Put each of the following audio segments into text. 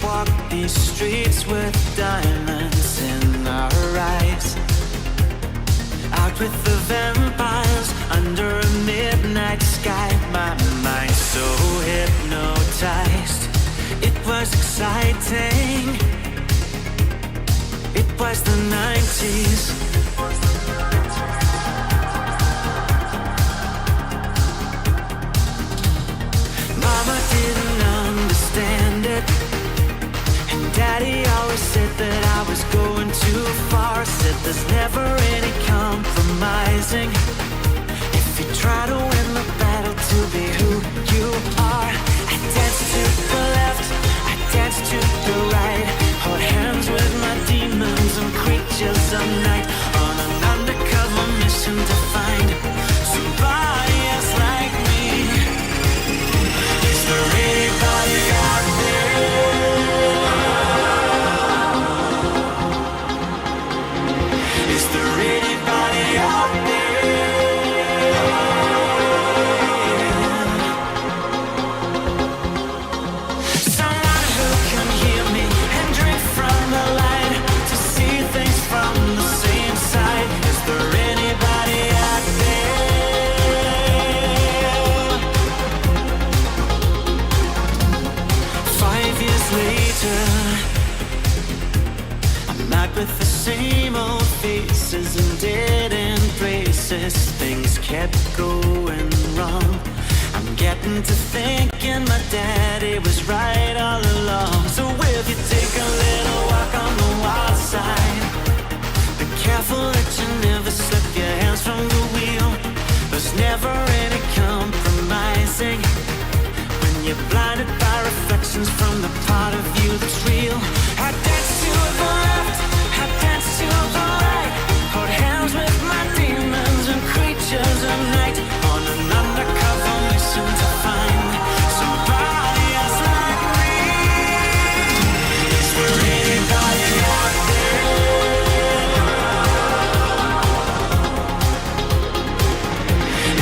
walk these streets with diamonds in our eyes. Out with the vampires under a midnight sky. My mind so hypnotized. It was exciting. It was the 90s. Mama didn't understand it, and Daddy always said that I was going too far. Said there's never any compromising if you try to win the battle to be who you are. I dance to the left, I dance to the right, hold hands with my demons and creatures of night, on an undercover mission to find somebody else like me. Is there anybody out there? Is there anybody out there? Someone who can hear me and drink from the light, to see things from the same side. Is there anybody out there? 5 years later, I'm out with the same old faces and dead end places. Things kept going wrong. I'm getting to thinking my daddy was right all along. So will you take a little walk on the wild side? Be careful that you never slip your hands from the wheel. There's never any compromising when you're blinded by reflections from the part of you that's real. I dance to the left, I dance to the right, hold hands with my demons and creatures of night, on an undercover mission to find somebody else like me. Is there anybody out there?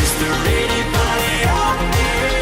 Is there anybody out there?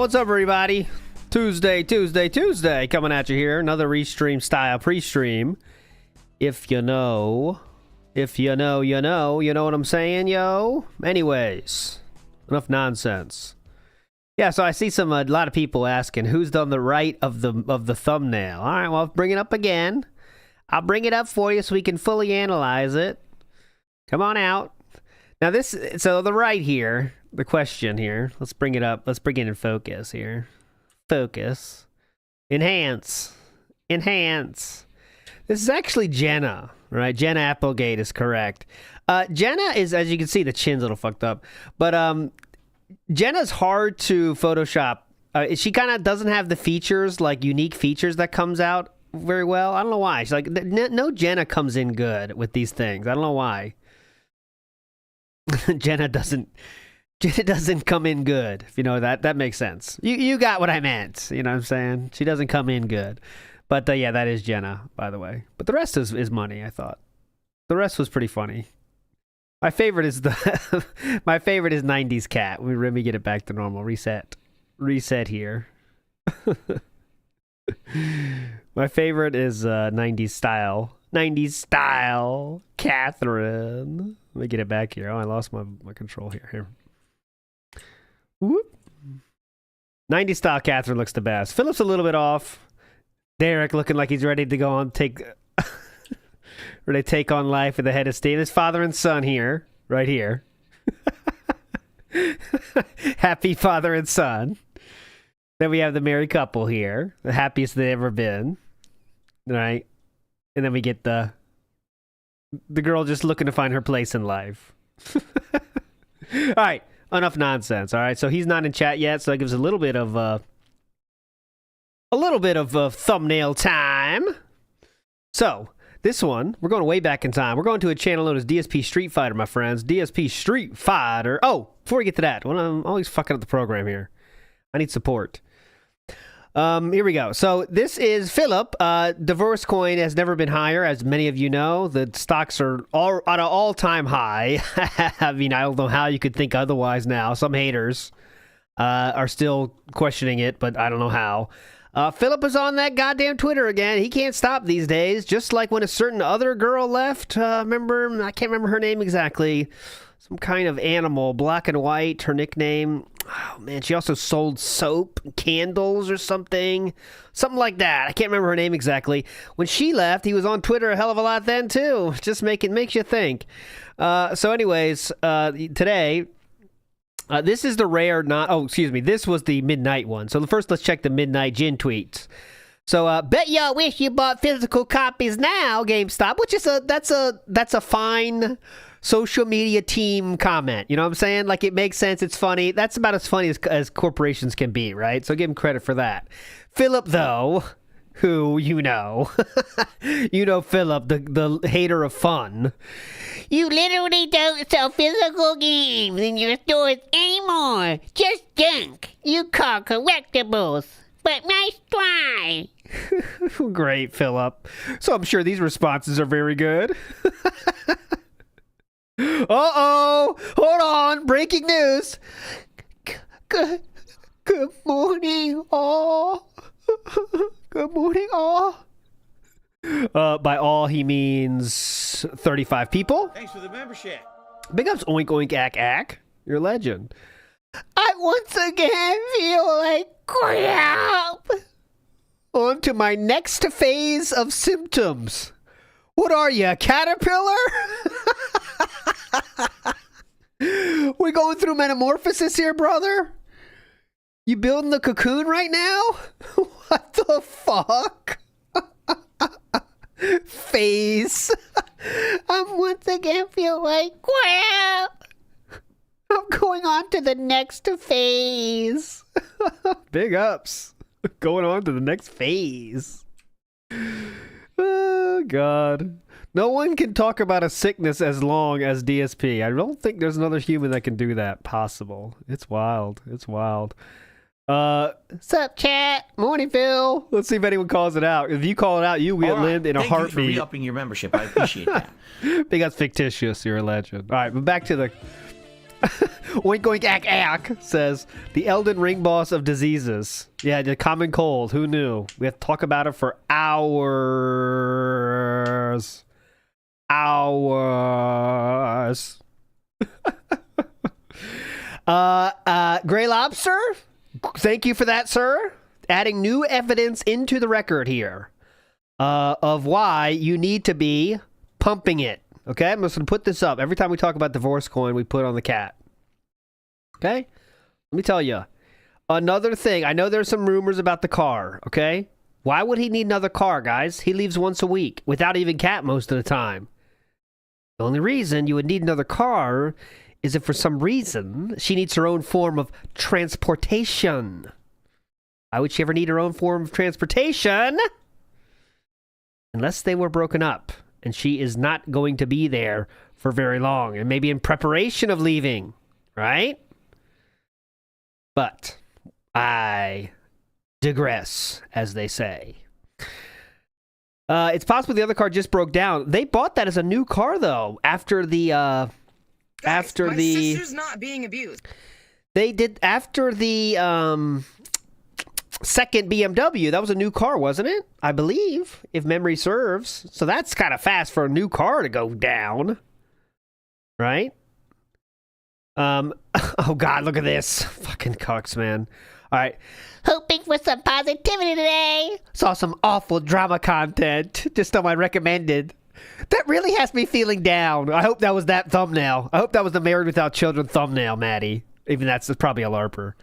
what's up, everybody? Tuesday, coming at you here. Another restream style pre-stream. If you know, you know what I'm saying, yo? Anyways, enough nonsense. Yeah, so I see a lot of people asking who's done the right of the thumbnail. All right, well, I'll bring it up again. I'll bring it up for you so we can fully analyze it. Come on out. Now so the right here, the question here, let's bring it up. Let's bring it in focus here. Focus. Enhance. This is actually Jenna, right? Jenna Applegate is correct. Jenna is, as you can see, the chin's a little fucked up. But Jenna's hard to Photoshop. She kind of doesn't have the features, like unique features that comes out very well. I don't know why. She's like, no Jenna comes in good with these things. I don't know why. Jenna doesn't come in good. If you know that makes sense. You got what I meant. You know what I'm saying? She doesn't come in good. But yeah, that is Jenna, by the way. But the rest is money, I thought. The rest was pretty funny. My favorite is my favorite is 90s cat. Let me get it back to normal. Reset here. My favorite is 90s style Catherine. Let me get it back here. Oh, I lost my control here. Whoop. 90s style Catherine looks the best. Philip's a little bit off. Derek looking like he's ready to go on take on life at the head of steam. His father and son here, right here. Happy father and son. Then we have the married couple here, the happiest they've ever been, right? And then we get the girl just looking to find her place in life. All right, enough nonsense. All right, so he's not in chat yet, so that gives a little bit of thumbnail time. So this one, we're going way back in time. We're going to a channel known as DSP Street Fighter, my friends. DSP Street Fighter. Oh, before we get to that, well, I'm always fucking up the program here. I need support. Here we go. So this is Philip. Divorce coin has never been higher, as many of you know. The stocks are all at an all-time high. I mean, I don't know how you could think otherwise now. Some haters are still questioning it, but I don't know how. Philip is on that goddamn Twitter again. He can't stop these days. Just like when a certain other girl left. I can't remember her name exactly. Some kind of animal, black and white, her nickname. Oh, man, she also sold soap, candles or something. Something like that. I can't remember her name exactly. When she left, he was on Twitter a hell of a lot then, too. Just makes you think. So anyways, today, this is the rare this was the midnight one. So first, let's check the midnight Jin tweets. So, bet y'all wish you bought physical copies now, GameStop, which is that's a fine social media team comment. You know what I'm saying? Like, it makes sense. It's funny. That's about as funny as corporations can be, right? So give him credit for that. Philip, though, who you know, Philip, the hater of fun. You literally don't sell physical games in your stores anymore. Just junk. You call collectibles. But nice try. Great, Philip. So I'm sure these responses are very good. Uh-oh! Hold on! Breaking news! Good morning, all. Good morning, all. By all, he means 35 people. Thanks for the membership. Big ups, oink, oink, ack, ack. You're a legend. I once again feel like crap. On to my next phase of symptoms. What are you, a caterpillar? We're going through metamorphosis here, brother. You building the cocoon right now? What the fuck? Phase. I'm once again feel like crap. I'm going on to the next phase. Big ups. Going on to the next phase. Oh, God. No one can talk about a sickness as long as DSP. I don't think there's another human that can do that possible. It's wild. It's wild. Sup, chat? Morning, Phil. Let's see if anyone calls it out. If you call it out, you will live in a heartbeat. Thank you for re-upping your membership. I appreciate that. Big, that's fictitious. You're a legend. All right, but back to the... Oink oink ack ack, says the Elden Ring boss of diseases. Yeah, the common cold. Who knew? We have to talk about it for hours. Hours. Gray Lobster, thank you for that, sir. Adding new evidence into the record here of why you need to be pumping it. Okay, I'm just going to put this up. Every time we talk about divorce coin, we put on the cat. Okay? Let me tell you. Another thing. I know there's some rumors about the car. Okay? Why would he need another car, guys? He leaves once a week without even cat most of the time. The only reason you would need another car is if for some reason she needs her own form of transportation. Why would she ever need her own form of transportation? Unless they were broken up. And she is not going to be there for very long. And maybe in preparation of leaving. Right? But I digress, as they say. It's possible the other car just broke down. They bought that as a new car, though, after the... Guys, my sister's not being abused. They did... After the... second BMW, that was a new car, wasn't it? I believe, if memory serves. So that's kind of fast for a new car to go down. Right? Oh God, look at this. Fucking cucks, man. All right. Hoping for some positivity today. Saw some awful drama content just on my recommended. That really has me feeling down. I hope that was that thumbnail. I hope that was the Married Without Children thumbnail, Maddie. Even that's probably a LARPer.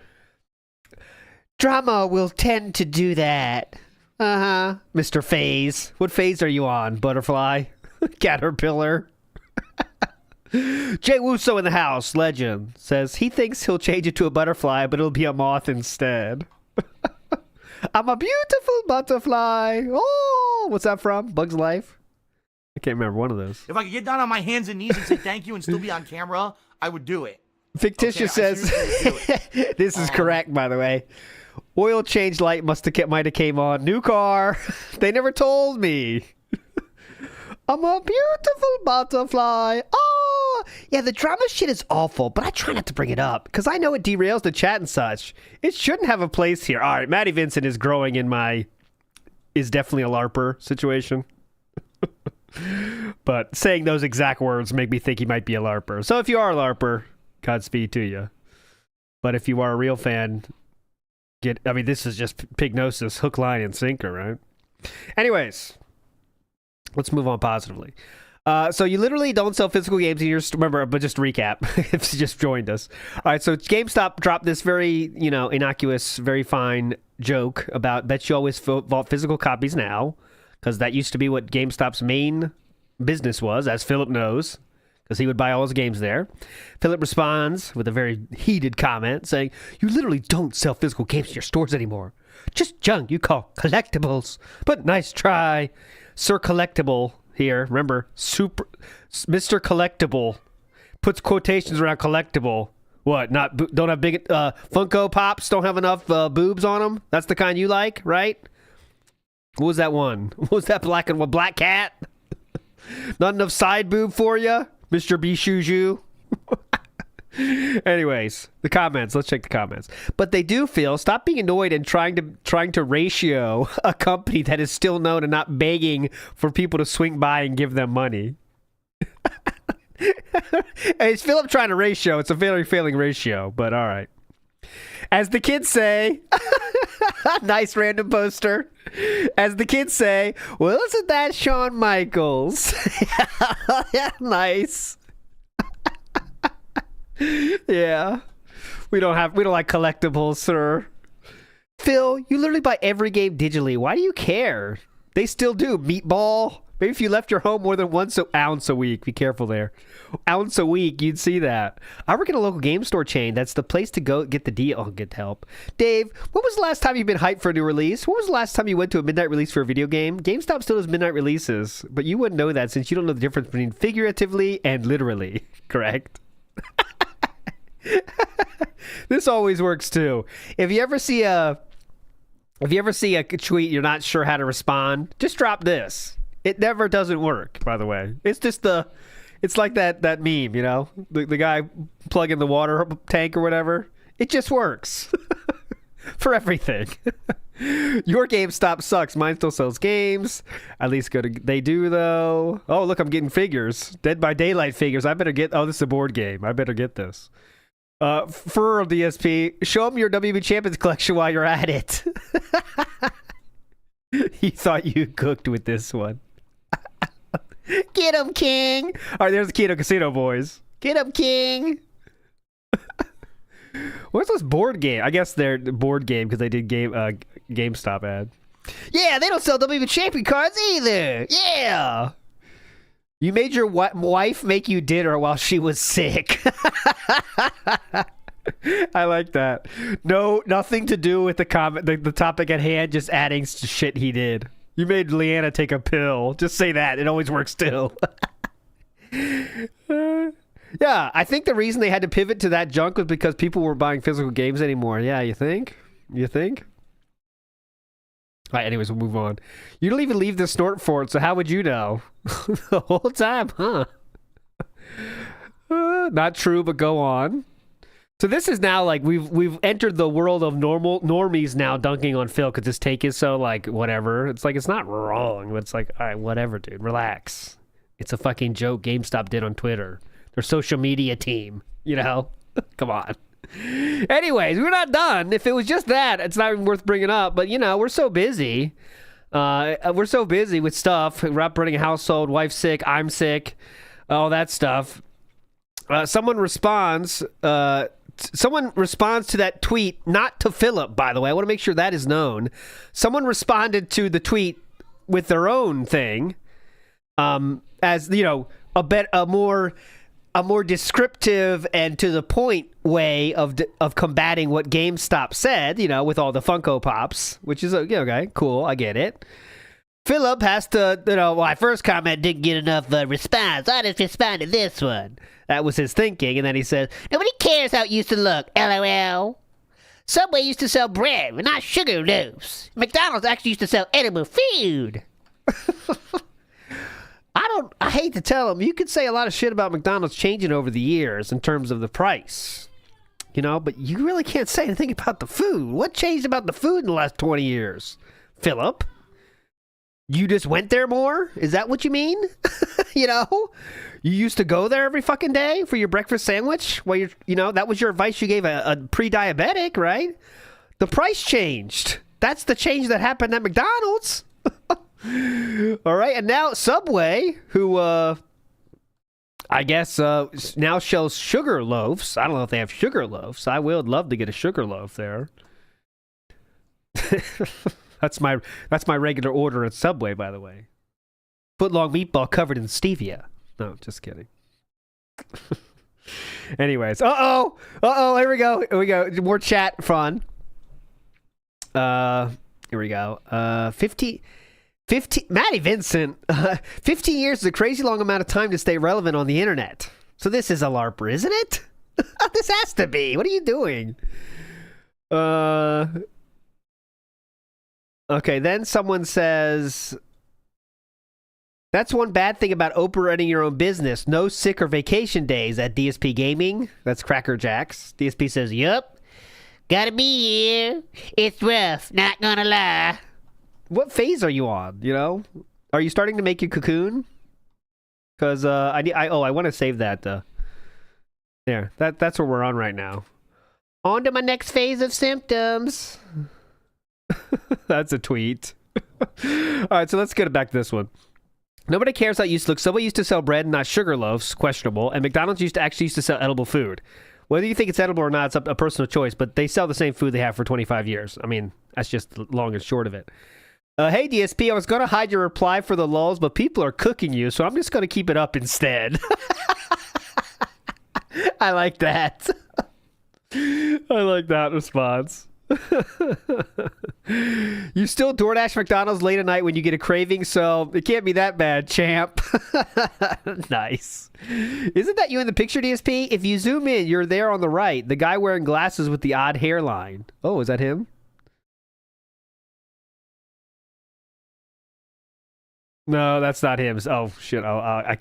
Drama will tend to do that. Uh-huh. Mr. Phase. What phase are you on? Butterfly? Caterpillar? Jay Wuso in the house, legend, says he thinks he'll change it to a butterfly, but it'll be a moth instead. I'm a beautiful butterfly. Oh, what's that from? Bug's Life? I can't remember one of those. If I could get down on my hands and knees and say thank you and still be on camera, I would do it. Fictitious says, this is correct, by the way. Oil change light might have came on. New car. They never told me. I'm a beautiful butterfly. Oh, yeah, the drama shit is awful, but I try not to bring it up because I know it derails the chat and such. It shouldn't have a place here. All right, Maddie Vincent is growing in my is definitely a LARPer situation. But saying those exact words make me think he might be a LARPer. So if you are a LARPer, Godspeed to you. But if you are a real fan, this is just Pignosis, hook, line, and sinker, right? Anyways, let's move on positively. So you literally don't sell physical games in your remember, but just recap if you just joined us. All right, so GameStop dropped this very, innocuous, very fine joke about bet you always bought physical copies now, because that used to be what GameStop's main business was, as Philip knows, because he would buy all his games there. Philip responds with a very heated comment saying, "You literally don't sell physical games in your stores anymore. Just junk you call collectibles. But nice try, Sir Collectible." Here, remember, Mr. Collectible puts quotations around collectible. What? Don't have big Funko Pops? Don't have enough boobs on them? That's the kind you like, right? What was that one? What was that black cat? Not enough side boob for you, Mr. Bishuju. Anyways, the comments. Let's check the comments. But they do feel, stop being annoyed and trying to ratio a company that is still known and not begging for people to swing by and give them money. It's Philip trying to ratio. It's a very failing ratio, but all right. As the kids say, nice random poster. As the kids say, well, isn't that Shawn Michaels? Nice. Yeah. We don't like collectibles, sir. Phil, you literally buy every game digitally. Why do you care? They still do. Meatball. Maybe if you left your home more than once ounce a week. Be careful there. Ounce a week, you'd see that. I work in a local game store chain. That's the place to go get the deal. Oh, get help. Dave, when was the last time you've been hyped for a new release? When was the last time you went to a midnight release for a video game? GameStop still does midnight releases, but you wouldn't know that since you don't know the difference between figuratively and literally. Correct? This always works too. If you ever see a tweet you're not sure how to respond, just drop this. It never doesn't work, by the way. It's just It's like that meme, you know, the guy plugging the water tank or whatever. It just works for everything. Your GameStop sucks. Mine still sells games. At least they do though. Oh, look, I'm getting figures. Dead by Daylight figures. I better get. Oh, this is a board game. I better get this. For DSP, show them your WB Champions collection while you're at it. He thought you cooked with this one. Get him, King. All right, there's the Kino Casino boys. Get him, King. What's this board game? I guess they're the board game because they did GameStop ad. Yeah, they don't sell WB Champion cards either. Yeah. You made your wife make you dinner while she was sick. I like that. No, nothing to do with the topic at hand, just adding shit he did. You made Leanna take a pill. Just say that. It always works too. Yeah, I think the reason they had to pivot to that junk was because people weren't buying physical games anymore. Yeah, you think? You think? All right, anyways, we'll move on. You don't even leave the snort fort, so how would you know? The whole time, huh? Not true, but go on. So this is now like we've entered the world of normies now dunking on Phil because his take is so like whatever. It's like it's not wrong, but it's like all right, whatever, dude. Relax. It's a fucking joke GameStop did on Twitter. Their social media team, you know? Come on. Anyways, we're not done. If it was just that, it's not even worth bringing up. But, you know, we're so busy. We're so busy with stuff. We're up running a household, wife's sick, I'm sick, all that stuff. Someone responds to that tweet, not to Philip, by the way. I want to make sure that is known. Someone responded to the tweet with their own thing, as, you know, a more descriptive and to the point way of combating what GameStop said, you know, with all the Funko Pops, which is okay, cool, I get it. Philip has to, you know, my first comment didn't get enough response. I just responded to this one. That was his thinking, and then he says, nobody cares how it used to look, LOL. Subway used to sell bread, but not sugar loaves. McDonald's actually used to sell edible food. I hate to tell him, you could say a lot of shit about McDonald's changing over the years in terms of the price, you know, but you really can't say anything about the food. What changed about the food in the last 20 years? Philip? You just went there more? Is that what you mean? You know? You used to go there every fucking day for your breakfast sandwich? Well, you know, that was your advice you gave a pre-diabetic, right? The price changed. That's the change that happened at McDonald's. All right, and now Subway, who I guess now sells sugar loaves. I don't know if they have sugar loaves. I would love to get a sugar loaf there. That's my regular order at Subway, by the way. Footlong meatball covered in stevia. No, just kidding. Anyways, here we go. More chat fun. Here we go. 50 Maddie Vincent, 15 years is a crazy long amount of time to stay relevant on the internet. So this is a LARPer, isn't it? This has to be. What are you doing? Okay, then someone says, that's one bad thing about operating your own business. No sick or vacation days at DSP Gaming. That's Cracker Jacks. DSP says, yup. Gotta be here. It's rough, not gonna lie. What phase are you on, you know? Are you starting to make your cocoon? Because I want to save that. There, that's where we're on right now. On to my next phase of symptoms. That's a tweet. All right, so let's get back to this one. Nobody cares how it used to look. Subway used to sell bread, not sugar loaves, questionable. And McDonald's used to sell edible food. Whether you think it's edible or not, it's a personal choice, but they sell the same food they have for 25 years. I mean, that's just the long and short of it. Hey, DSP, I was going to hide your reply for the lulz, but people are cooking you, so I'm just going to keep it up instead. I like that. I like that response. You still DoorDash McDonald's late at night when you get a craving, so it can't be that bad, champ. Nice. Isn't that you in the picture, DSP? If you zoom in, you're there on the right. The guy wearing glasses with the odd hairline. Oh, is that him? No, that's not him. Oh shit! I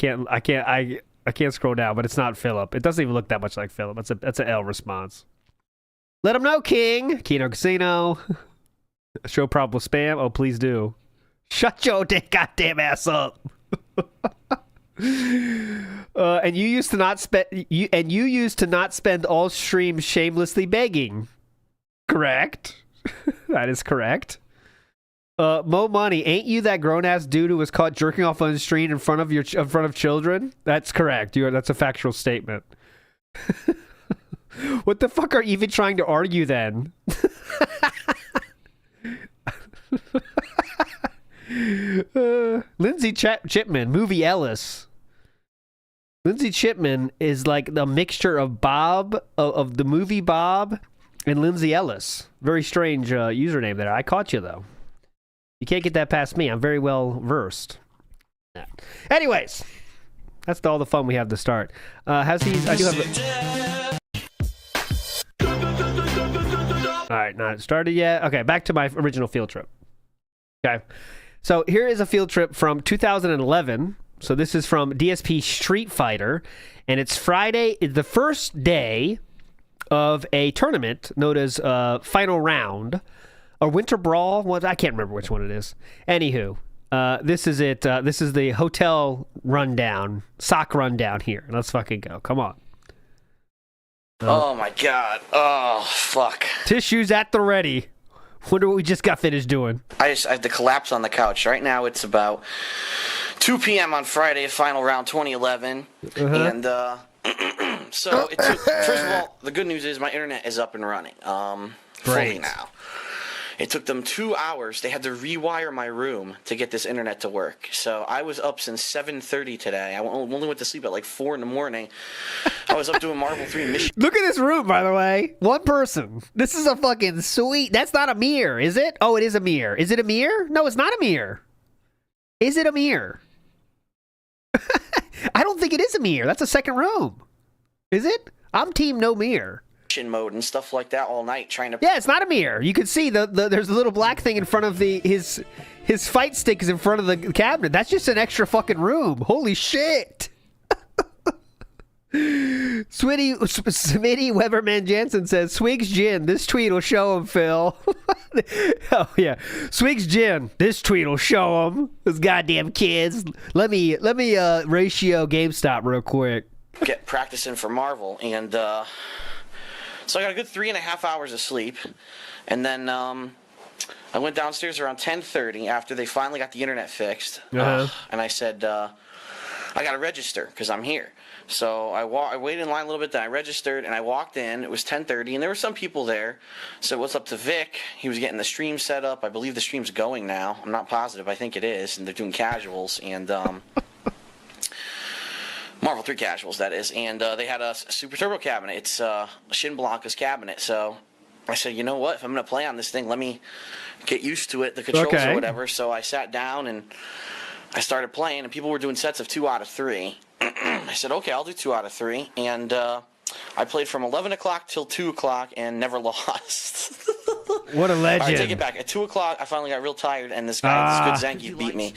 I can't scroll down, but it's not Philip. It doesn't even look that much like Philip. That's an L response. Let him know, King. Kino Casino. Show probable spam. Oh, please do. Shut your goddamn ass up. And you used to not spend all streams shamelessly begging. Correct. That is correct. Mo Money, ain't you that grown ass dude who was caught jerking off on the stream in front of children? That's correct. That's a factual statement. What the fuck are you even trying to argue then? Lindsay Chipman, movie Ellis. Lindsay Chipman is like the mixture of Bob, of the movie Bob, and Lindsay Ellis. Very strange username there. I caught you, though. You can't get that past me. I'm very well versed. Yeah. Anyways, that's all the fun we have to start. How's these? I do have. All right, not started yet. Okay, back to my original field trip. Okay, so here is a field trip from 2011. So this is from DSP Street Fighter, and it's Friday, the first day of a tournament known as Final Round, or Winter Brawl. Well, I can't remember which one it is. Anywho, this is it. This is the hotel rundown, sock rundown here. Let's fucking go. Come on. Oh my god. Oh, fuck. Tissues at the ready. Wonder what we just got finished doing. I have to collapse on the couch. Right now it's about 2 p.m. on Friday, final round 2011. And, so, first of all, the good news is my internet is up and running. Fully now. It took them 2 hours. They had to rewire my room to get this internet to work. So I was up since 7:30 today. I only went to sleep at like 4 in the morning. I was up doing Marvel 3 mission. Look at this room, by the way. One person. This is a fucking sweet... That's not a mirror, is it? Oh, it is a mirror. Is it a mirror? No, it's not a mirror. Is it a mirror? I don't think it is a mirror. That's a second room. Is it? I'm team no mirror. Mode and stuff like that all night trying to... Yeah, it's not a mirror. You can see there's a little black thing in front of his fight stick is in front of the cabinet. That's just an extra fucking room. Holy shit. Smitty Weberman Jansen says, Swig's gin. This tweet will show him, Phil. Oh, yeah. Swig's gin. This tweet will show him. Those goddamn kids. Let me ratio GameStop real quick. Get practicing for Marvel, and so I got a good 3.5 hours of sleep, and then I went downstairs around 10:30 after they finally got the internet fixed, and I said, I got to register because I'm here. So I waited in line a little bit, then I registered, and I walked in. It was 10:30, and there were some people there. So what's up to Vic? He was getting the stream set up. I believe the stream's going now. I'm not positive. I think it is, and they're doing casuals, and... Marvel 3 casuals, that is, and they had a Super Turbo cabinet. It's Shin Blanca's cabinet, so I said, you know what, if I'm going to play on this thing, let me get used to it, the controls or whatever, so I sat down and I started playing, and people were doing sets of 2 out of 3. I said, okay, I'll do 2 out of 3, and I played from 11 o'clock till 2 o'clock and never lost. What a legend. All right, take it back. At 2 o'clock, I finally got real tired, and this guy, this good Zenki, beat me.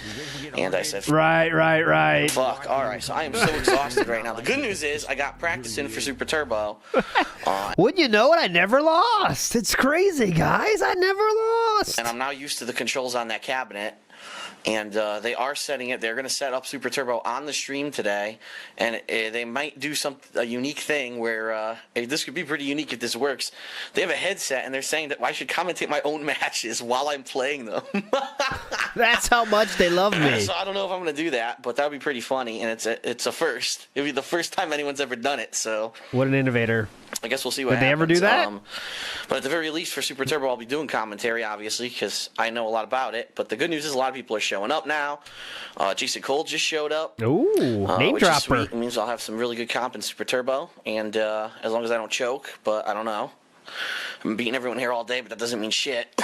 And I said, Right. fuck, all right. So I am so exhausted right now. The good news is I got practicing for Super Turbo. Wouldn't you know it? I never lost. It's crazy, guys. I never lost. And I'm now used to the controls on that cabinet. And they are setting it. They're going to set up Super Turbo on the stream today, and they might do a unique thing where this could be pretty unique if this works. They have a headset, and they're saying that I should commentate my own matches while I'm playing them. That's how much they love me. So I don't know if I'm going to do that, but that would be pretty funny, and it's a first. It'll be the first time anyone's ever done it. So what an innovator. I guess we'll see what happens. Did they ever do that? But at the very least, for Super Turbo, I'll be doing commentary, obviously, because I know a lot about it. But the good news is a lot of people are showing up now. Jason Cole just showed up. Ooh, name which dropper. Is sweet. It means I'll have some really good comp in Super Turbo, and as long as I don't choke, but I don't know. I'm beating everyone here all day, but that doesn't mean shit.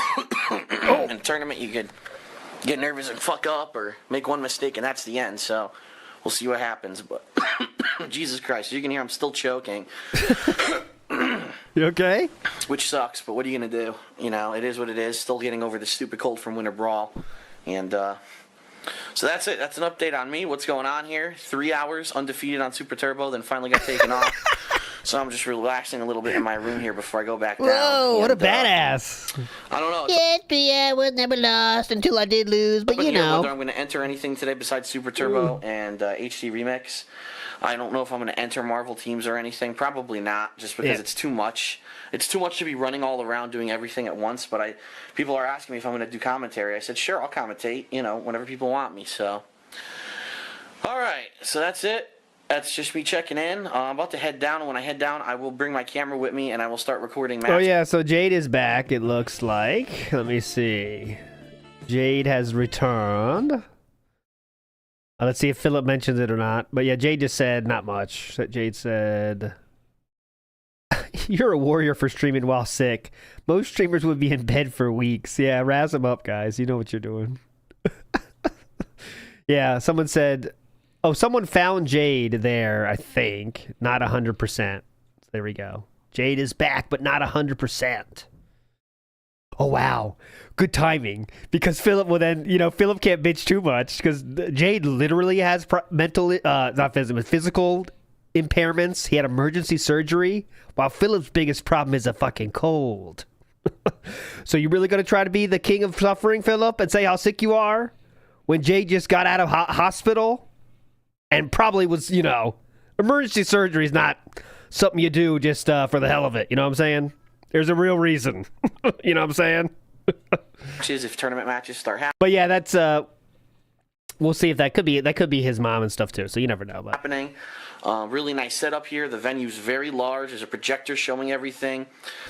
In a tournament, you could get nervous and fuck up or make one mistake, and that's the end. So we'll see what happens. But Jesus Christ, you can hear I'm still choking. You okay? Which sucks, but what are you going to do? You know, it is what it is. Still getting over this stupid cold from Winter Brawl. And So that's it. That's an update on me. What's going on here? 3 hours undefeated on Super Turbo, then finally got taken off. So I'm just relaxing a little bit in my room here before I go back down. Whoa, what a And, badass. I don't know. Yes, I was never lost until I did lose, but you Whether know. I'm going to enter anything today besides Super Turbo and HD Remix. I don't know if I'm going to enter Marvel teams or anything. Probably not, just because it's too much. It's too much to be running all around doing everything at once. But people are asking me if I'm going to do commentary. I said, sure, I'll commentate, whenever people want me. So, all right. So that's it. That's just me checking in. I'm about to head down, and when I head down, I will bring my camera with me, and I will start recording matches. Oh, yeah, so Jade is back, it looks like. Let me see. Jade has returned. Let's see if Philip mentions it or not. But yeah, Jade just said not much. Jade said, you're a warrior for streaming while sick. Most streamers would be in bed for weeks. Yeah, razz them up, guys. You know what you're doing. Yeah, someone said, oh, someone found Jade there, I think. Not 100%. There we go. Jade is back, but not 100%. Oh, wow. Good timing. Because Philip will then, Philip can't bitch too much because Jade literally has physical impairments. He had emergency surgery, while Philip's biggest problem is a fucking cold. So you really going to try to be the king of suffering, Philip, and say how sick you are when Jade just got out of hospital and probably was, emergency surgery is not something you do just for the hell of it. You know what I'm saying? There's a real reason. You know what I'm saying? If tournament matches start happening. But yeah, that's we'll see if that could be his mom and stuff too. So you never know. But Happening. Really nice setup here. The venue's very large. There's a projector showing everything.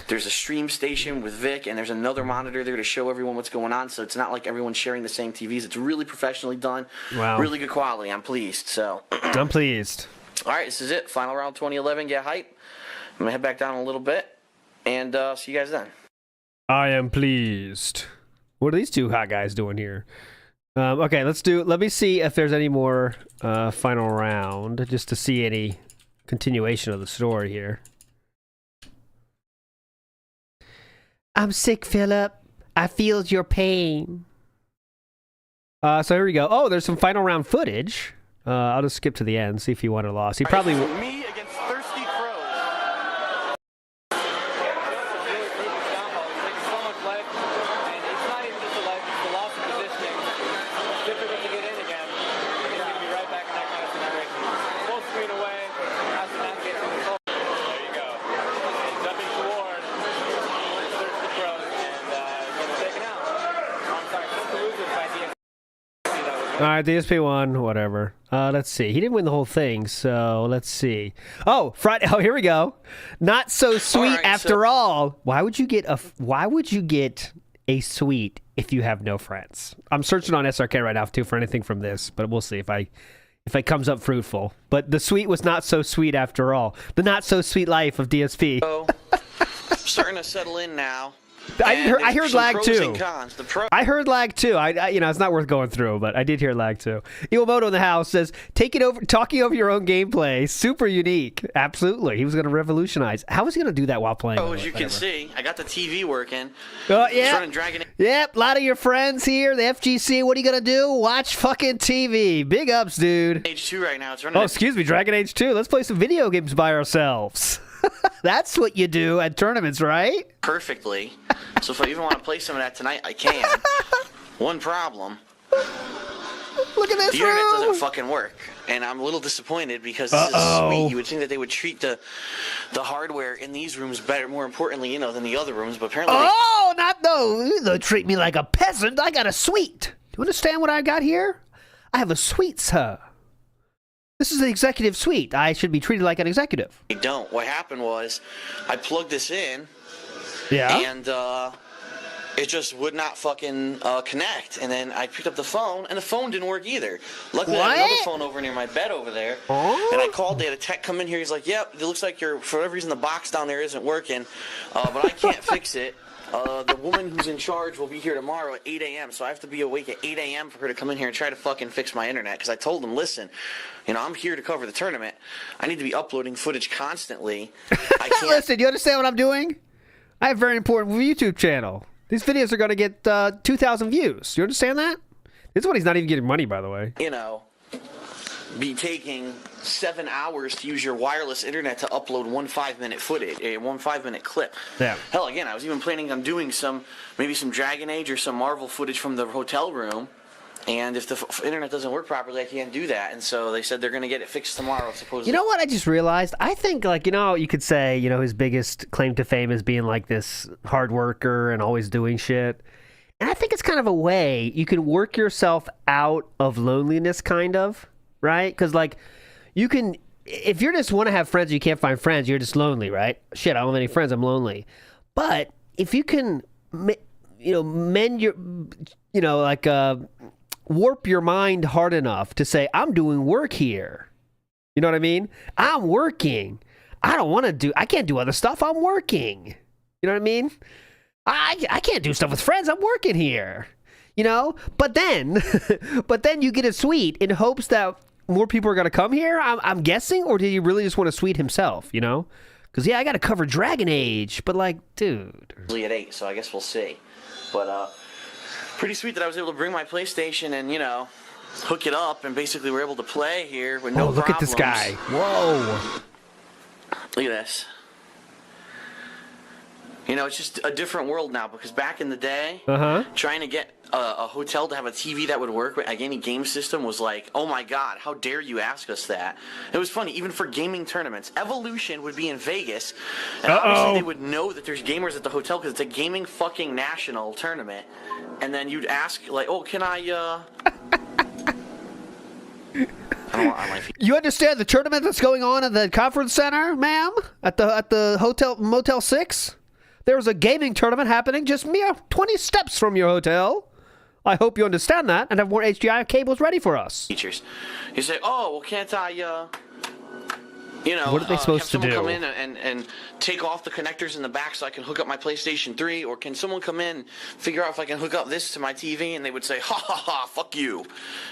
There's a stream station with Vic, and there's another monitor there to show everyone what's going on. So it's not like everyone's sharing the same TVs. It's really professionally done. Wow. Really good quality. I'm pleased. So I'm pleased. all right, this is it. Final round 2011. Get hype. I'm gonna head back down a little bit, and see you guys then. I am pleased. What are these two hot guys doing here? Okay, let me see if there's any more final round, just to see any continuation of the story here. I'm sick, Philip. I feel your pain. So here we go. Oh, there's some final round footage. I'll just skip to the end, see if he won or lost. He probably... Me against Thirsty Crows. All right, DSP won, whatever. Let's see. He didn't win the whole thing, so let's see. Oh, Friday. Oh, here we go. Not so sweet right, after all. Why would you get a suite if you have no friends? I'm searching on SRK right now too for anything from this, but we'll see if it comes up fruitful. But the suite was not so sweet after all. The not so sweet life of DSP. So, starting to settle in now. I heard lag too. I heard lag too. It's not worth going through, but I did hear lag too. Iwamoto in the house says, talking over your own gameplay, super unique. Absolutely. He was going to revolutionize. How was he going to do that while playing? Oh, as you can see, I got the TV working. Yeah. Running Dragon. Yep, a lot of your friends here, the FGC, what are you going to do? Watch fucking TV. Big ups, dude. Age 2 right now. It's running. Oh, excuse me, Dragon Age 2. Let's play some video games by ourselves. That's what you do at tournaments, right? Perfectly. So if I even want to play some of that tonight, I can. One problem. Look at this The internet room. doesn't fucking work. And I'm a little disappointed because this is sweet. You would think that they would treat the hardware in these rooms better, more importantly, than the other rooms, but apparently They'll treat me like a peasant. I got a suite. Do you understand what I got here? I have a suite, sir. This is the executive suite. I should be treated like an executive. they don't. What happened was I plugged this in, Yeah. and it just would not fucking connect. And then I picked up the phone, and the phone didn't work either. Luckily, I had another phone over near my bed over there. Oh. And I called. They had a tech come in here. He's like, yep, it looks like for whatever reason, the box down there isn't working. But I can't fix it. The woman who's in charge will be here tomorrow at 8 a.m., so I have to be awake at 8 a.m. for her to come in here and try to fucking fix my internet, because I told them, listen, I'm here to cover the tournament. I need to be uploading footage constantly. I can't. Listen, you understand what I'm doing? I have a very important YouTube channel. These videos are going to get 2,000 views. You understand that? This one he's not even getting money, by the way. you know, be taking 7 hours to use your wireless internet to upload one 5-minute footage, a 5-minute clip. Yeah. Hell, again, I was even planning on doing maybe some Dragon Age or some Marvel footage from the hotel room. And if the internet doesn't work properly, I can't do that. And so they said they're going to get it fixed tomorrow, supposedly. You know what I just realized? I think, like, you know, you could say, you know, his biggest claim to fame is being like this hard worker and always doing shit. And I think it's kind of a way you can work yourself out of loneliness, kind of, right? Because, like, you can, if you just want to have friends and you can't find friends, you're just lonely, right? Shit, I don't have any friends, I'm lonely. But if you can, you know, mend your, you know, like, warp your mind hard enough to say, I'm doing work here. You know what I mean? I'm working. I can't do other stuff. I'm working. You know what I mean? I can't do stuff with friends. I'm working here. You know? But then you get a suite in hopes that more people are going to come here, I'm guessing, or did he really just want a suite himself, you know? Because, yeah, I got to cover Dragon Age, but, like, dude. At 8, so I guess we'll see. But, pretty sweet that I was able to bring my PlayStation and, you know, hook it up, and basically we're able to play here with no problems. Look at this guy. Whoa. Look at this. You know, it's just a different world now, because back in the day, trying to get a hotel to have a TV that would work, like any game system, was like, oh my god, how dare you ask us that? It was funny, even for gaming tournaments. Evolution would be in Vegas, and obviously they would know that there's gamers at the hotel because it's a gaming fucking national tournament. And then you'd ask, like, oh, can I You understand the tournament that's going on at the conference center, ma'am? At the hotel Motel 6? There's a gaming tournament happening just mere 20 steps from your hotel. I hope you understand that and have more HDMI cables ready for us. Features. You say, oh, well, can't I, you know, what are they supposed to do? Have someone come in and take off the connectors in the back so I can hook up my PlayStation 3? Or can someone come in, figure out if I can hook up this to my TV? And they would say, ha ha ha, fuck you.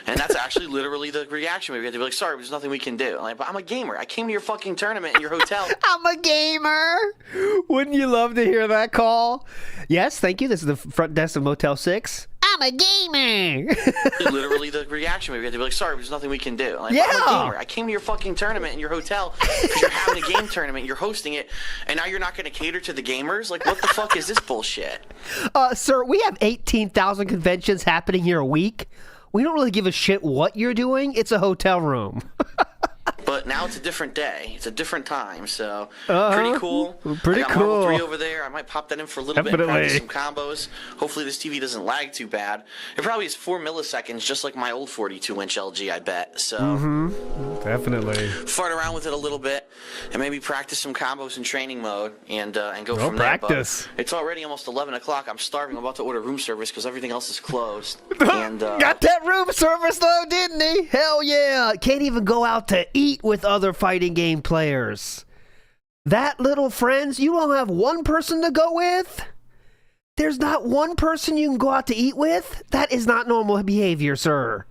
And that's actually literally the reaction. Maybe they'd be like, sorry, there's nothing we can do. I'm like, but I'm a gamer. I came to your fucking tournament in your hotel. I'm a gamer. Wouldn't you love to hear that call? Yes, thank you. This is the front desk of Motel 6. I'm a gamer. Literally the reaction. Maybe they'd be like, sorry, there's nothing we can do. I'm like, yeah. I'm a gamer. I came to your fucking tournament in your hotel because you're having a game tournament, you're hosting it, and now you're not going to cater to the gamers? Like, what the fuck is this bullshit? Sir, we have 18,000 conventions happening here a week. We don't really give a shit what you're doing. It's a hotel room. But now it's a different day. It's a different time, so pretty cool. Pretty I got cool. Marvel 3 over there. I might pop that in for a little bit and practice some combos. Hopefully this TV doesn't lag too bad. It probably is 4 milliseconds, just like my old 42-inch LG, I bet. So definitely. Fart around with it a little bit and maybe practice some combos in training mode and go from practice. there. But it's already almost 11 o'clock. I'm starving. I'm about to order room service because everything else is closed. And got that room service though, didn't he? Hell yeah. Can't even go out to eat with other fighting game players. That little friends, you don't have one person to go with? There's not one person you can go out to eat with? That is not normal behavior, sir.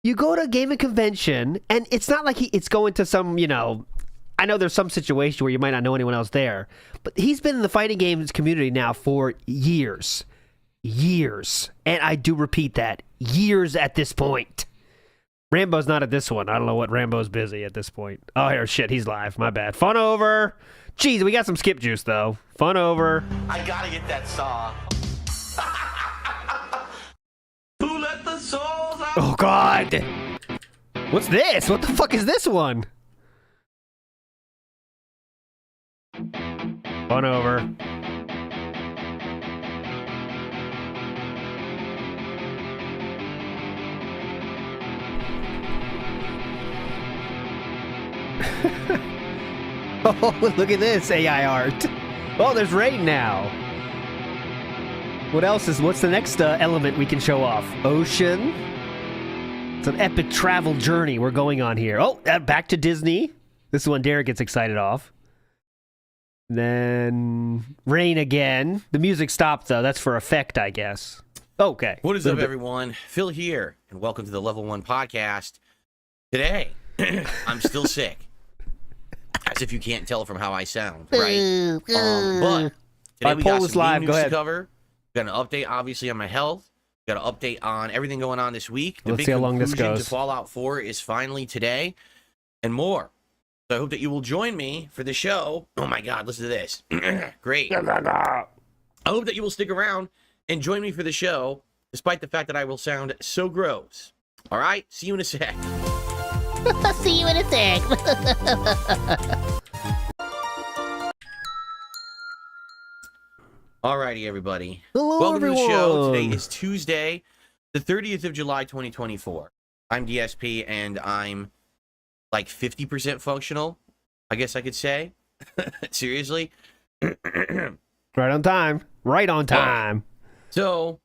You go to a gaming convention, and it's not like it's going to some, you know, I know there's some situation where you might not know anyone else there, but he's been in the fighting games community now for years. Years. And I do repeat that. Years at this point. Rambo's not at this one. I don't know what Rambo's busy at this point. Oh, here, shit, he's live. My bad. Fun over. Jeez, we got some skip juice, though. Fun over. I gotta get that saw. Who let the souls out? Oh, God. What's this? What the fuck is this one? Fun over. Oh, look at this AI art. Oh, there's rain now. What's the next element we can show off? Ocean. It's an epic travel journey we're going on here. Oh, back to Disney. This is when Derek gets excited off. Then rain again. The music stopped, though. That's for effect, I guess. Okay. What is up, everyone? Phil here, and welcome to the Level 1 podcast. Today, I'm still sick. As if you can't tell from how I sound, right? But today we got some game news to cover. Got an update, obviously, on my health. Got an update on everything going on this week. The Let's big see how long this conclusion to goes. Fallout 4 is finally today, and more. So I hope that you will join me for the show. Oh my God, listen to this. Great. I hope that you will stick around and join me for the show, despite the fact that I will sound so gross. All right, see you in a sec. See you in a sec. Alrighty, everybody. Hello, Welcome to the show. everyone. Today is Tuesday, the 30th of July, 2024. I'm DSP, and I'm like 50% functional, I guess I could say. Seriously. Right on time. Right on time. So,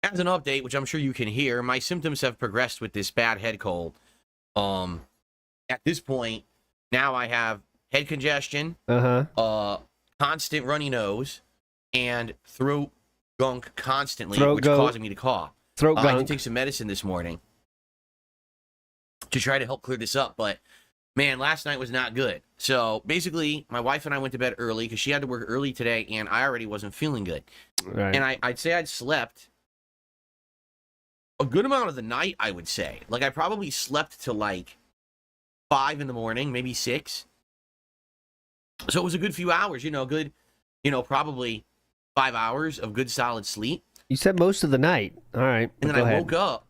as an update, which I'm sure you can hear, my symptoms have progressed with this bad head cold. At this point, now I have head congestion, constant runny nose, and throat gunk constantly, which is causing me to cough. Throat I gunk. did take some medicine this morning to try to help clear this up, but man, last night was not good. So basically, my wife and I went to bed early because she had to work early today, and I already wasn't feeling good. Right. And I'd say I'd slept a good amount of the night, I would say. Like, I probably slept till like 5 in the morning, maybe 6. So it was a good few hours, good, probably 5 hours of good solid sleep. You said most of the night. All right. And then go I ahead. woke up,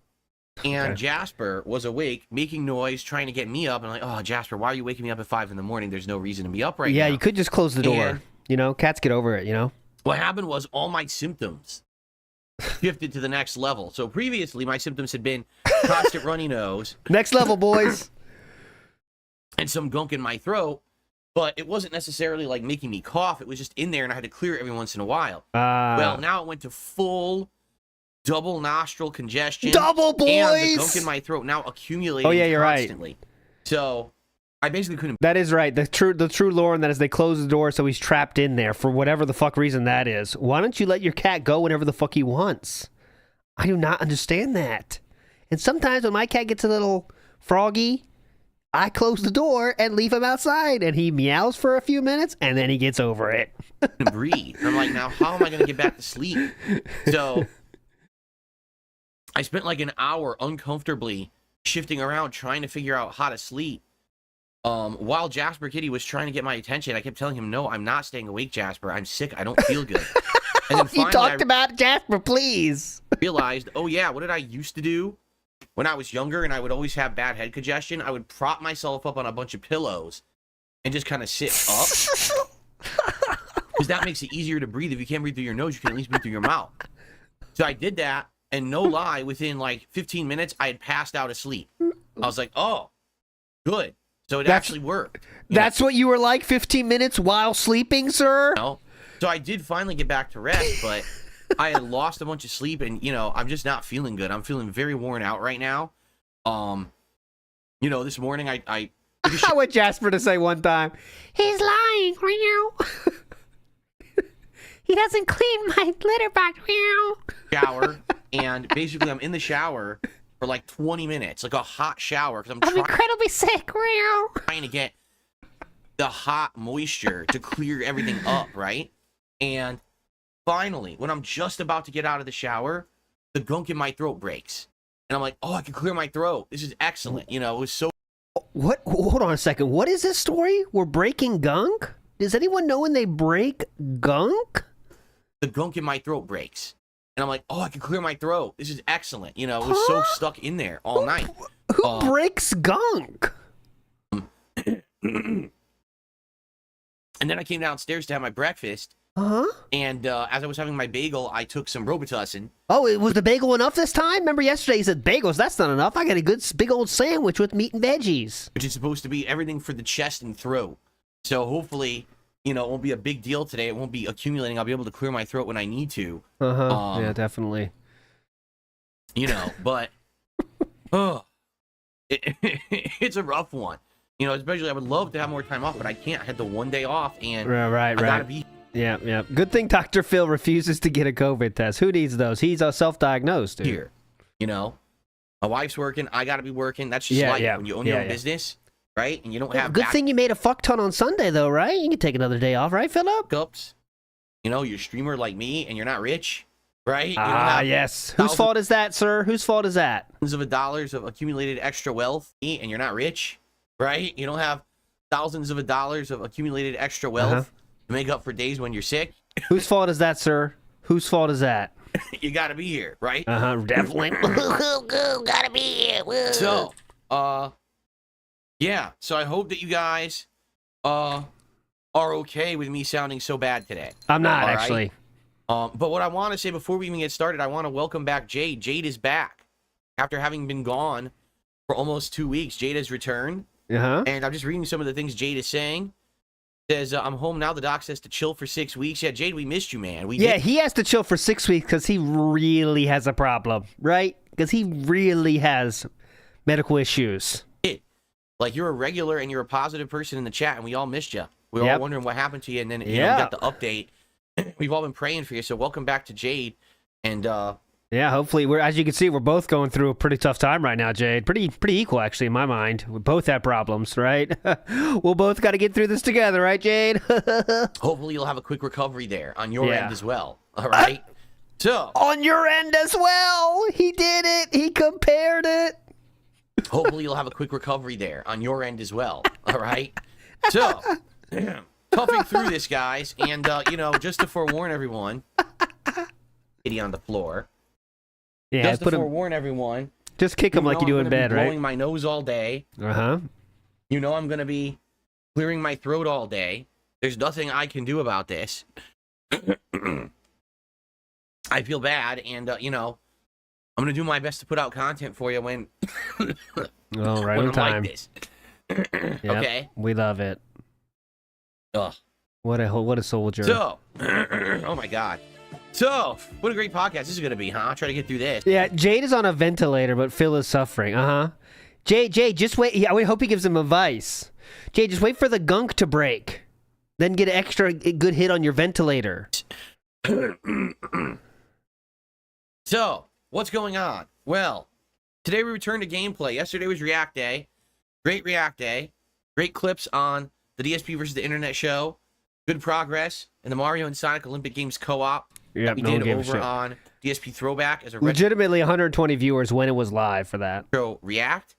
and Okay. Jasper was awake, making noise, trying to get me up. And I'm like, oh, Jasper, why are you waking me up at 5 in the morning? There's no reason to be up right now. Yeah, you could just close the door. And- Cats get over it, What happened was all my symptoms shifted to the next level. So previously, my symptoms had been constant runny nose Next level, boys. and some gunk in my throat, but it wasn't necessarily like making me cough. It was just in there, and I had to clear it every once in a while. Well, now it went to full double nostril congestion. Double, boys! And the gunk in my throat now accumulating Oh, yeah, you're right. constantly. So I basically couldn't. That is right. The true lore in that is they close the door so he's trapped in there for whatever the fuck reason that is. Why don't you let your cat go whenever the fuck he wants? I do not understand that. And sometimes when my cat gets a little froggy, I close the door and leave him outside, and he meows for a few minutes, and then he gets over it. breathe. And I'm like, now how am I going to get back to sleep? So I spent like an hour uncomfortably shifting around trying to figure out how to sleep. While Jasper Kitty was trying to get my attention, I kept telling him, no, I'm not staying awake, Jasper. I'm sick. I don't feel good. And then You finally talked about Jasper, please. I realized, oh yeah, what did I used to do when I was younger and I would always have bad head congestion? I would prop myself up on a bunch of pillows and just kind of sit up. Because that makes it easier to breathe. If you can't breathe through your nose, you can at least breathe through your mouth. So I did that, and no lie, within like 15 minutes, I had passed out asleep. I was like, oh, good. So it actually worked. That's what you were like 15 minutes while sleeping, sir? No. So I did finally get back to rest, but I had lost a bunch of sleep, and, I'm just not feeling good. I'm feeling very worn out right now. This morning I I want Jasper to say one time, He's lying. He doesn't clean my litter box. shower, and basically I'm in the shower for like 20 minutes, like a hot shower, because I'm incredibly sick. trying to get the hot moisture to clear everything up, right? And finally, when I'm just about to get out of the shower, the gunk in my throat breaks. And I'm like, oh, I can clear my throat. This is excellent. It was so... what? Hold on a second. What is this story? We're breaking gunk? Does anyone know when they break gunk? The gunk in my throat breaks. And I'm like, oh, I can clear my throat. This is excellent. It was so stuck in there all night. Who breaks gunk? And then I came downstairs to have my breakfast. Uh-huh. And as I was having my bagel, I took some Robitussin. Oh, was the bagel enough this time? Remember yesterday you said bagels, that's not enough. I got a good big old sandwich with meat and veggies. Which is supposed to be everything for the chest and throat. So hopefully, it won't be a big deal today. It won't be accumulating. I'll be able to clear my throat when I need to. Uh-huh. Yeah, definitely. But it's a rough one. Especially I would love to have more time off, but I can't. I had the one day off, and Right. I gotta be Yeah. Good thing Dr. Phil refuses to get a COVID test. Who needs those? He's self-diagnosed, dude. here. My wife's working. I gotta be working. That's just life when you own your own business, right? And you don't have Good thing you made a fuck ton on Sunday, though, right? You can take another day off, right, Philip? backups. You're a streamer like me, and you're not rich. right? You don't Ah, have yes. Whose thousands fault is that, sir? Whose fault is that? of dollars of accumulated extra wealth, and you're not rich, right? You don't have thousands of dollars of accumulated extra wealth to make up for days when you're sick. Whose fault is that, sir? Whose fault is that? You got to be here, right? Definitely. Gotta be here. Woo. So, yeah. So I hope that you guys, are okay with me sounding so bad today. I'm not, All right? actually. But what I want to say before we even get started, I want to welcome back Jade. Jade is back. After having been gone for almost 2 weeks, Jade has returned. And I'm just reading some of the things Jade is saying. Says, I'm home now. The doc says to chill for 6 weeks. Yeah, Jade, we missed you, man. He has to chill for 6 weeks because he really has a problem, right? Because he really has medical issues. Like, you're a regular and you're a positive person in the chat, and we all missed you. We were all wondering what happened to you, and then you know, we got the update. We've all been praying for you, so welcome back to Jade. And yeah, hopefully as you can see, we're both going through a pretty tough time right now, Jade. Pretty equal, actually, in my mind. We both have problems, right? We'll both got to get through this together, right, Jade? hopefully you'll have a quick recovery there on your end as well. All right. So on your end as well. He did it. He compared it. hopefully you'll have a quick recovery there on your end as well. All right. So toughing through this, guys, and you know, just to forewarn everyone, kitty on the floor. Yeah, just to forewarn everyone. Just kick him like you do in bed, right? Blowing my nose all day. You know I'm gonna be clearing my throat all day. There's nothing I can do about this. I feel bad, and you know, I'm gonna do my best to put out content for you when right when on time. like this. Yep, okay, we love it. Ugh. What a soldier. So, oh my god. So, what a great podcast this is gonna be, huh? I'll try to get through this. Yeah, Jade is on a ventilator, but Phil is suffering. Jade, just wait. Yeah, I hope he gives him advice. Jade, just wait for the gunk to break. Then get an extra good hit on your ventilator. So, what's going on? Well, today we returned to gameplay. Yesterday was React Day. Great React Day. Great clips on the DSP versus the Internet show. Good progress in the Mario and Sonic Olympic Games co-op. Yep, we no one did gave a over shit. on DSP Throwback as a Legitimately 120 viewers when it was live for that. retro React.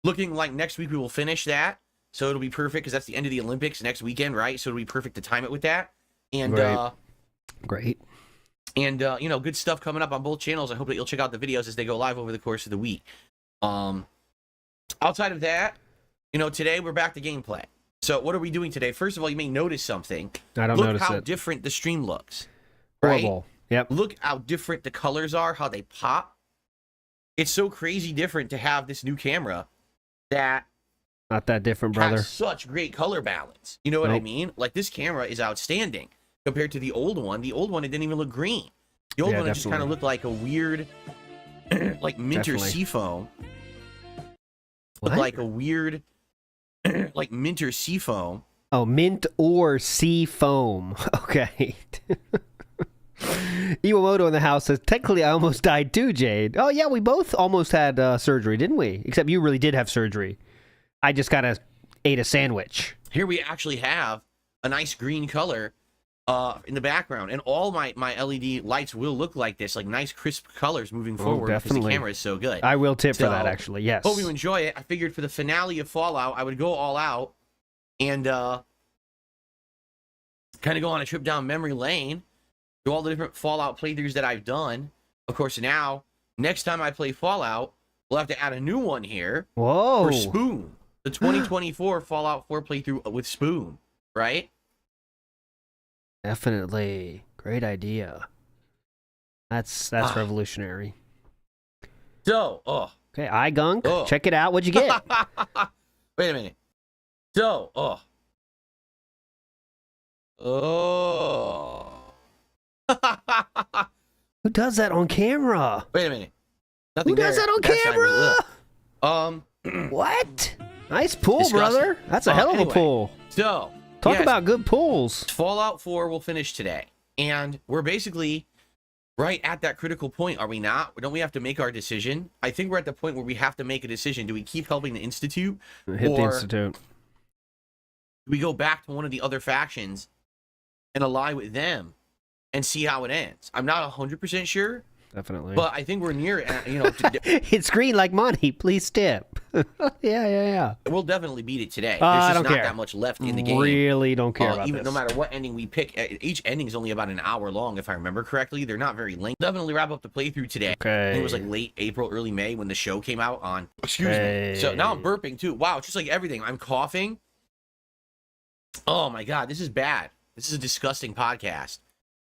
Looking like next week we will finish that. So it'll be perfect because that's the end of the Olympics next weekend, right? So it'll be perfect to time it with that. And Great. And you know, good stuff coming up on both channels. I hope that you'll check out the videos as they go live over the course of the week. Outside of that, you know, today we're back to gameplay. So what are we doing today? First of all, you may notice something. I don't Look notice how it. different the stream looks. Right? Horrible. Yep. Look how different the colors are, how they pop. It's so crazy different to have this new camera that Not that different, brother. has such great color balance. You know what I Nope. mean? Like, this camera is outstanding compared to the old one. The old one, it didn't even look green. The old Yeah, one, it just kind of definitely. looked like a weird, like minter Definitely. seafoam. What? Looked like a weird, like minter seafoam. Oh, mint or sea foam. Okay. Iwamoto in the house says, technically I almost died too, Jade. Oh, yeah, we both almost had surgery, didn't we? Except you really did have surgery. I just kind of ate a sandwich. Here we actually have a nice green color in the background. And all my LED lights will look like this, like nice crisp colors moving forward because the definitely. camera is so good. I will tip for So, that, actually, yes. Hope you enjoy it. I figured for the finale of Fallout, I would go all out and kind of go on a trip down memory lane, do all the different Fallout playthroughs that I've done. Of course, now, next time I play Fallout, we'll have to add a new one here Whoa. for Spoon. The 2024 Fallout 4 playthrough with Spoon, right? Definitely. Great idea. That's revolutionary. So, Okay, iGunk. Oh. Check it out. What'd you get? Wait a minute. So, Who does that on camera? Wait a minute. Nothing Who does there. that on That's camera? ugh. What? Nice pull, Disgusting. brother. That's a hell of Anyway. a pull. So, Talk yes, about good pulls. Fallout 4 will finish today. And we're basically right at that critical point, are we not? Don't we have to make our decision? I think we're at the point where we have to make a decision. Do we keep helping the Institute? Hit the Or Institute. do we go back to one of the other factions and ally with them and see how it ends. I'm not 100% sure, Definitely. but I think we're near it. You know, It's green like money. Please tip. yeah. we'll definitely beat it today. There's I just don't not care. that much left in the game. Really don't care about even this. no matter what ending we pick, each ending is only about an hour long, if I remember correctly. They're not very lengthy. Definitely wrap up the playthrough today. Okay. I think it was like late April, early May when the show came out on. Excuse Okay. me. So now I'm burping too. Wow, it's just like everything. I'm coughing. Oh my god, this is bad. This is a disgusting podcast.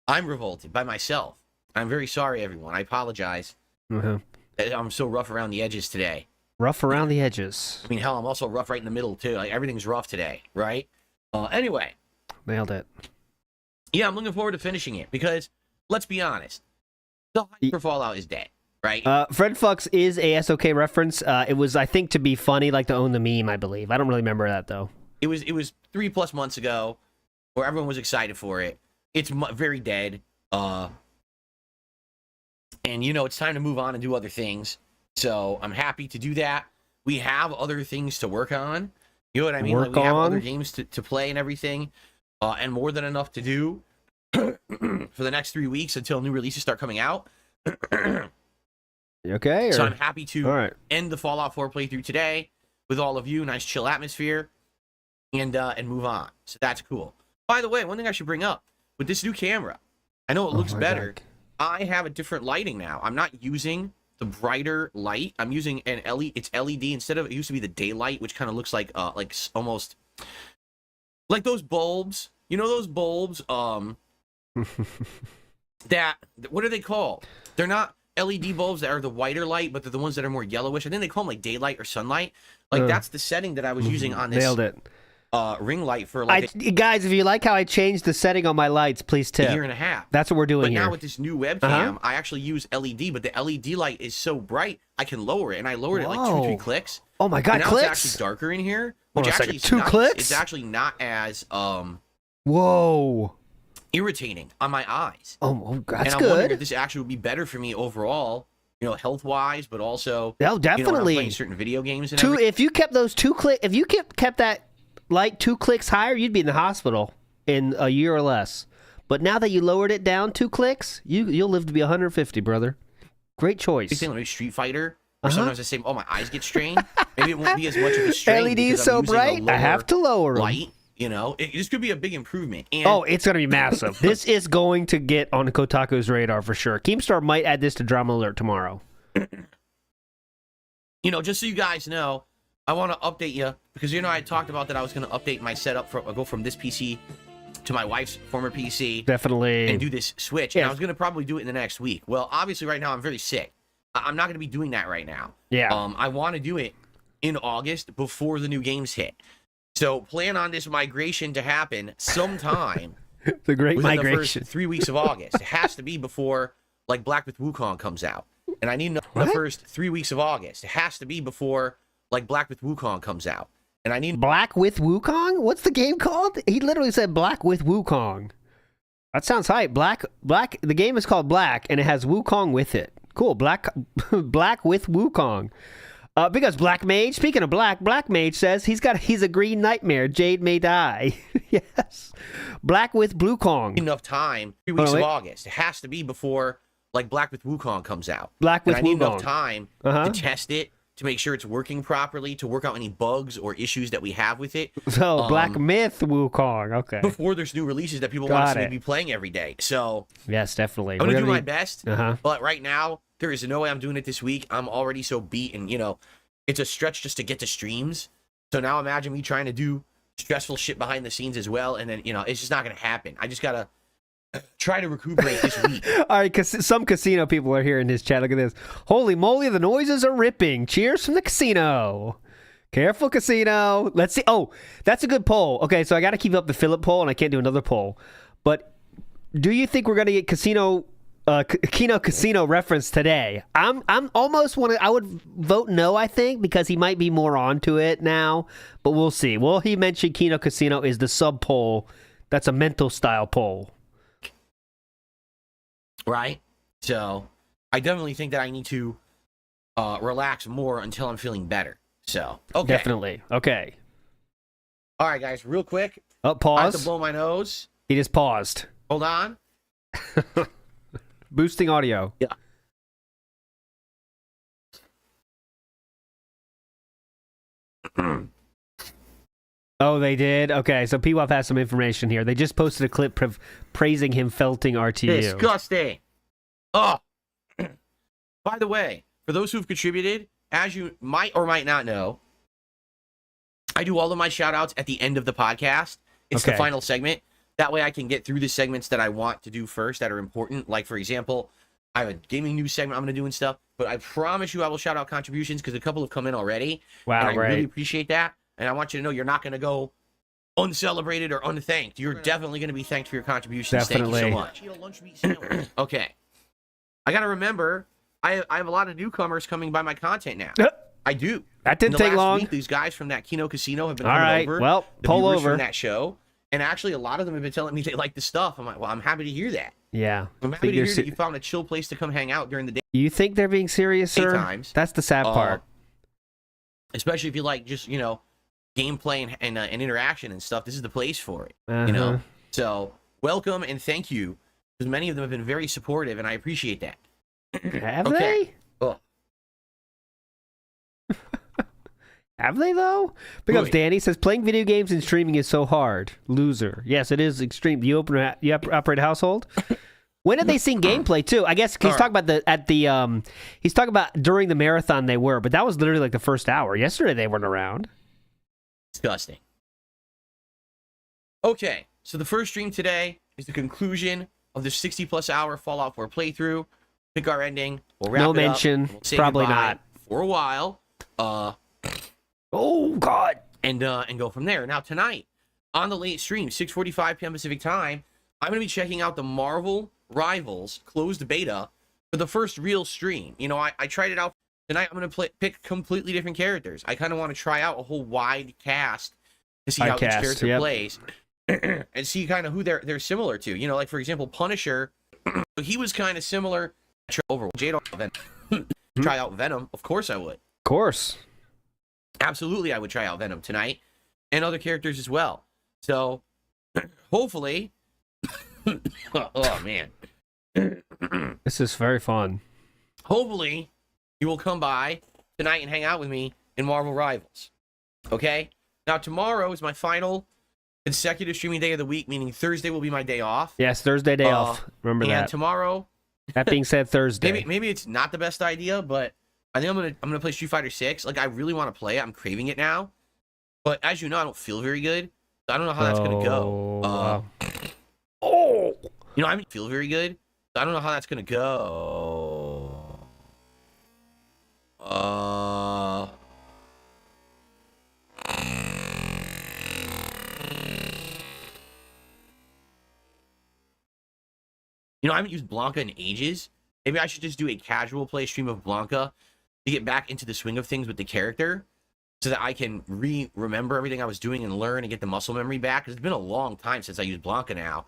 I'm revolted by myself. I'm very sorry, everyone. I apologize. Uh-huh. I'm so rough around the edges today. Rough around the edges. I mean, hell, I'm also rough right in the middle too. Like everything's rough today, right? Anyway. Nailed it. Yeah, I'm looking forward to finishing it because, let's be honest, the hype for Fallout is dead, right? Fred Fucks is a SOK reference. It was, I think, to be funny, like to own the meme, I believe. I don't really remember that, though. It was 3+ months ago where everyone was excited for it. It's very dead. And, you know, it's time to move on and do other things. So I'm happy to do that. We have other things to work on. You know what I mean? Like we have other games to play and everything. And more than enough to do for the next 3 weeks until new releases start coming out. Okay? So or- I'm happy to All right. end the Fallout 4 playthrough today with all of you. Nice chill atmosphere. And move on. So that's cool. By the way, one thing I should bring up. With this new camera, I know it looks my better. God. I have a different lighting now. I'm not using the brighter light. I'm using an LED. It's LED instead of, it used to be the daylight, which kind of looks like almost like those bulbs. You know those bulbs that, what are they called? They're not LED bulbs that are the whiter light, but they're the ones that are more yellowish. I think they call them like daylight or sunlight. Like that's the setting that I was using on this Nailed it. ring light for like Guys, if you like how I changed the setting on my lights, please a tip. year and a half. That's what we're doing But here. now with this new webcam, I actually use LED, but the LED light is so bright, I can lower it, and I lowered it like 2-3 Whoa. clicks. Oh my God, And now clicks? it's actually darker in here, Hold which on a actually second. is 2 nice. clicks? It's actually not as Whoa. irritating on my eyes. Oh, that's and I'm wondering if good. this actually would be better for me overall, you know, health-wise, but also Oh, you know, when I'm definitely. playing certain video games and Two. everything. If you kept those 2 click, if you kept that light 2 clicks higher, you'd be in the hospital in a year or less. But now that you lowered it down 2 clicks, you'll live to be 150, brother. Great choice. Big thing like Street Fighter, or sometimes I say, oh, my eyes get strained. Maybe it won't be as much of a strain. LED because is so I'm using a bright, I have to lower 'em. light. You know, this could be a big improvement. And Oh, it's going to be massive. This is going to get on Kotaku's radar for sure. Keemstar might add this to Drama Alert tomorrow. you know, just so you guys know, I want to update you because, you know, I talked about that I was going to update my setup go from this PC to my wife's former PC Definitely. and do this switch. Yeah. And I was going to probably do it in the next week. Well, obviously right now I'm very sick. I'm not going to be doing that right now. Yeah. I want to do it in August before the new games hit. So plan on this migration to happen sometime The great within migration. the first 3 weeks of August. It has to be before like Black with Wukong comes out. And I need to know the What? first 3 weeks of August. It has to be before like Black with Wukong comes out. And I need Black with Wukong? What's the game called? He literally said Black with Wukong. That sounds hype. Black. The game is called Black, and it has Wukong with it. Cool. Black with Wukong. Because Black Mage, speaking of Black Mage says he's a green nightmare. Jade may die. Yes. Black with Blue Kong. enough time, 3 weeks wait. of August. It has to be before like Black with Wukong comes out. Black with and I need Wukong. enough time Uh-huh. to test it, to make sure it's working properly, to work out any bugs or issues that we have with it. So Black Myth Wukong. Okay. Before there's new releases that people Got want us to it. be playing every day. So Yes, definitely. I'm gonna do my best. Uh-huh. But right now, there is no way I'm doing it this week. I'm already so beaten. You know, it's a stretch just to get to streams. So now imagine me trying to do stressful shit behind the scenes as well, and then you know it's just not gonna happen. I just gotta try to recuperate this week. All right, some casino people are here in his chat. Look at this. Holy moly, the noises are ripping. Cheers from the casino. Careful, casino. Let's see. Oh, that's a good poll. Okay, so I got to keep up the Philip poll, and I can't do another poll. But do you think we're going to get Kino Casino reference today? I'm almost I would vote no, I think, because he might be more onto it now. But we'll see. Well, he mentioned Kino Casino is the sub poll. That's a mental style poll. Right? So I definitely think that I need to relax more until I'm feeling better. So okay. Definitely. Okay. All right, guys, real quick. Oh, I have to pause. blow my nose. He just paused. Hold on. Boosting audio. Yeah. Oh, they did? Okay, so PWAP has some information here. They just posted a clip praising him felting RTU. Disgusting. Oh. By the way, for those who've contributed, as you might or might not know, I do all of my shout-outs at the end of the podcast. It's the final segment. That way I can get through the segments that I want to do first that are important. Like, for example, I have a gaming news segment I'm going to do and stuff. But I promise you I will shout out contributions because a couple have come in already. Wow, and I really appreciate that. And I want you to know you're not going to go uncelebrated or unthanked. You're definitely going to be thanked for your contributions. Definitely. Thank you so much. Okay. I got to remember, I have a lot of newcomers coming by my content now. I do. That didn't take long. Week, these guys from that Kino Casino have been All coming right. over. Well, pull over. From that show. And actually, a lot of them have been telling me they like the stuff. I'm like, well, I'm happy to hear that. Yeah. I'm happy to hear that you found a chill place to come hang out during the day. You think they're being serious, sir? Times. That's the sad part. Especially if you like just, gameplay and interaction and stuff. This is the place for it, you know? So, welcome and thank you, because many of them have been very supportive, and I appreciate that. Have they? Oh. Have they, though? Big ups, Danny says, playing video games and streaming is so hard. Loser. Yes, it is extreme. You operate a household? When did they see gameplay, too? I guess he's talking about he's talking about during the marathon they were, but that was literally like the first hour. Yesterday they weren't around. Disgusting. Okay, so the first stream today is the conclusion of the 60-plus hour Fallout 4 playthrough. Pick our ending. We'll wrap no it mention. Up. We'll say Probably not. For a while. Oh, God. And go from there. Now, tonight, on the late stream, 6:45 p.m. Pacific time, I'm going to be checking out the Marvel Rivals closed beta for the first real stream. I tried it out. Tonight, I'm going to pick completely different characters. I kind of want to try out a whole wide cast to see how each character plays and see kind of who they're similar to. Like, for example, Punisher, he was kind of similar. Over Jade Venom. Try out Venom. Of course I would. Of course. Absolutely, I would try out Venom tonight, and other characters as well. So, hopefully, oh man, this is very fun. Hopefully, you will come by tonight and hang out with me in Marvel Rivals. Okay. Now tomorrow is my final consecutive streaming day of the week, meaning Thursday will be my day off. Yes, Thursday day off. Remember that. And tomorrow. That being said, Thursday. Maybe it's not the best idea, but I think I'm gonna play Street Fighter 6. Like, I really want to play it. I'm craving it now. But as you know, I don't feel very good. So I don't know how that's gonna go. I don't feel very good. So I don't know how that's gonna go. I haven't used Blanca in ages. Maybe I should just do a casual play stream of Blanca to get back into the swing of things with the character so that I can remember everything I was doing and learn and get the muscle memory back. Because it's been a long time since I used Blanca now.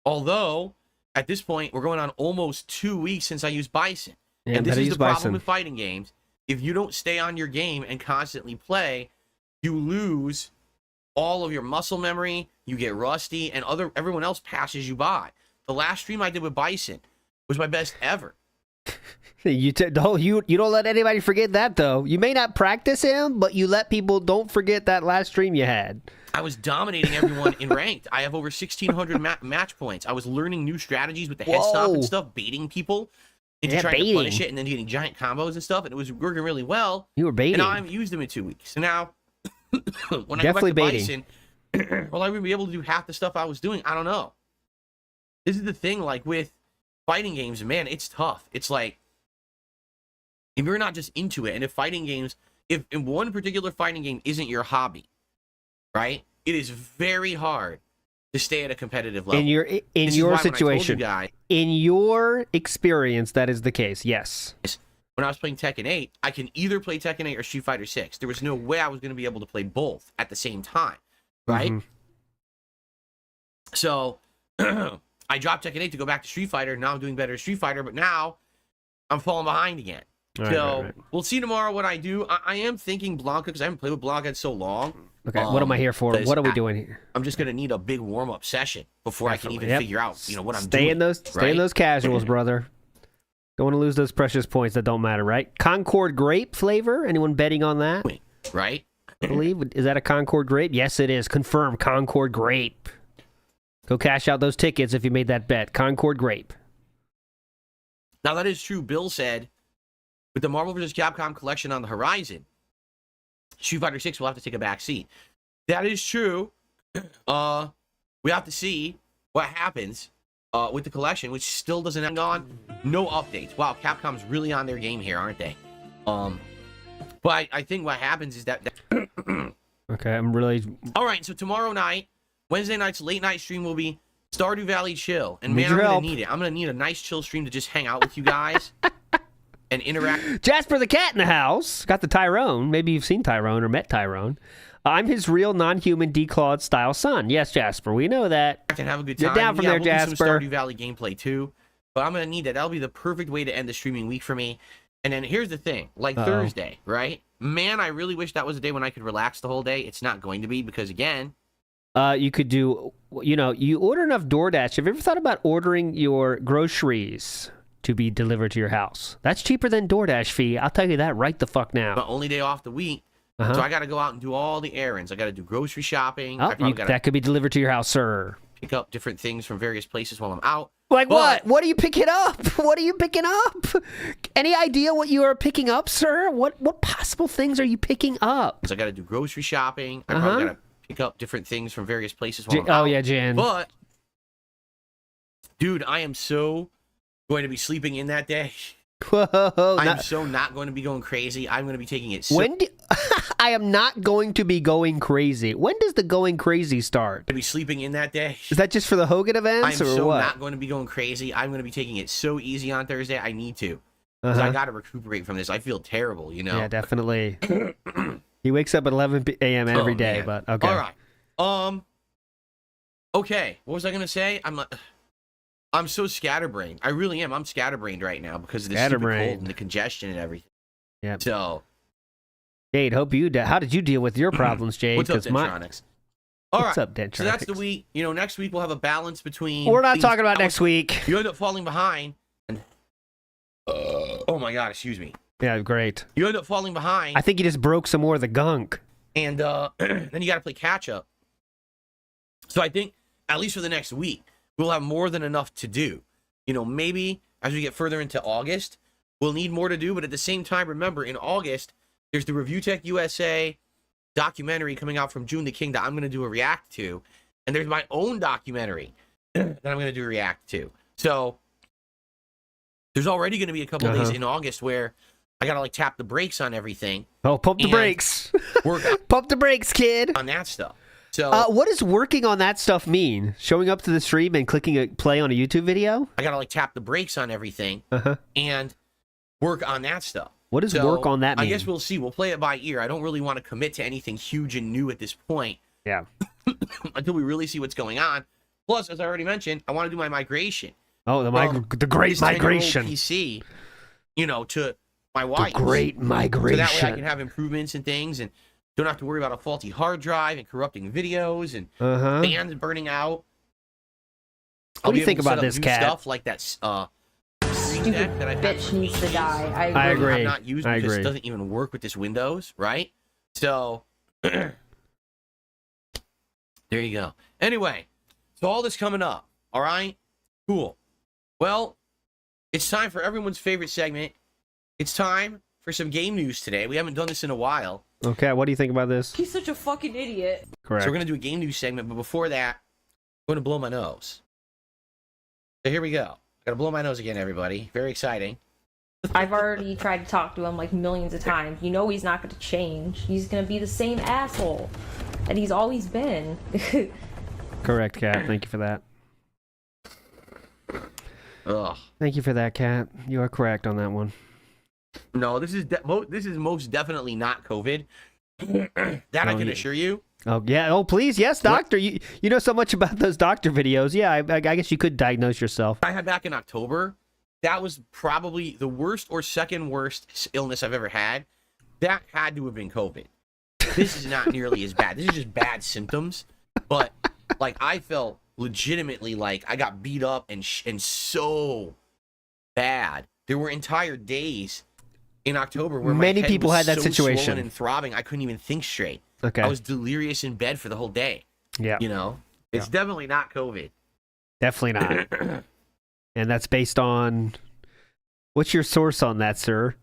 Although, at this point, we're going on almost 2 weeks since I used Bison. Yeah, and this is the problem with fighting games. If you don't stay on your game and constantly play, you lose all of your muscle memory, you get rusty, and everyone else passes you by. The last stream I did with Bison was my best ever. You don't let anybody forget that, though. You may not practice him, but you let people don't forget that last stream you had. I was dominating everyone in ranked. I have over 1,600 match points. I was learning new strategies with the head stomp and stuff, baiting people into trying to punish it and then getting giant combos and stuff, and it was working really well. You were baiting. And now I haven't used them in 2 weeks. So now, when I go back to Bison, will I be able to do half the stuff I was doing? I don't know. This is the thing, like, with fighting games, man, it's tough. It's like, if you're not just into it, and if in one particular fighting game isn't your hobby, right, it is very hard to stay at a competitive level. In your situation, in your experience, that is the case, yes. When I was playing Tekken 8, I can either play Tekken 8 or Street Fighter 6. There was no way I was going to be able to play both at the same time, right? Mm-hmm. So, I dropped Tekken 8 to go back to Street Fighter. Now I'm doing better at Street Fighter, but now I'm falling behind again. All So right. we'll see tomorrow what I do. I am thinking Blanca because I haven't played with Blanca in so long. Okay, what am I here for? 'cause What are we doing here? I'm just gonna need a big warm up session before I can even Yep. figure out, what I'm Stay doing. in those, stay in those casuals, brother. Don't want to lose those precious points that don't matter, right? Concord grape flavor. Anyone betting on that? Right? I believe is that a Concord grape? Yes, it is. Confirmed Concord grape. Go cash out those tickets if you made that bet. Concord grape. Now that is true. Bill said, with the Marvel vs. Capcom collection on the horizon, Street Fighter 6 will have to take a back seat. That is true. We have to see what happens with the collection, which still doesn't hang on. No updates. Wow, Capcom's really on their game here, aren't they? But I think what happens is that Okay, I'm really. all right, so tomorrow night, Wednesday night's late night stream will be Stardew Valley Chill. And Need man, I'm your going help. to need it. I'm going to need a nice chill stream to just hang out with you guys and interact. Jasper the cat in the house. Got the Tyrone. Maybe you've seen Tyrone or met Tyrone. I'm his real non-human declawed style son. Yes, Jasper, we know that. And have a good You're time. down from there, we'll do some Jasper. Stardew Valley gameplay too. But I'm going to need that. That'll be the perfect way to end the streaming week for me. And then here's the thing. Like Thursday, right? Man, I really wish that was a day when I could relax the whole day. It's not going to be because, again, You could do, you order enough DoorDash. Have you ever thought about ordering your groceries to be delivered to your house? That's cheaper than DoorDash fee. I'll tell you that right the fuck now. my only day off the week. Uh-huh. So I got to go out and do all the errands. I got to do grocery shopping. Oh, I probably got to that could be delivered to your house, sir. pick up different things from various places while I'm out. Like But- what? What are you picking up? What are you picking up? Any idea what you are picking up, sir? What possible things are you picking up? So I got to do grocery shopping. I Uh-huh. probably got to pick up different things from various places while I'm out. Oh yeah, Jan. But, dude, I am so going to be sleeping in that day. Whoa! I'm so not going to be going crazy. I'm going to be taking it so I am not going to be going crazy. When does the going crazy start? to be sleeping in that day. Is that just for the Hogan I'm events or so what? not going to be going crazy. I'm going to be taking it so easy on Thursday. I need to. Because Uh-huh. I got to recuperate from this. I feel terrible, Yeah, definitely. He wakes up at 11 a.m. every Oh, day, man. but okay. All right. Okay. What was I going to say? I'm so scatterbrained. I really am. I'm scatterbrained right now because of the stupid Scatterbrained. cold and the congestion and everything. Yep. So, Jade, how did you deal with your problems, Jade? what's up, 'Cause my- Dentronics? All What's right. up, Dentronics? So that's the week. Next week we'll have a balance between. We're not things- talking about next week. You end up falling behind. And, oh my God! Excuse me. Yeah, great. You end up falling behind, I think you just broke some more of the gunk. and then you got to play catch up. So I think at least for the next week we'll have more than enough to do. Maybe as we get further into August, we'll need more to do. But at the same time, remember in August there's the Review Tech USA documentary coming out from June the King that I'm going to do a react to, and there's my own documentary that I'm going to do a react to. So there's already going to be a couple of days in August where I got to tap the brakes on everything, Oh, pump the And- brakes. work Pump the brakes, kid. on that stuff. So What does working on that stuff mean? Showing up to the stream and clicking a play on a YouTube video? I got to tap the brakes on everything Uh-huh. and work on that stuff. What does So, work on that mean? I guess we'll see. We'll play it by ear. I don't really want to commit to anything huge and new at this point Yeah. until we really see what's going on. Plus, as I already mentioned, I want to do my migration. Oh, the This great 10-year-old migration. PC, to my The wife. great So that way I migration. can have improvements and things and don't have to worry about a faulty hard drive and corrupting videos and Uh-huh. bands burning out. What do you be think able to about set up this, new Cat? Stuff like that Stream Stupid Deck that I've had bitch for needs to ages. die. I I agree. have not used I because agree. it doesn't even work with this Windows, right? So there you go. Anyway, so all this coming up. All right, cool. Well, it's time for everyone's favorite segment. It's time for some game news today. We haven't done this in a while, Okay, what do you think about this? He's such a fucking idiot. Correct. so we're gonna do a game news segment. But before that, I'm gonna blow my nose. So here we go. Gotta blow my nose again, everybody. Very exciting. I've already tried to talk to him like millions of times. You know he's not going to change. He's going to be the same asshole that he's always been. Correct, Cat. Thank you for that. Ugh. Thank you for that, Cat. You are correct on that one. No, this is most definitely not COVID. That I Oh, can yeah. assure you. Oh, yeah. Oh, please. Yes, doctor. You know so much about those doctor videos. Yeah, I guess you could diagnose yourself. I had back in October. that was probably the worst or second worst illness I've ever had. That had to have been COVID. This is not nearly as bad. This is just bad symptoms. But like I felt legitimately like I got beat up and so bad. There were entire days in October where many my head people was had that so situation swollen and throbbing I couldn't even think straight. Okay. I was delirious in bed for the whole day. Yeah. You know, it's definitely not COVID. Definitely not. And that's based on, what's your source on that, sir?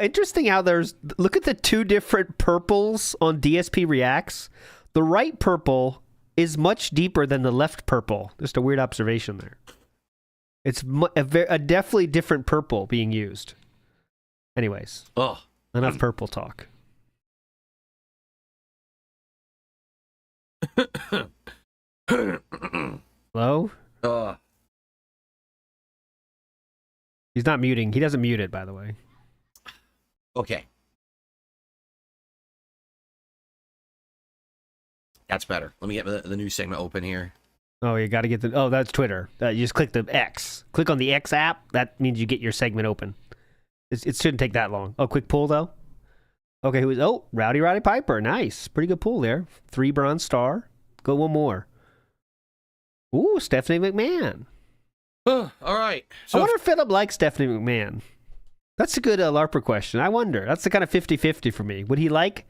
Interesting how look at the two different purples on DSP Reacts. The right purple is much deeper than the left purple. Just a weird observation there. It's a definitely different purple being used. Anyways, enough purple talk. Hello? He's not muting. He doesn't mute it, by the way. Okay. That's better. Let me get the new segment open here. Oh, you got to get oh, that's Twitter. You just click the X. Click on the X app. That means you get your segment open. It shouldn't take that long. Oh, quick pull, though. Okay, Rowdy Piper. Nice. Pretty good pull there. 3 bronze star. Go one more. Ooh, Stephanie McMahon. All right. I wonder if Philip likes Stephanie McMahon. That's a good LARPer question. I wonder. That's the kind of 50-50 for me. Would he like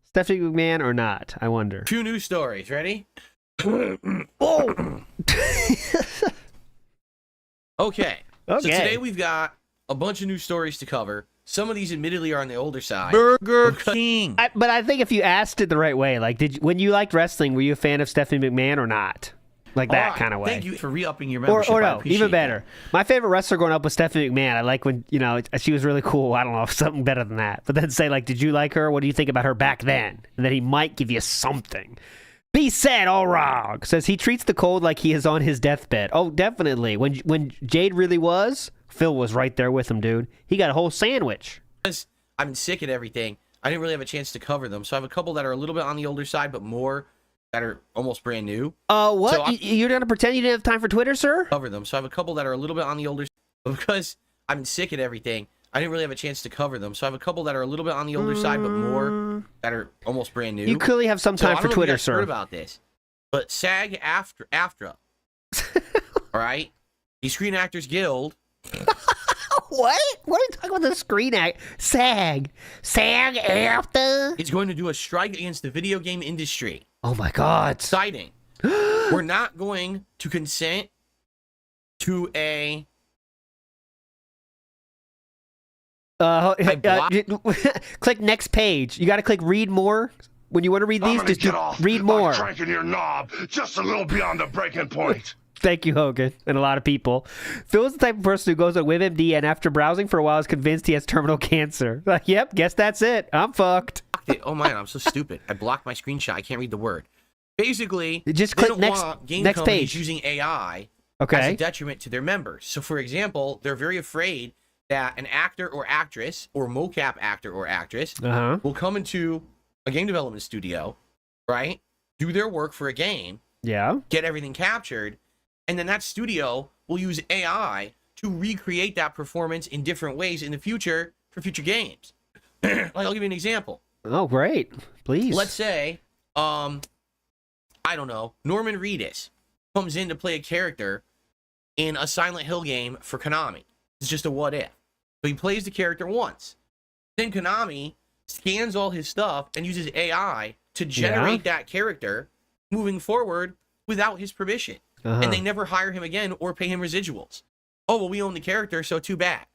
Stephanie McMahon or not? I wonder. 2 news stories. Ready? Oh! Okay. So today we've got a bunch of new stories to cover. Some of these admittedly are on the older side. Burger King. But I think if you asked it the right way, like, when you liked wrestling, were you a fan of Stephanie McMahon or not? Like that kind of way. Thank you for re-upping your membership. Or I no, appreciate even better. that. My favorite wrestler growing up was Stephanie McMahon. I like when, she was really cool. I don't know, something better than that. But then say, like, did you like her? What do you think about her back then? And then he might give you something. Be said, all wrong. Says he treats the cold like he is on his deathbed. Oh, definitely. When Jade really was, Phil was right there with him, dude. He got a whole sandwich. I've been sick and everything. I didn't really have a chance to cover them. So I have a couple that are a little bit on the older side, but more that are almost brand new. What? So You're going to pretend you didn't have time for Twitter, sir? Cover them. So I have a couple that are a little bit on the older side, but because I've been sick and everything, I didn't really have a chance to cover them. So I have a couple that are a little bit on the older side, but more that are almost brand new. You clearly have some time I for don't know Twitter, if you guys sir. heard about this, but SAG-AFTRA, all right? The Screen Actors Guild. What? What are you talking about the Screen Act? SAG after? It's going to do a strike against the video game industry. Oh my God. Exciting. We're not going to consent to a... click next page. You got to click read more. When you want to read these, just read more. Cranking your knob just a little beyond the breaking point. Thank you, Hogan, and a lot of people. Phil is the type of person who goes on WebMD and after browsing for a while is convinced he has terminal cancer. Like, yep, guess that's it. I'm fucked. Oh man, I'm so stupid. I blocked my screenshot. I can't read the word. Basically, just they click don't want game next companies page using AI as a detriment to their members. So, for example, they're very afraid that an actor or actress or mocap actor or actress will come into a game development studio, right? Do their work for a game, get everything captured, and then that studio will use AI to recreate that performance in different ways in the future for future games. Like, I'll give you an example. Oh, great. Please. Let's say, I don't know, Norman Reedus comes in to play a character in a Silent Hill game for Konami. It's just a what if. So he plays the character once. Then Konami scans all his stuff and uses AI to generate that character moving forward without his permission. And they never hire him again or pay him residuals. Oh, well, we own the character, so too bad.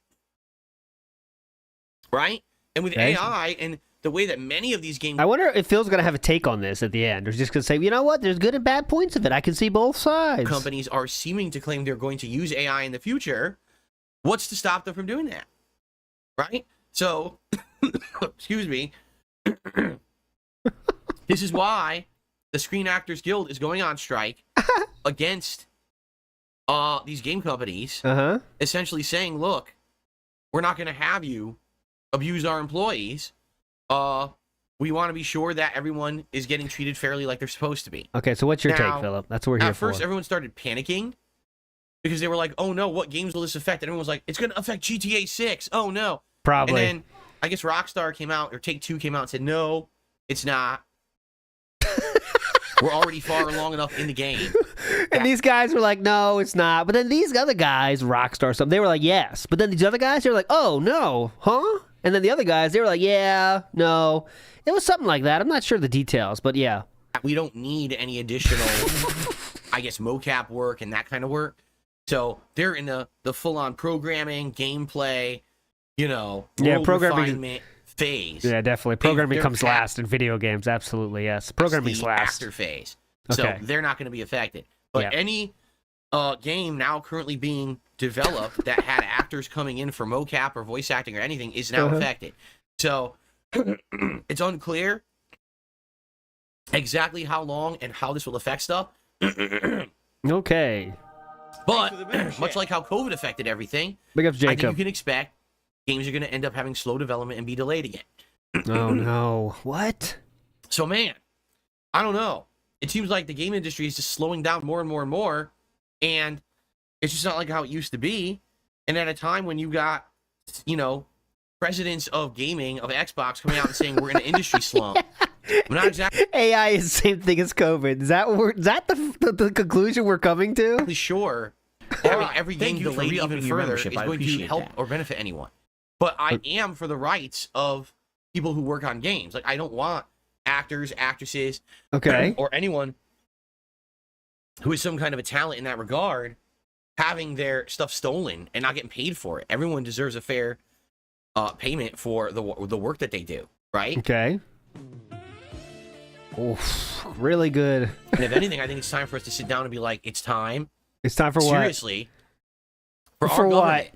Right? And with AI and the way that many of these games... I wonder if Phil's going to have a take on this at the end. Or just going to say, you know what? There's good and bad points of it. I can see both sides. Companies are seeming to claim they're going to use AI in the future. What's to stop them from doing that? Right? So, excuse me. This is why the Screen Actors Guild is going on strike against these game companies, essentially saying, look, we're not going to have you abuse our employees. We want to be sure that everyone is getting treated fairly like they're supposed to be. Okay, so what's your take, Philip? That's what we're here for. At first, everyone started panicking because they were like, oh no, what games will this affect? And everyone was like, it's going to affect GTA 6. Oh no. Probably. And then I guess Rockstar came out, or Take-Two came out and said, no, it's not. We're already far long enough in the game. And these guys were like, no, it's not. But then these other guys, Rockstar, something, they were like, yes. But then these other guys, they were like, oh, no, huh? And then the other guys, they were like, yeah, no. It was something like that. I'm not sure the details, but yeah. We don't need any additional, I guess, mocap work and that kind of work. So they're in the full-on programming, gameplay, world refinement phase. Yeah, definitely. Programming comes last in video games. Absolutely, yes. Programming's last. After phase. Okay. So they're not going to be affected. But any game now currently being developed that had actors coming in for mocap or voice acting or anything is now affected. So it's unclear exactly how long and how this will affect stuff. Okay. But much like how COVID affected everything, Big ups, I think Jacob. you can expect games are going to end up having slow development and be delayed again. Oh, no. What? So, man, I don't know. It seems like the game industry is just slowing down more and more and more, and it's just not like how it used to be. And at a time when you got, presidents of gaming, of Xbox, coming out and saying we're in an industry slump. I'm not exactly AI is the same thing as COVID. Is that the conclusion we're coming to? sure having every game delayed even further is going to help or benefit anyone. But I am for the rights of people who work on games. Like, I don't want actors, actresses, or anyone who is some kind of a talent in that regard having their stuff stolen and not getting paid for it. Everyone deserves a fair payment for the work that they do, right? Okay. Oof, really good. And if anything, I think it's time for us to sit down and be like, it's time. It's time for Seriously, what? For our government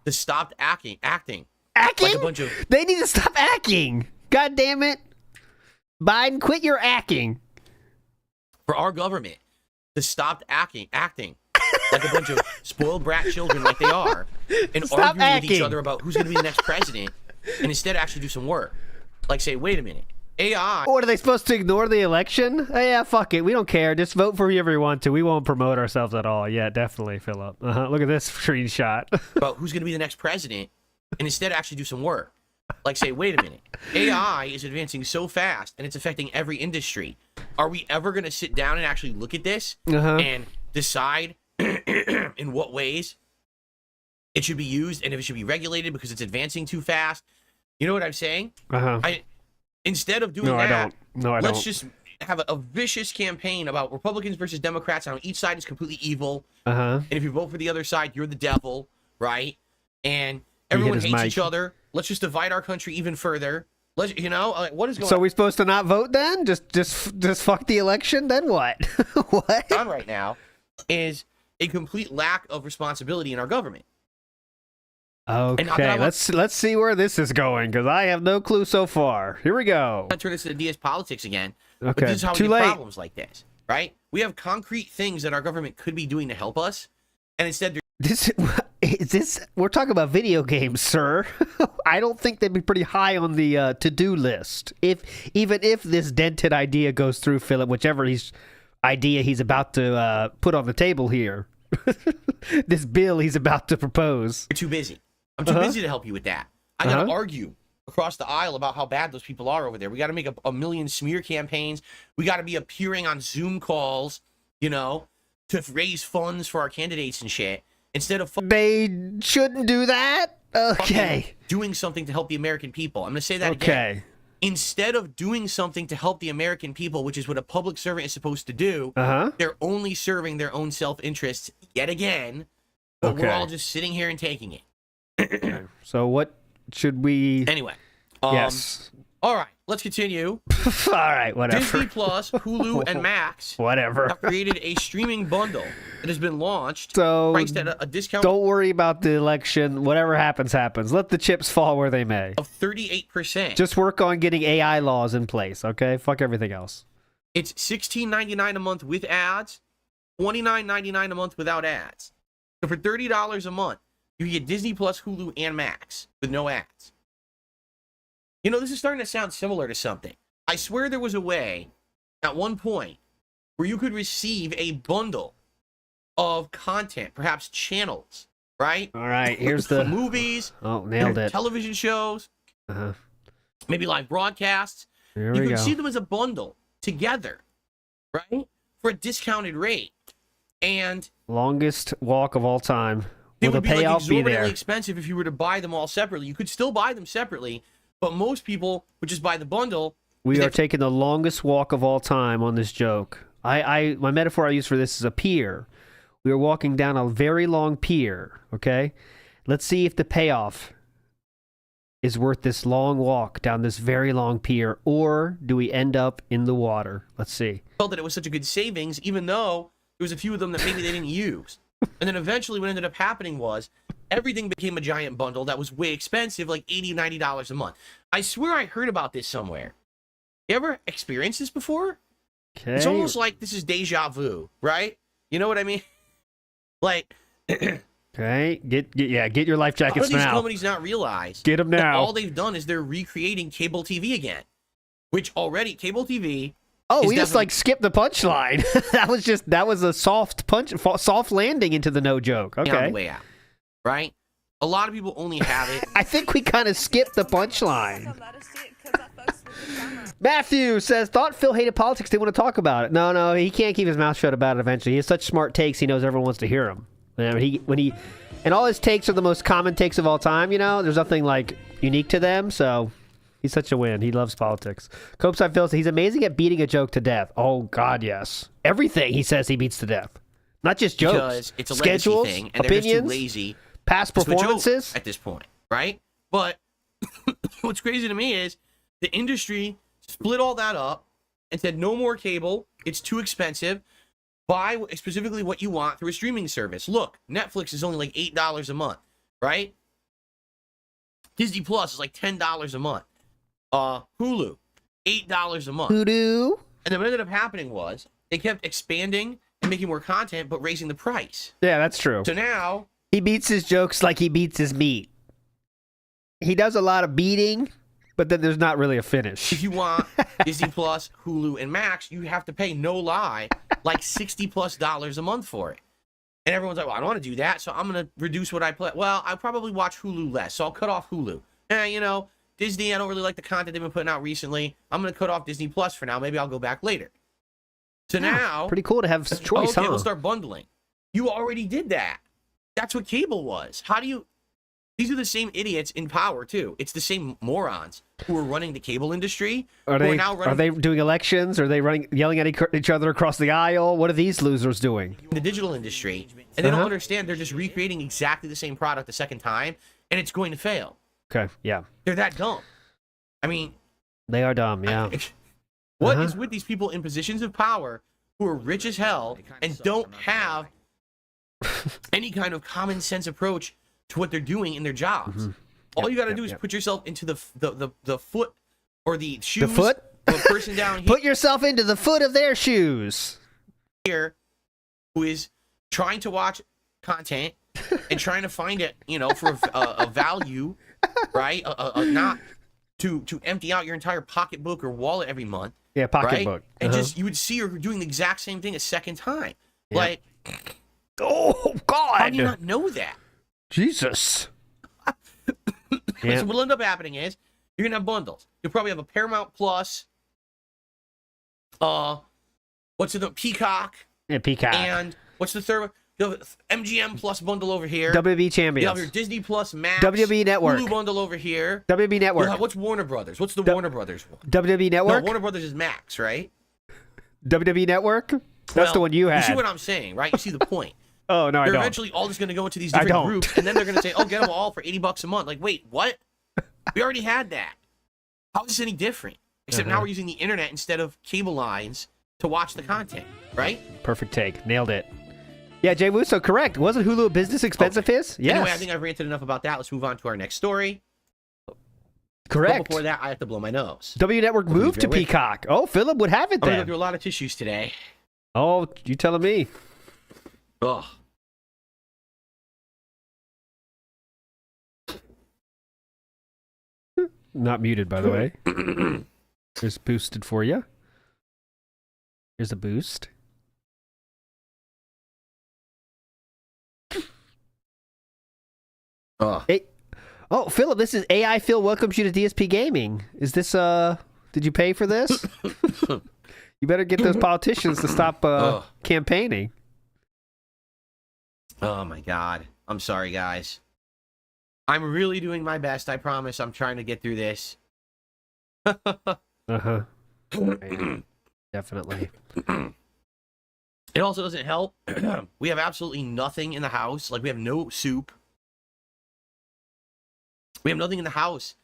to stop acting. Acting? Like a bunch of... They need to stop acting. God damn it. Biden, quit your acting. For our government to stop acting like a bunch of spoiled brat children like they are, and Stop arguing with each other about who's going to be the next president, and instead actually do some work. Like, say, wait a minute. AI. What, are they supposed to ignore the election? Yeah, fuck it. We don't care. Just vote for whoever you want to. We won't promote ourselves at all. Yeah, definitely, Philip. Look at this screenshot. About who's going to be the next president, and instead actually do some work. Like, say, wait a minute. AI is advancing so fast, and it's affecting every industry. Are we ever going to sit down and actually look at this and decide in what ways it should be used and if it should be regulated because it's advancing too fast? You know what I'm saying? Instead of doing that, let's just have a vicious campaign about Republicans versus Democrats, and on each side is completely evil. And if you vote for the other side, you're the devil, right? And everyone hates each other. Let's just divide our country even further. Let's, what is going on? So we're supposed to not vote then? Just fuck the election? Then what? What? On right now is a complete lack of responsibility in our government. Okay, let's see where this is going, because I have no clue so far. Here we go. I turn this into DS politics again. Okay, but this is how we get problems like this, right? We have concrete things that our government could be doing to help us, and instead we're talking about video games, sir. I don't think they'd be pretty high on the to-do list. Even if this dented idea goes through, Philip, whichever idea he's about to put on the table here. This bill he's about to propose. You're too busy. I'm too busy to help you with that. I got to argue across the aisle about how bad those people are over there. We got to make a million smear campaigns. We got to be appearing on Zoom calls, to raise funds for our candidates and shit. Instead of they shouldn't do that. Okay. Doing something to help the American people. I'm going to say that again. Instead of doing something to help the American people, which is what a public servant is supposed to do, they're only serving their own self-interests yet again. But we're all just sitting here and taking it. So what should we... Anyway. Yes. All right, let's continue. All right, whatever. Disney Plus, Hulu, and Max have created a streaming bundle that has been launched, priced at a discount. Don't worry about the election. Whatever happens, happens. Let the chips fall where they may. Of 38%. Just work on getting AI laws in place, okay? Fuck everything else. It's $16.99 a month with ads, $29.99 a month without ads. So for $30 a month, you can get Disney Plus, Hulu, and Max with no ads. This is starting to sound similar to something. I swear there was a way at one point where you could receive a bundle of content, perhaps channels, right? All right, here's the movies. Oh, nailed it. Television shows. Uh-huh. Maybe live broadcasts. Here You we could go. see them as a bundle together, right? For a discounted rate. And Longest walk of all time. they Will would the be like payout be exorbitantly there? expensive if you were to buy them all separately. You could still buy them separately, but most people would just buy the bundle. We They- are taking the longest walk of all time on this joke. My metaphor I use for this is a pier. We are walking down a very long pier, okay? Let's see if the payoff is worth this long walk down this very long pier, or do we end up in the water? Let's see. Felt that it was such a good savings, even though there was a few of them that maybe they didn't use. And then eventually what ended up happening was everything became a giant bundle that was way expensive, like $80, $90 a month. I swear I heard about this somewhere. You ever experienced this before? Okay. It's almost like this is deja vu, right? You know what I mean? Like, Okay. Get your life how do jackets these now. companies not realize Get them that now. all they've done is they're recreating cable TV again, which already cable TV. Oh, is we just definitely- like skipped the punchline. that was a soft landing into the no joke. on Okay. the way out, right? A lot of people only have it. I think we kind of skipped the punchline. Matthew says, thought Phil hated politics. Didn't want to talk about it. No, he can't keep his mouth shut about it eventually. He has such smart takes. He knows everyone wants to hear him. And all his takes are the most common takes of all time, you know? There's nothing, like, unique to them, so he's such a win. He loves politics. Copeside Phil says, he's amazing at beating a joke to death. Oh, God, yes. Everything he says he beats to death. Not just jokes. Because it's a schedules, legacy thing, and they're just too opinions, lazy past to switch over performances. at this point, right? But what's crazy to me is the industry split all that up and said no more cable. It's too expensive. Buy specifically what you want through a streaming service. Look, Netflix is only like $8 a month, right? Disney Plus is like $10 a month. Hulu, $8 a month. Hoodoo. And then what ended up happening was they kept expanding and making more content, but raising the price. Yeah, that's true. So now He beats his jokes like he beats his meat. He does a lot of beating, but then there's not really a finish. if you want Disney Plus, Hulu, and Max, you have to pay, no lie, like $60+ a month for it. And everyone's like, well, I don't want to do that, so I'm going to reduce what I play. Well, I probably watch Hulu less, so I'll cut off Hulu. You know, Disney, I don't really like the content they've been putting out recently. I'm going to cut off Disney Plus for now. Maybe I'll go back later. So now, Pretty cool to have choice, okay, huh? we'll start bundling. You already did that. That's what cable was. How do you... These are the same idiots in power, too. It's the same morons who are running the cable industry. Are who they, are now running are they doing elections? Are they yelling at each other across the aisle? What are these losers doing? the digital industry, and they don't understand they're just recreating exactly the same product the second time, and it's going to fail. Okay, yeah. They're that dumb. I mean, They are dumb, yeah. what is with these people in positions of power who are rich as hell and don't have any kind of common sense approach to what they're doing in their jobs? All you got to do is put yourself into the foot or the shoes The foot? of a person down here. Put yourself into the foot of their shoes. Here who is trying to watch content and trying to find it, you know, for a value, right? Not to empty out your entire pocketbook or wallet every month. Yeah, right? pocketbook. And just you would see her doing the exact same thing a second time. Yeah. Like, Oh, God. how do you not know that? Jesus. So what'll end up happening is you're gonna have bundles. You'll probably have a Paramount Plus, what's the Peacock, Yeah, Peacock. and what's the third one? You'll have MGM Plus bundle over here. WWE You'll Champions. have your Disney Plus Max, WWE Network. Hulu bundle over here. WWE Network. You'll have, what's Warner Brothers? What's the Warner Brothers one? WWE No, Network? Warner Brothers is Max, right? WWE Network? That's Well, the one you had. You see what I'm saying, right? You see the point. Oh, no, I They're don't. eventually all just going to go into these I different don't. groups, and then they're going to say, "Oh, get them all for $80 a month." Like, wait, what? We already had that. How is this any different? Except now we're using the internet instead of cable lines to watch the content, right? Perfect take. Nailed it. Yeah, Jay Wusso, correct. Wasn't Hulu a business expense of his? Yes. Anyway, I think I've ranted enough about that. Let's move on to our next story. correct. But before that, I have to blow my nose. W Network moved to bear with me. Peacock. Oh, Philip would have it I'm going to go then. through a lot of tissues today. Oh, you telling me. Ugh. Not muted, by the way. Here's boosted for you. Here's a boost. Hey, oh, Philip, this is AI Phil welcomes you to DSP Gaming. Is this, did you pay for this? You better get those politicians to stop campaigning. Oh, my God. I'm sorry, guys. I'm really doing my best. I promise. I'm trying to get through this. Uh-huh. Definitely. It also doesn't help. We have absolutely nothing in the house. Like, we have no soup. We have nothing in the house.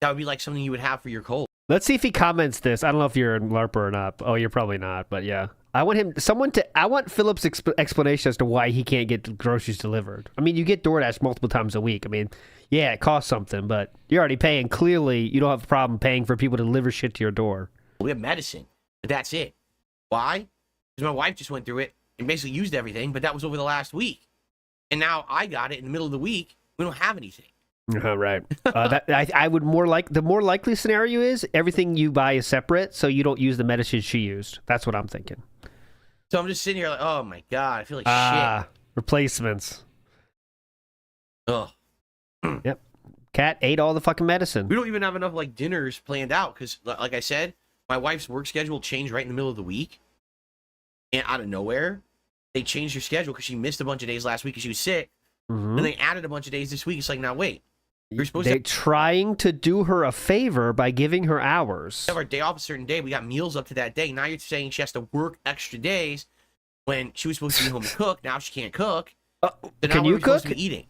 That would be like something you would have for your cold. Let's see if he comments this. I don't know if you're a LARPer or not. Oh, you're probably not, but yeah. I want Philip's explanation as to why he can't get groceries delivered. I mean, you get DoorDash multiple times a week. I mean, yeah, it costs something, but you're already paying. Clearly, you don't have a problem paying for people to deliver shit to your door. We have medicine, but that's it. Why? Because my wife just went through it and basically used everything, but that was over the last week. And now I got it in the middle of the week. We don't have anything. Right. I would the more likely scenario is everything you buy is separate, so you don't use the medicine she used. That's what I'm thinking. So I'm just sitting here like, oh my God, I feel like shit. Replacements. Ugh. Yep. Cat ate all the fucking medicine. We don't even have enough like dinners planned out because, like I said, my wife's work schedule changed right in the middle of the week, and out of nowhere, they changed her schedule because she missed a bunch of days last week because she was sick, and they added a bunch of days this week. It's like, now wait, you're supposed They're to trying to do her a favor by giving her hours. have our day off a certain day. We got meals up to that day. Now you're saying she has to work extra days when she was supposed to be home to cook. Now she can't cook. So now can you cook? Supposed to be eating,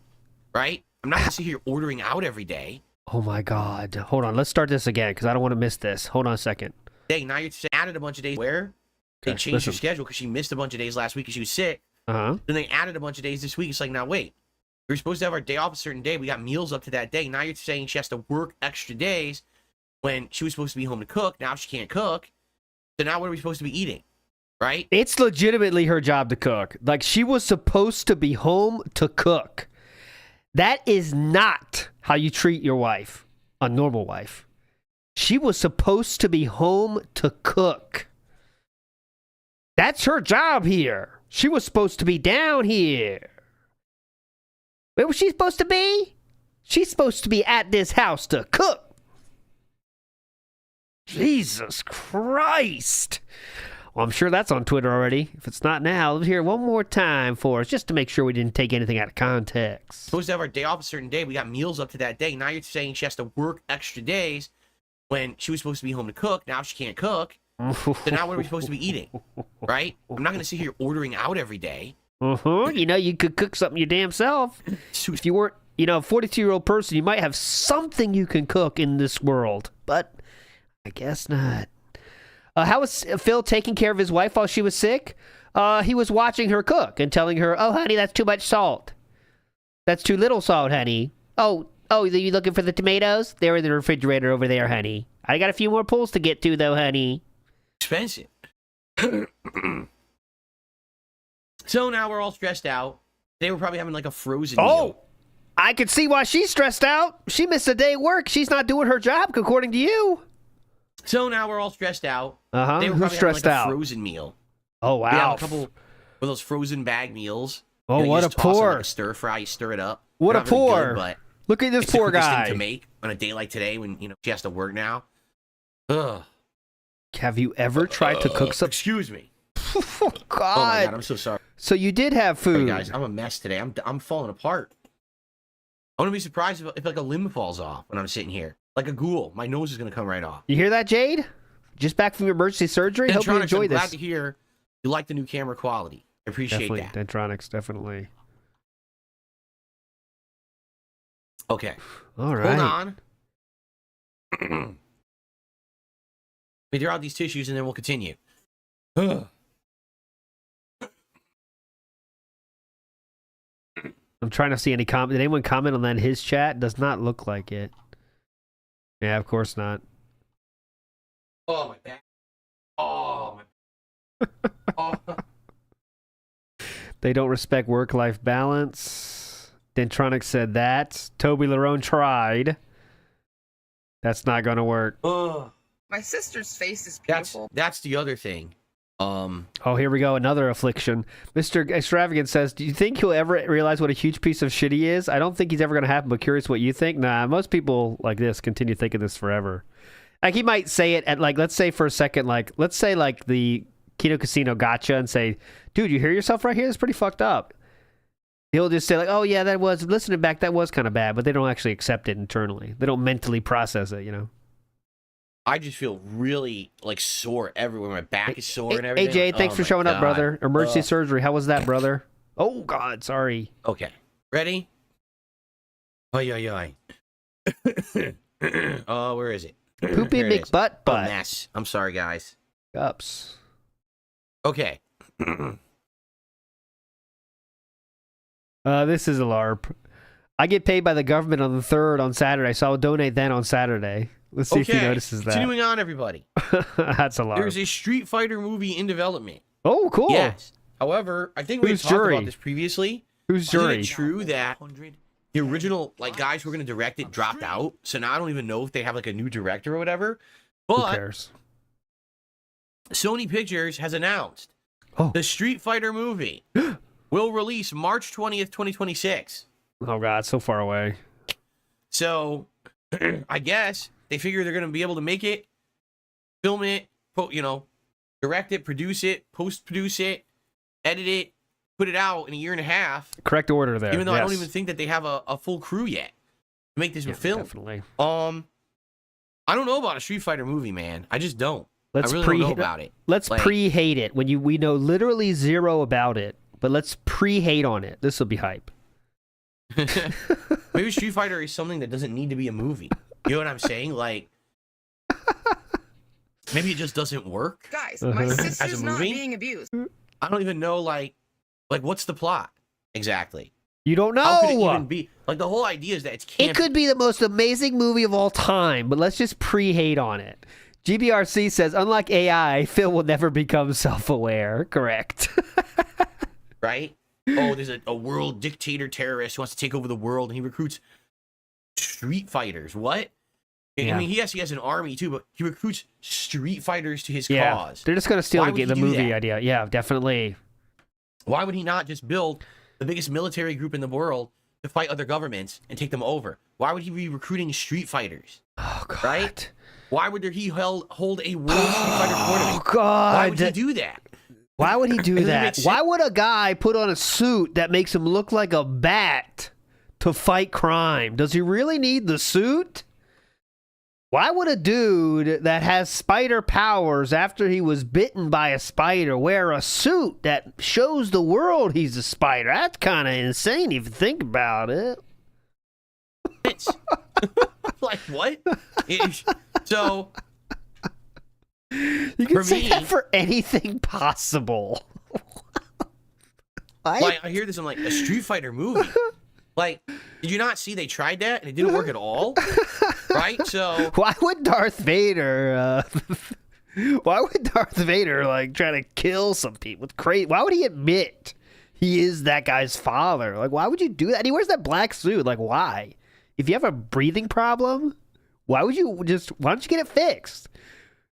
right? I'm not going to sit here ordering out every day. Oh my God. Hold on. Let's start this again because I don't want to miss this. Hold on a second. Hey, now you're saying added a bunch of days where they changed her schedule because she missed a bunch of days last week because she was sick. Then they added a bunch of days this week. It's like, now wait, we were supposed to have our day off a certain day. We got meals up to that day. Now you're saying she has to work extra days when she was supposed to be home to cook. Now she can't cook. So now what are we supposed to be eating? Right? It's legitimately her job to cook. Like, she was supposed to be home to cook. That is not how you treat your wife, a normal wife. She was supposed to be home to cook. That's her job here. She was supposed to be down here. Where was she supposed to be? She's supposed to be at this house to cook. Jesus Christ. Well, I'm sure that's on Twitter already. If it's not now, let's hear it one more time for us, just to make sure we didn't take anything out of context. Supposed to have our day off a certain day. We got meals up to that day. Now you're saying she has to work extra days when she was supposed to be home to cook. Now she can't cook. So now what are we supposed to be eating? Right? I'm not going to sit here ordering out every day. You know, you could cook something your damn self. If you weren't, a 42-year-old person, you might have something you can cook in this world. But I guess not. How was Phil taking care of his wife while she was sick? He was watching her cook and telling her, "Oh, honey, that's too much salt. That's too little salt, honey. Oh, are you looking for the tomatoes? They're in the refrigerator over there, honey. I got a few more pulls to get to, though, honey." Expensive. So now we're all stressed out. They were probably having like a frozen meal. I could see why she's stressed out. She missed a day of work. She's not doing her job, according to you. So now we're all stressed out. They were Who's probably stressed having like out? a frozen meal. Oh, wow. We have a couple of those frozen bag meals. Oh, you what just a toss it poor. like a stir fry, you stir it up. What They're a not really poor. good, but Look at this it's the poor quickest guy. thing to make on a day like today when she has to work now. Ugh. Have you ever tried to cook something? Excuse me. Oh, Oh my God. God, I'm so sorry. So you did have Sorry, food. guys, I'm a mess today. I'm falling apart. I wouldn't be surprised if like a limb falls off when I'm sitting here. Like a ghoul. My nose is going to come right off. You hear that, Jade? Just back from your emergency surgery? Hope you enjoy I'm this. glad to hear you like the new camera quality. I appreciate Definitely. that. Dentronics, definitely. Okay. All right. Hold on. We draw out these tissues and then we'll continue. I'm trying to see any comment. Did anyone comment on that in his chat? Does not look like it. Yeah, of course not. Oh, my back. Oh, my. Oh. They don't respect work-life balance. Dentronics said that. Toby Larone tried. That's not going to work. Oh. My sister's face is beautiful. That's the other thing. Oh, here we go. Another affliction. Mr. Extravagant says, do you think he'll ever realize what a huge piece of shit he is? I don't think he's ever going to happen, but curious what you think. Nah, most people like this continue thinking this forever. Like, he might say it at, like, let's say for a second, like, let's say, like, the Kino Casino gotcha and say, dude, you hear yourself right here? It's pretty fucked up. He'll just say, like, oh, yeah, that was, listening back, that was kind of bad, but they don't actually accept it internally. They don't mentally process it, you know? I just feel really, like, sore everywhere. My back is sore and everything. AJ, thanks for showing up, brother. Emergency surgery. How was that, brother? Oh, God, sorry. Okay. Ready? Oi, oi, oi. Oh, where is it? Poopy Here it is. McButt A butt. mess. I'm sorry, guys. Ups. Okay. This is a LARP. I get paid by the government on the 3rd on Saturday, so I'll donate then on Saturday. Let's see if he notices that. Continuing on, everybody. That's a LARP. There's a Street Fighter movie in development. Oh, cool. Yes. However, I think we talked about this previously. Who's jury? Isn't it true that the original guys who were going to direct it dropped out? So now I don't even know if they have like a new director or whatever. Who But cares? Sony Pictures has announced Oh. the Street Fighter movie will release March 20th, 2026. Oh, God, so far away. So I guess they figure they're going to be able to make it, film it, direct it, produce it, post-produce it, edit it, put it out in a year and a half. Correct order there. Even though I yes. don't even think that they have a full crew yet to make this film. Definitely. I don't know about a Street Fighter movie, man. I just don't. Let's I really don't know about it. Let's pre-hate it when we know literally zero about it, but let's pre-hate on it. This will be hype. Maybe Street Fighter is something that doesn't need to be a movie. You know what I'm saying? Like, maybe it just doesn't work. Guys, my sister's As a not movie? being abused. I don't even know, like what's the plot exactly? You don't know. How could it even be? Like, the whole idea is that it's It could be the most amazing movie of all time, but let's just pre-hate on it. GBRC says, unlike AI, Phil will never become self-aware. Correct. right? Oh, there's a world dictator terrorist who wants to take over the world, and he recruits street fighters. What? Yeah. I mean, he has an army too, but he recruits street fighters to his Yeah, cause. they're just going to steal Why would the he do movie that? idea. Yeah, definitely. Why would he not just build the biggest military group in the world to fight other governments and take them over? Why would he be recruiting street fighters? Oh, God. Right? Why would he hold a world Street Fighter tournament? Oh, God. Why would he do that? Why would he do Doesn't that? make sense. Why would a guy put on a suit that makes him look like a bat to fight crime? Does he really need the suit? Why would a dude that has spider powers after he was bitten by a spider wear a suit that shows the world he's a spider? That's kind of insane if you think about it. It's like, what? So, You can For say me- that for anything possible. like, I hear this in like a Street Fighter movie. Like, did you not see they tried that and it didn't work at all? Right? So, Why would Darth Vader? Why would Darth Vader like try to kill some people? It's crazy. Why would he admit he is that guy's father? Like, why would you do that? And he wears that black suit. Like, why? If you have a breathing problem, why don't you get it fixed?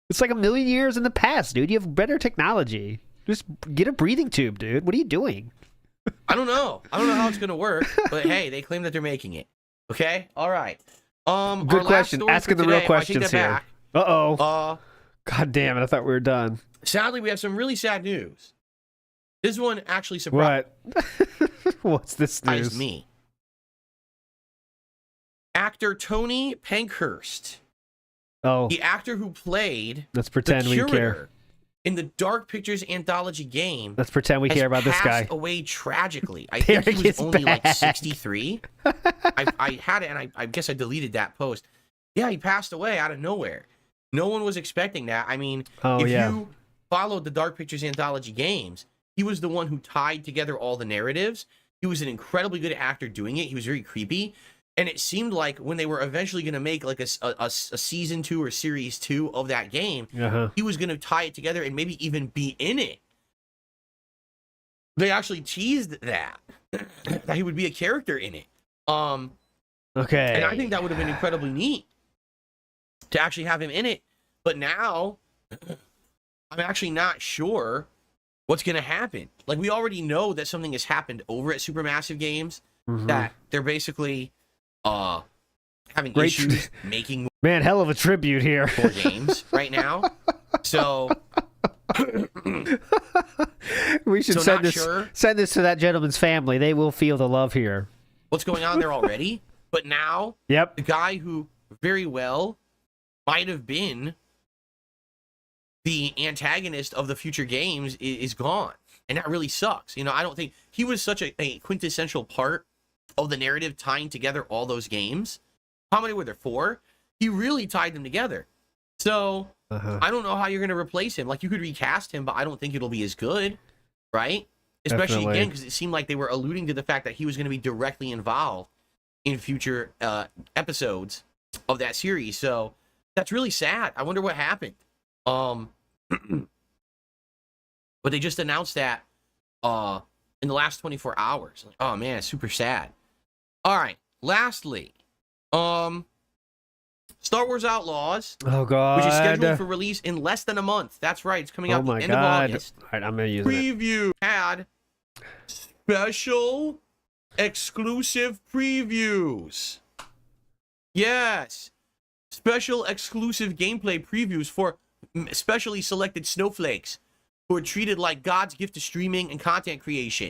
It's like a million years in the past, dude. You have better technology. Just get a breathing tube, dude. What are you doing? I don't know. I don't know how it's gonna work, but hey, they claim that they're making it. Okay? All right. Our Good last question. story Asking for the real today, I take questions that here. back. Uh-oh. God damn it. I thought we were done. Sadly, we have some really sad news. This one actually surprised What? What's this news? me. Actor Tony Pankhurst, Oh, the actor who played let's the pretend we curator care. in the Dark Pictures anthology game, Let's pretend we has care about this guy. passed away tragically. I There think he is was only like back. 63. I had it, and I guess I deleted that post. Yeah, he passed away out of nowhere. No one was expecting that. I mean, Oh, if yeah. you followed the Dark Pictures anthology games, he was the one who tied together all the narratives. He was an incredibly good actor doing it. He was very creepy. And it seemed like when they were eventually going to make like a season 2 or series 2 of that game, Uh-huh. he was going to tie it together and maybe even be in it. They actually teased that he would be a character in it. Okay. And I think that would have been incredibly neat to actually have him in it. But now, I'm actually not sure what's going to happen. Like, we already know that something has happened over at Supermassive Games, that they're basically having issues making Man, hell of a tribute here. more games right now. So we should So send this to that gentleman's family. They will feel the love here. what's going on there already. But now, Yep. the guy who very well might have been the antagonist of the future games is gone. And that really sucks. You know, I don't think he was such a quintessential part of the narrative tying together all those games. How many were there? 4? He really tied them together. So I don't know how you're going to replace him. Like, you could recast him, but I don't think it'll be as good, right? Especially Definitely. again, because it seemed like they were alluding to the fact that he was going to be directly involved in future episodes of that series. So that's really sad. I wonder what happened. But they just announced that in the last 24 hours. Like, oh man, it's super sad. All right. Lastly, Star Wars Outlaws, Oh god. which is scheduled for release in less than a month. That's right. It's coming out the end of August. All right, I'm gonna use it. Preview had special exclusive previews. Yes. Special exclusive gameplay previews for specially selected snowflakes who are treated like God's gift to streaming and content creation.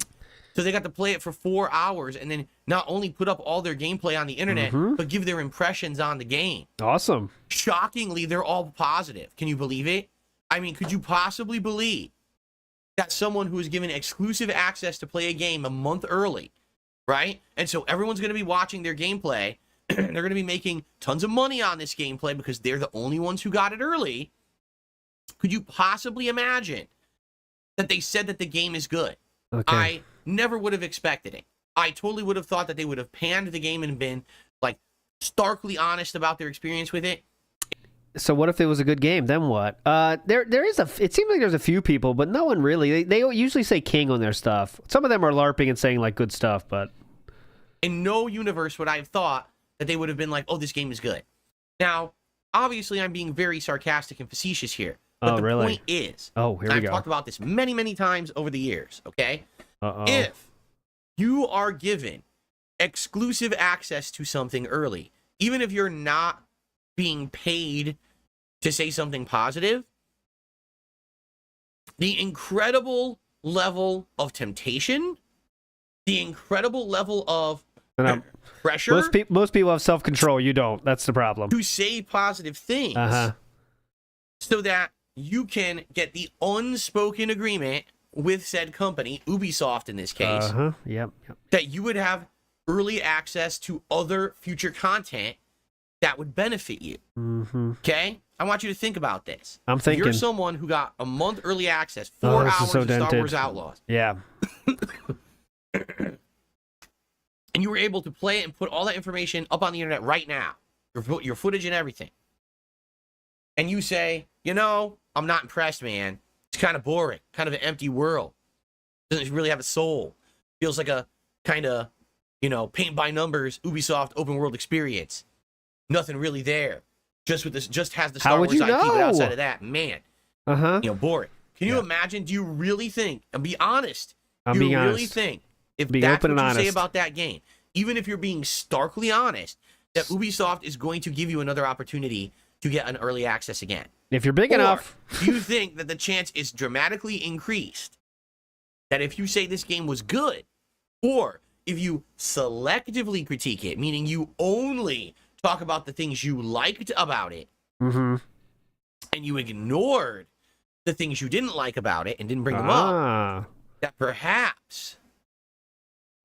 So they got to play it for 4 hours and then not only put up all their gameplay on the internet, but give their impressions on the game. Awesome. Shockingly, they're all positive. Can you believe it? I mean, could you possibly believe that someone who is given exclusive access to play a game a month early, right? And so everyone's going to be watching their gameplay. They're going to be making tons of money on this gameplay because they're the only ones who got it early. Could you possibly imagine that they said that the game is good? Okay. I never would have expected it. I totally would have thought that they would have panned the game and been like starkly honest about their experience with it. So what if it was a good game? Then what? There is it seems like there's a few people, but no one really. They usually say king on their stuff. Some of them are LARPing and saying like good stuff, but In no universe would I have thought that they would have been like, oh, this game is good. Now, obviously, I'm being very sarcastic and facetious here. But the really? point is, Oh, here and we I've go. talked about this many, many times over the years, okay? Uh-oh. If you are given exclusive access to something early, even if you're not being paid to say something positive, the incredible level of temptation, the incredible level of pressure most people have self-control. You don't. That's the problem. to say positive things so that you can get the unspoken agreement with said company, Ubisoft in this case, Yep. that you would have early access to other future content that would benefit you. Okay? I want you to think about this. I'm If thinking. you're someone who got a month early access, Oh, 4 this is hours so of Star dented. Wars Outlaws, Yeah. and you were able to play it and put all that information up on the internet right now, your footage and everything, and you say, you know, I'm not impressed, man. It's kind of boring, kind of an empty world. Doesn't really have a soul. Feels like a kind of, you know, paint by numbers Ubisoft open world experience. Nothing really there. Just with this, just has the How Star would Wars you IP, but know? outside of that, man, you know, boring. Can you Yeah. imagine? Do you really think? And be honest. I'm do being you really honest. think if Being that's open what and you say honest. about that game, even if you're being starkly honest, that Ubisoft is going to give you another opportunity to get an early access again? If you're big Or enough. do you think that the chance is dramatically increased that if you say this game was good, or if you selectively critique it, meaning you only talk about the things you liked about it, and you ignored the things you didn't like about it and didn't bring them up, that perhaps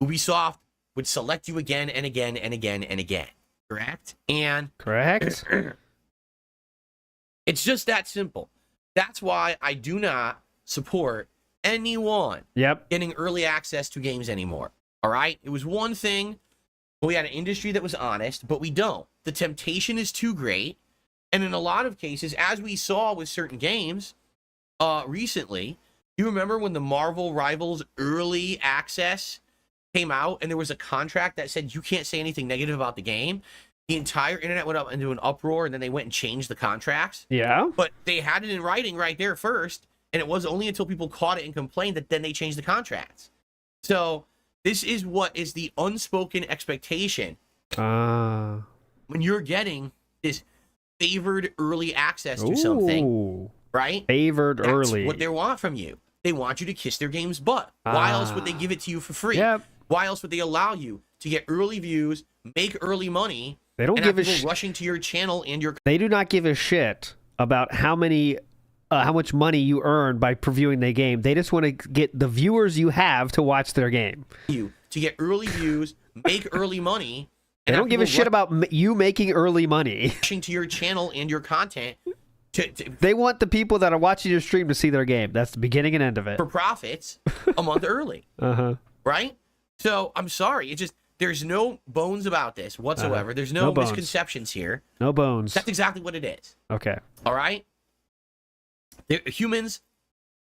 Ubisoft would select you again and again and again and again. Correct? And Correct. it's just that simple. That's why I do not support anyone Yep. getting early access to games anymore. All right? It was one thing. We had an industry that was honest, but we don't. The temptation is too great. And in a lot of cases, as we saw with certain games recently, you remember when the Marvel Rivals early access came out and there was a contract that said you can't say anything negative about the game? the entire internet went up into an uproar, and then they went and changed the contracts. Yeah. But they had it in writing right there first, and it was only until people caught it and complained that then they changed the contracts. So this is what is the unspoken expectation when you're getting this favored early access to something, right? Favored That's early. what they want from you. They want you to kiss their game's butt. Why else would they give it to you for free? Yep. Why else would they allow you to get early views, make early money? They don't and give have a people rushing to your channel and your. They do not give a shit about how much money you earn by previewing their game. They just want to get the viewers you have to watch their game. You to get early views, make early money. They don't give a shit about you making early money. Rushing to your channel and your content. They want the people that are watching your stream to see their game. That's the beginning and end of it. For profits a month early. Right? So I'm sorry. It's just there's no bones about this whatsoever. There's no misconceptions here. No bones. That's exactly what it is. Okay. All right? Humans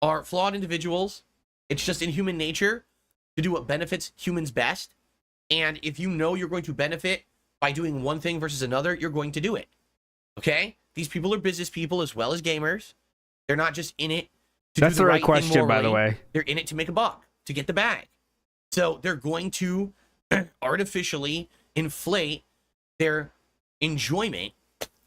are flawed individuals. It's just in human nature to do what benefits humans best. And if you know you're going to benefit by doing one thing versus another, you're going to do it. Okay? These people are business people as well as gamers. They're not just in it to That's do the right right question, thing by the morally. way. They're in it to make a buck, to get the bag. So they're going to artificially inflate their enjoyment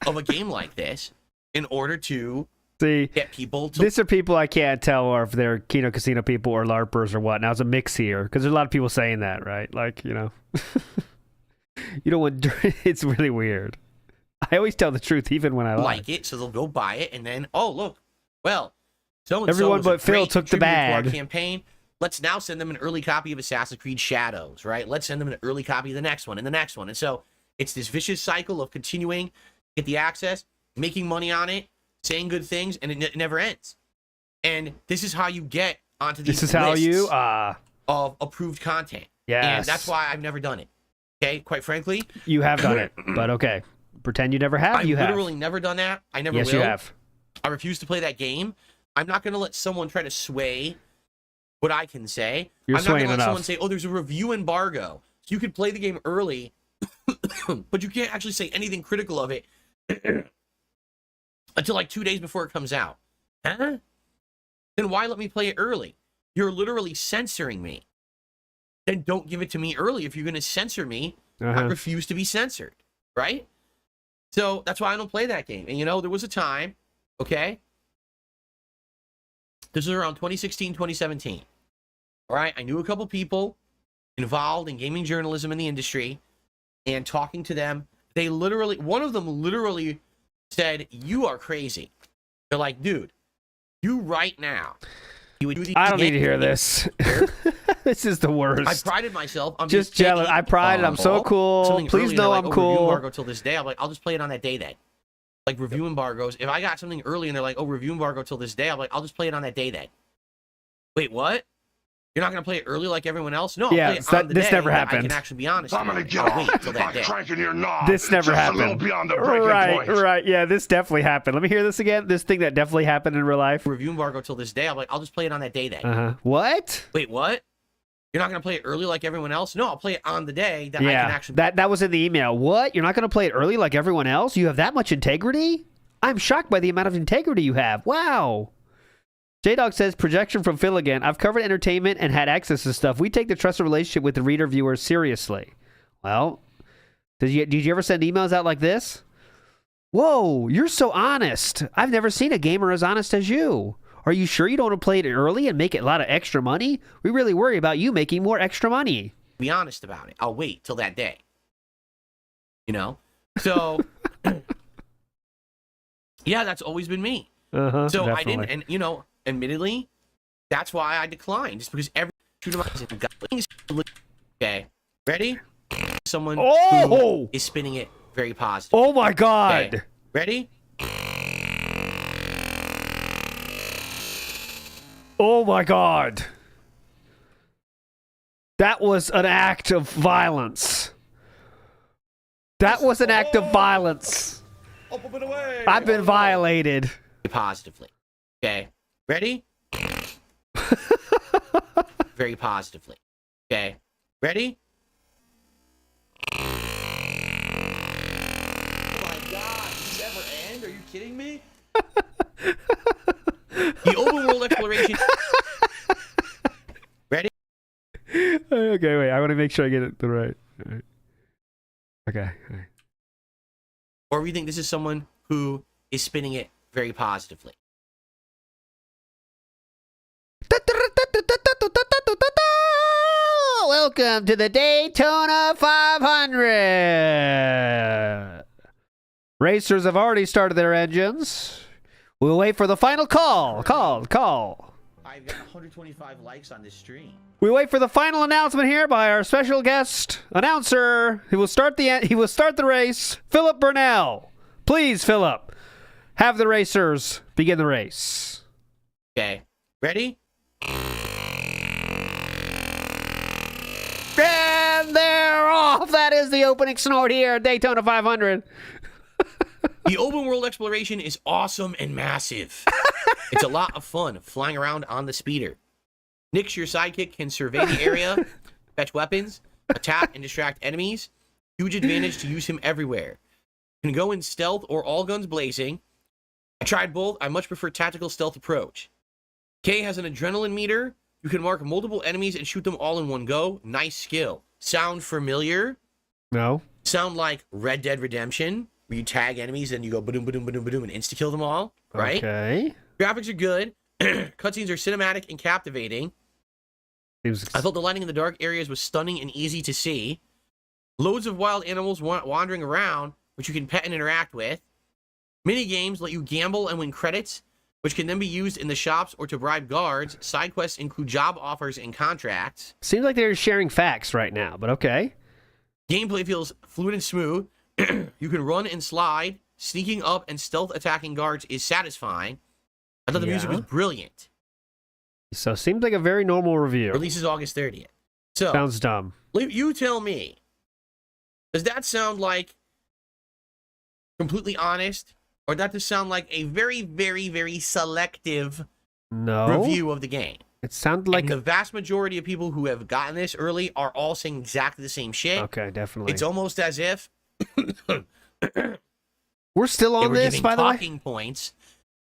of a game like this in order to get people to. These are people I can't tell if they're Kino Casino people or LARPers or what. Now it's a mix here because there's a lot of people saying that, right? Like, you know, you don't want. It's really weird. I always tell the truth even when I like it, so they'll go buy it, and then look, well, so everyone but Phil took the bag. To our campaign. Let's now send them an early copy of Assassin's Creed Shadows, right? Let's send them an early copy of the next one and the next one, and so it's this vicious cycle of continuing get the access, making money on it, saying good things, and it never ends. And this is how you get onto these lists how you of approved content. Yes. And that's why I've never done it. Okay, quite frankly, you have done it, but okay. Pretend you never have. I've literally never done that. I never will. Yes, you have. I refuse to play that game. I'm not going to let someone try to sway what I can say. You're I'm not going swaying to let enough. someone say, oh, there's a review embargo. So you could play the game early, but you can't actually say anything critical of it until like 2 days before it comes out. Huh? Then why let me play it early? You're literally censoring me. Then don't give it to me early. If you're going to censor me, I refuse to be censored. Right? So that's why I don't play that game. And, you know, there was a time, okay? This was around 2016, 2017. All right? I knew a couple people involved in gaming journalism in the industry, and talking to them, they literally, one of them literally said, you are crazy. They're like, dude, you right now, you would do the. I don't need to hear this. This is the worst. I prided myself on just jealous. I prided. I'm so cool. Please know I'm cool. Review embargo till this day. I'm like, I'll just play it on that day then. Like review embargoes. If I got something early and they're like, oh, review embargo till this day, I'm like, I'll just play it on that day then. Wait, what? You're not gonna play it early like everyone else? No, I'll play it on the this day never that happened. I can actually be honest. I'm gonna get I'll wait off till that day. cranking your knob. This never just happened. A little beyond the breaking Right, point. right. Yeah, this definitely happened. Let me hear this again. This thing that definitely happened in real life. Review embargo till this day. I'm like, I'll just play it on that day then. What? Wait, what? You're not gonna play it early like everyone else? No, I'll play it on the day that I can actually. That was in the email. What? You're not gonna play it early like everyone else? You have that much integrity? I'm shocked by the amount of integrity you have. Wow. J-Dog says, projection from Phil again. I've covered entertainment and had access to stuff. We take the trusted relationship with the reader viewer seriously. Well, did you ever send emails out like this? Whoa, you're so honest. I've never seen a gamer as honest as you. Are you sure you don't want to play it early and make it a lot of extra money? We really worry about you making more extra money. Be honest about it. I'll wait till that day. You know? So, yeah, that's always been me. So definitely. I didn't, and you know, admittedly, that's why I declined. Just because every okay, ready? Someone who is spinning it very positive. Oh my God! Okay. Ready? Oh my God! That was an act of violence. That was an act of violence. I've been violated. Positively. Okay. Ready? Very positively. Okay. Ready? kidding me? The open world exploration. Ready? Okay, wait. I want to make sure I get it right. All right. Okay. All right. Or we think this is someone who is spinning it very positively. Welcome to the Daytona 500. Racers have already started their engines. We'll wait for the final call. I've got 125 likes on this stream. We wait for the final announcement here by our special guest announcer. He will start the race. Philip Burnell. Please, Philip, have the racers begin the race. Okay. Ready? And they're off. That is the opening snort here at Daytona 500. The open world exploration is awesome and massive. It's a lot of fun flying around on the speeder. Nix, your sidekick, can survey the area, fetch weapons, attack and distract enemies. Huge advantage to use him everywhere. You can go in stealth or all guns blazing. I tried both. I much prefer tactical stealth approach. K has an adrenaline meter. You can mark multiple enemies and shoot them all in one go. Nice skill. Sound familiar? No. Sound like Red Dead Redemption, where you tag enemies and you go ba-doom, ba-doom, ba-doom, ba-doom, and insta-kill them all, right? Okay. Graphics are good. Cutscenes are cinematic and captivating. I thought the lighting in the dark areas was stunning and easy to see. Loads of wild animals wandering around, which you can pet and interact with. Mini games let you gamble and win credits, which can then be used in the shops or to bribe guards. Side quests include job offers and contracts. Seems like they're sharing facts right now, but okay. Gameplay feels fluid and smooth. You can run and slide. Sneaking up and stealth attacking guards is satisfying. I thought the music was brilliant. So seems like a very normal review. Releases August 30th. So sounds dumb. You tell me. Does that sound like completely honest? Or does that just sound like a very, very, very selective review of the game? It sounded like... And the vast majority of people who have gotten this early are all saying exactly the same shit. Okay, definitely. It's almost as if... We're still on this, by the way? Talking points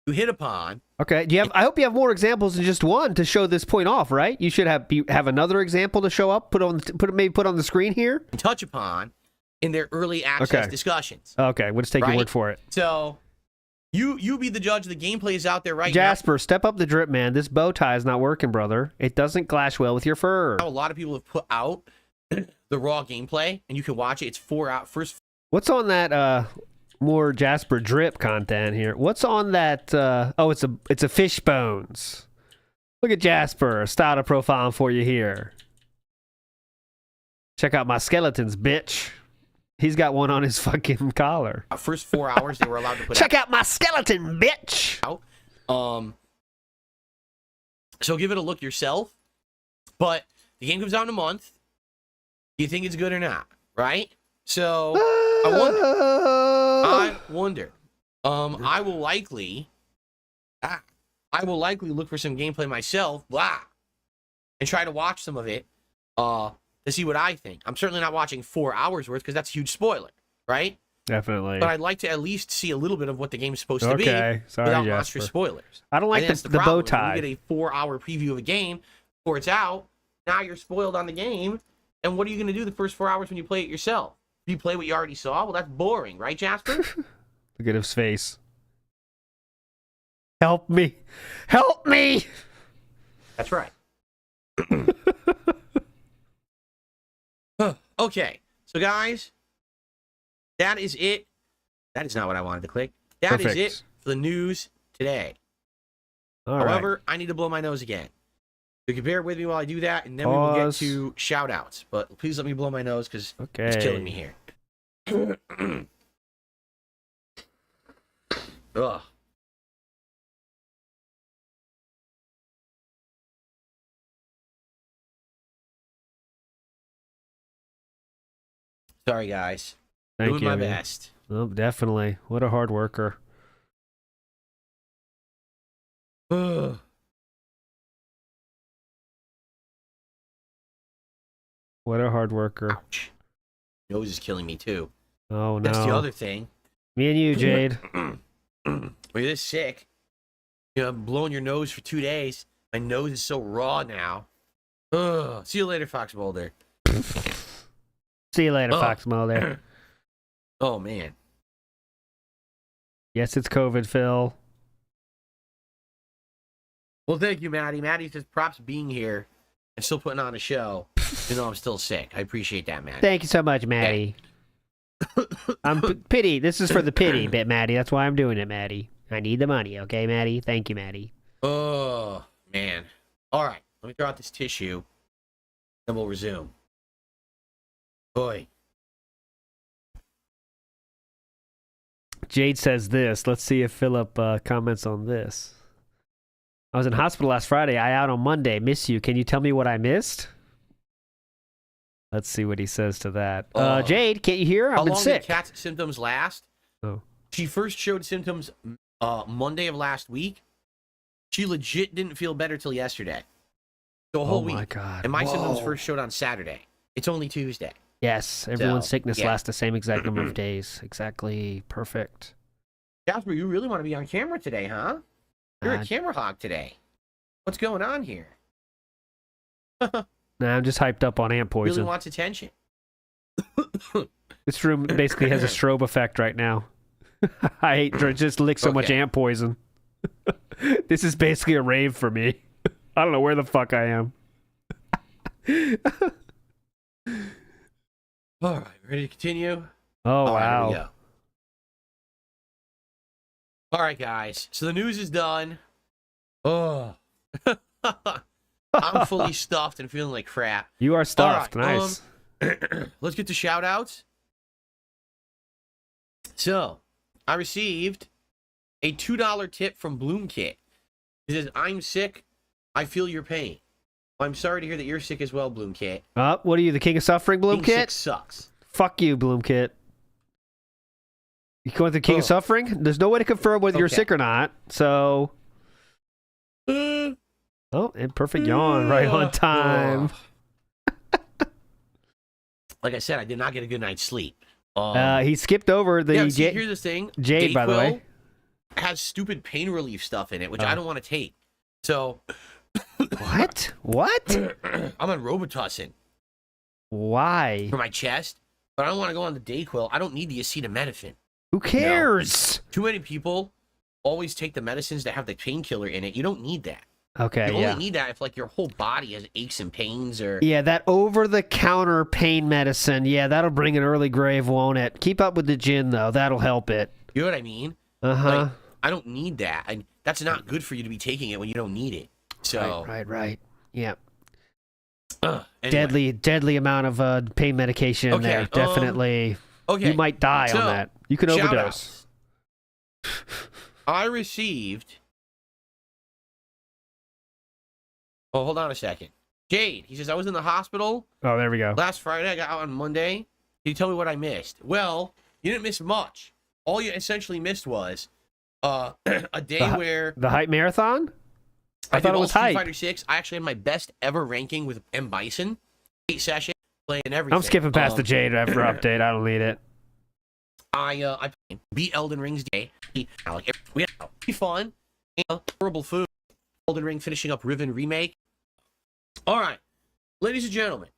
to hit upon. Okay, I hope you have more examples than just one to show this point off, right? You should have another example to show up, put on the screen here. Touch upon in their early access discussions. Okay, we'll just take your word for it. So you be the judge. The gameplay is out there right now. Jasper, step up the drip, man. This bow tie is not working, brother. It doesn't clash well with your fur. A lot of people have put out the raw gameplay, and you can watch it. It's 4 hours. What's on that more Jasper drip content here? What's on that? It's a fish bones. Look at Jasper. Style a profile for you here. Check out my skeletons, bitch. He's got one on his fucking collar. First 4 hours they were allowed to put Check out my skeleton, bitch. So give it a look yourself. But the game comes out in a month. Do you think it's good or not? Right? So I wonder. I will likely look for some gameplay myself, and try to watch some of it, to see what I think. I'm certainly not watching 4 hours worth because that's a huge spoiler, right? Definitely. But I'd like to at least see a little bit of what the game's supposed to be Sorry, without Jasper. monstrous spoilers. I don't like the bow tie. You get a 4-hour preview of a game before it's out. Now you're spoiled on the game, and what are you going to do the first 4 hours when you play it yourself? You play what you already saw? Well, that's boring, right, Jasper? Look at his face. Help me. Help me! That's right. Okay. So, guys, that is it. That is not what I wanted to click. That is it for the news today. However, I need to blow my nose again. You can bear with me while I do that, and then we will get to shout-outs. But please let me blow my nose, because it's killing me here. Ugh. Sorry, guys. Thank you. Doing my best. Oh, definitely. What a hard worker. Ugh. What a hard worker. Ouch. Nose is killing me, too. Oh, no. That's the other thing. Me and you, Jade. When you're this sick, you know, I'm blowing your nose for 2 days. My nose is so raw now. Ugh. See you later, Fox Mulder. See you later, Fox Mulder. Oh, man. Yes, it's COVID, Phil. Well, thank you, Maddie. Maddie says props being here and still putting on a show, even though I'm still sick. I appreciate that, Maddie. Thank you so much, Maddie. Pity. This is for the pity bit, Maddie. That's why I'm doing it, Maddie. I need the money, okay, Maddie? Thank you, Maddie. Oh, man. All right. Let me throw out this tissue, then we'll resume. Boy. Jade says this. Let's see if Philip comments on this. I was in hospital last Friday. I out on Monday. Miss you. Can you tell me what I missed? Let's see what he says to that. Jade, can't you hear? I've been sick. How long did Kat's symptoms last? Oh. She first showed symptoms Monday of last week. She legit didn't feel better till yesterday. So a whole week. Oh my God. And my symptoms first showed on Saturday. It's only Tuesday. Yes, everyone's sickness yeah. lasts the same exact number of days. Exactly. Perfect. Jasper, you really want to be on camera today, huh? You're a camera hog today. What's going on here? Nah, I'm just hyped up on ant poison. Really wants attention. This room basically has a strobe effect right now. I hate just lick so much ant poison. This is basically a rave for me. I don't know where the fuck I am. All right, ready to continue? Oh, All right, wow. here we go. All right, guys. So the news is done. Oh. I'm fully stuffed and feeling like crap. You are stuffed. All right, Nice. Let's get to shout-outs. So, I received a $2 tip from Bloomkit. It says, I'm sick. I feel your pain. I'm sorry to hear that you're sick as well, Bloomkit. What are you, the king of suffering, Being sick Bloomkit? sucks. Fuck you, Bloomkit. You going through king of suffering? There's no way to confirm whether you're sick or not, so... Oh, and perfect yawn right on time. Like I said, I did not get a good night's sleep. He skipped over the... here's the thing. Jade, by the way. Has stupid pain relief stuff in it, which I don't want to take. So... What? What? I'm on Robitussin. Why? For my chest, but I don't want to go on the Dayquil. I don't need the acetaminophen. Who cares? Too many people always take the medicines that have the painkiller in it. You don't need that. Okay, you only need that if like your whole body has aches and pains or... Yeah, that over-the-counter pain medicine. Yeah, that'll bring an early grave, won't it? Keep up with the gin, though. That'll help it. You know what I mean? Uh-huh. Like, I don't need that. And that's not good for you to be taking it when you don't need it. So... Right. Yeah. Anyway. Deadly amount of pain medication in there. Definitely. You might die on that. You can overdose. I received... Oh, hold on a second. Jade, he says, I was in the hospital. Oh, there we go. Last Friday, I got out on Monday. Can you tell me what I missed? Well, you didn't miss much. All you essentially missed was a day where... The hype marathon? I thought it was hype. Street Fighter 6. I actually had my best ever ranking with M. Bison. 8 session, playing everything. I'm skipping past the Jade after update. I don't need it. I beat Elden Ring's day. We had fun. Horrible food. Elden Ring finishing up Riven Remake. All right, ladies and gentlemen,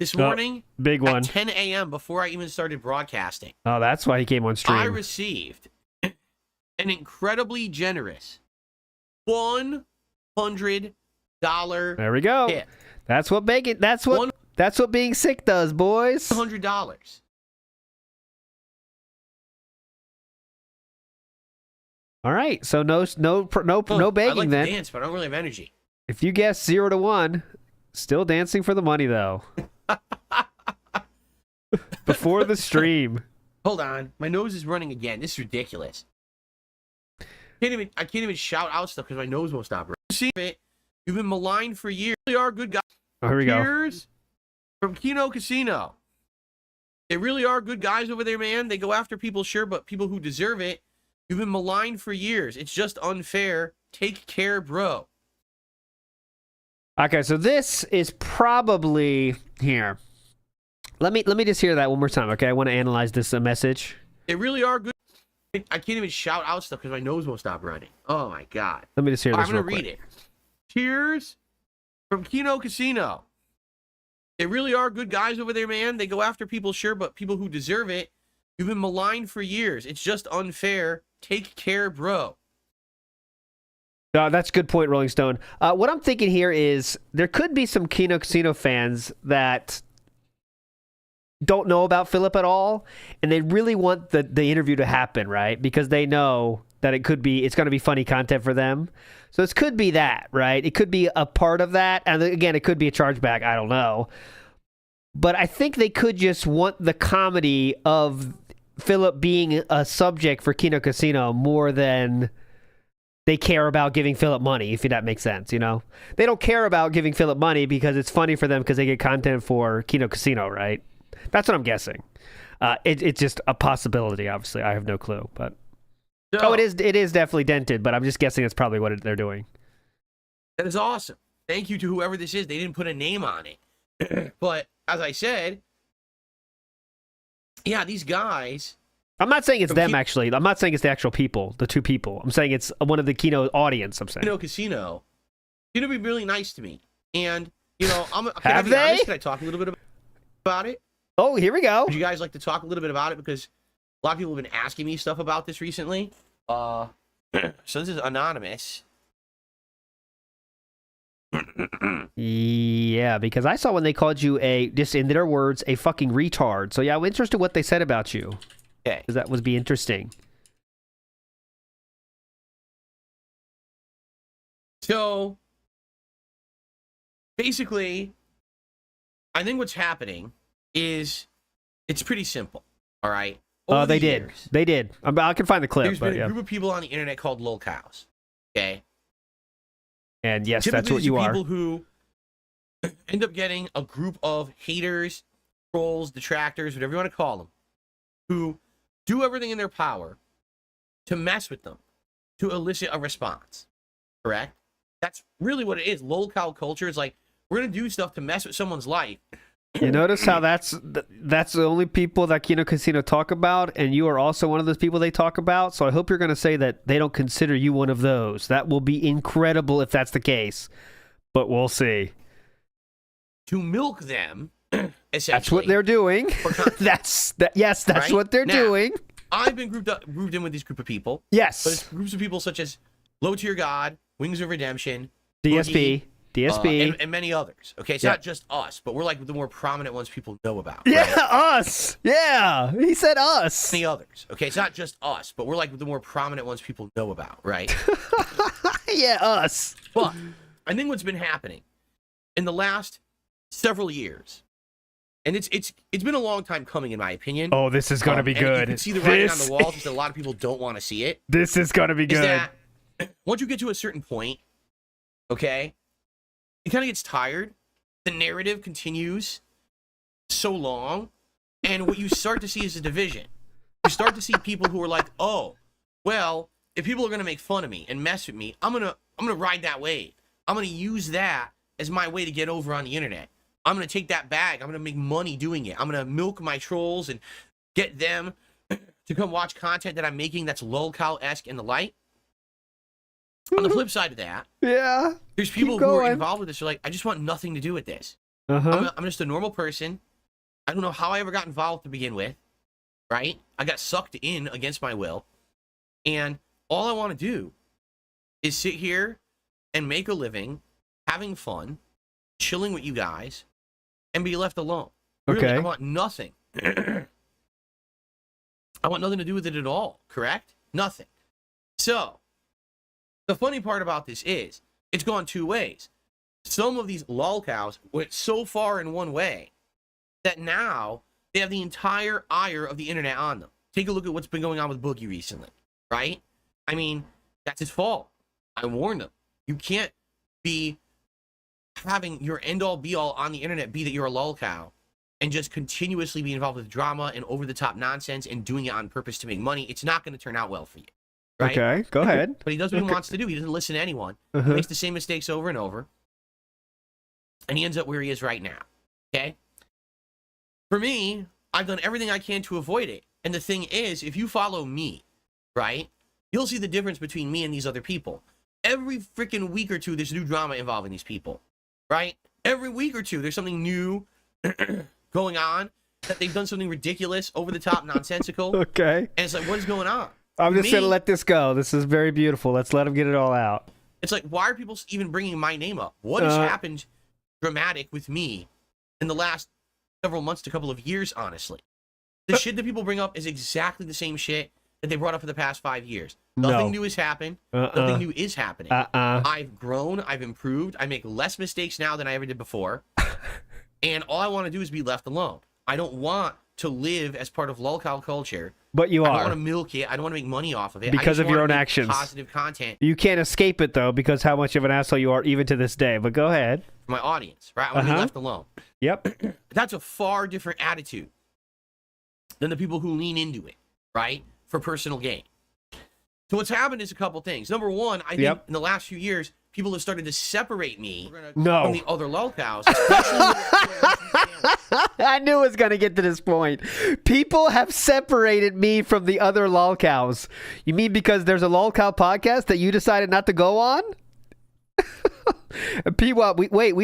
this morning, big one. At 10 a.m. before I even started broadcasting. Oh, that's why he came on stream. I received an incredibly generous $100. There we go. Tip. That's what that's what being sick does, boys. $100. All right, so no begging I like then. To dance, but I don't really have energy. If you guess 0 to 1, still dancing for the money though. Before the stream. Hold on, my nose is running again. This is ridiculous. I can't even shout out stuff because my nose won't stop. See it? You've been maligned for years. They are good guys. Oh, here we go. Cheers from Kino Casino. They really are good guys over there, man. They go after people, sure, but people who deserve it. You've been maligned for years. It's just unfair. Take care, bro. Okay, so this is probably here. Let me just hear that one more time, okay? I want to analyze this message. They really are good. I can't even shout out stuff because my nose won't stop running. Oh my god. Let me just hear this. I'm gonna read it. Cheers from Kino Casino. They really are good guys over there, man. They go after people, sure, but people who deserve it. You've been maligned for years. It's just unfair. Take care, bro. That's a good point, Rolling Stone. What I'm thinking here is there could be some Kino Casino fans that don't know about Philip at all, and they really want the interview to happen, right? Because they know that it's going to be funny content for them. So this could be that, right? It could be a part of that. And again, it could be a chargeback. I don't know. But I think they could just want the comedy of Philip being a subject for Kino Casino more than they care about giving Philip money, if that makes sense, you know? They don't care about giving Philip money because it's funny for them because they get content for Kino Casino, right? That's what I'm guessing. It's just a possibility, obviously. I have no clue, but... So, it is definitely dented, but I'm just guessing it's probably what they're doing. That is awesome. Thank you to whoever this is. They didn't put a name on it. But, as I said, yeah, these guys... I'm not saying it's them, actually. I'm not saying it's the actual people, the two people. I'm saying it's one of the Kino audience, I'm saying. Kino Casino. You're going to be really nice to me. And, you know, can I talk a little bit about it? Oh, here we go. Would you guys like to talk a little bit about it? Because a lot of people have been asking me stuff about this recently. So this is anonymous. Yeah, because I saw when they called you just in their words, a fucking retard. So yeah, I'm interested what they said about you. Okay. Because that would be interesting. So, basically, I think what's happening is it's pretty simple, all right? They did. They did. I can find the clip. There's been a group of people on the internet called lol cows, okay? And yes, typically, that's what you are. People who end up getting a group of haters, trolls, detractors, whatever you want to call them, who do everything in their power to mess with them, to elicit a response, correct? That's really what it is. Lol cow culture is like, we're going to do stuff to mess with someone's life. You notice how that's the only people that Kino Casino talk about, and you are also one of those people they talk about. So I hope you're going to say that they don't consider you one of those. That will be incredible if that's the case, but we'll see. To milk them, essentially. That's what they're doing. Yes, that's right? What they're doing. I've been grouped in with these group of people. Yes. But it's groups of people such as Low Tier God, Wings of Redemption, DSP. And many others. Okay, it's not just us, but we're like the more prominent ones people know about. Yeah, right? us. Yeah, he said us. Many others. Okay, it's not just us, but we're like the more prominent ones people know about, right? Yeah, us. But I think what's been happening in the last several years, and it's been a long time coming, in my opinion. Oh, this is gonna be good. You can see the writing on the wall, just that a lot of people don't want to see it. This is gonna be good. That once you get to a certain point, okay, it kind of gets tired. The narrative continues so long, and what you start to see is a division. You start to see people who are like, "Oh, well, if people are gonna make fun of me and mess with me, I'm gonna ride that wave. I'm gonna use that as my way to get over on the internet. I'm gonna take that bag. I'm gonna make money doing it. I'm gonna milk my trolls and get them to come watch content that I'm making that's lolcow-esque and the like." On the flip side of that, yeah, there's people who are involved with this. They're like, I just want nothing to do with this. I'm just a normal person. I don't know how I ever got involved to begin with, right? I got sucked in against my will. And all I want to do is sit here and make a living, having fun, chilling with you guys, and be left alone. Really, okay. I want nothing. I want nothing to do with it at all, correct? Nothing. So, the funny part about this is, it's gone two ways. Some of these lol cows went so far in one way that now they have the entire ire of the internet on them. Take a look at what's been going on with Boogie recently, right? I mean, that's his fault. I warned him. You can't be having your end-all be-all on the internet be that you're a lol cow and just continuously be involved with drama and over-the-top nonsense and doing it on purpose to make money. It's not going to turn out well for you. Right? Okay, go ahead. But he does what he wants to do. He doesn't listen to anyone. He makes the same mistakes over and over. And he ends up where he is right now. Okay? For me, I've done everything I can to avoid it. And the thing is, if you follow me, right? You'll see the difference between me and these other people. Every freaking week or two, there's new drama involving these people, right? Every week or two, there's something new going on, that they've done something ridiculous, over the top, nonsensical. Okay. And it's like, what is going on? I'm just Me, going to let this go. This is very beautiful. Let's let him get it all out. It's like, why are people even bringing my name up? What has happened dramatic with me in the last several months to a couple of years, honestly? The shit that people bring up is exactly the same shit that they brought up for the past 5 years. Nothing new has happened. Nothing new is happening. I've grown. I've improved. I make less mistakes now than I ever did before. And all I want to do is be left alone. I don't want to live as part of lolcow culture. But you I are. don't want to milk it. I don't want to make money off of it. Because of your own actions. Positive content You can't escape it, though, because how much of an asshole you are even to this day. But go ahead. for my audience, right? I want to be left alone. Yep. That's a far different attitude than the people who lean into it, right? For personal gain. So what's happened is a couple things. Number one, I think in the last few years, people have started to separate me from the other lolcows. I knew it was going to get to this point. People have separated me from the other lolcows. You mean because there's a lolcow podcast that you decided not to go on? We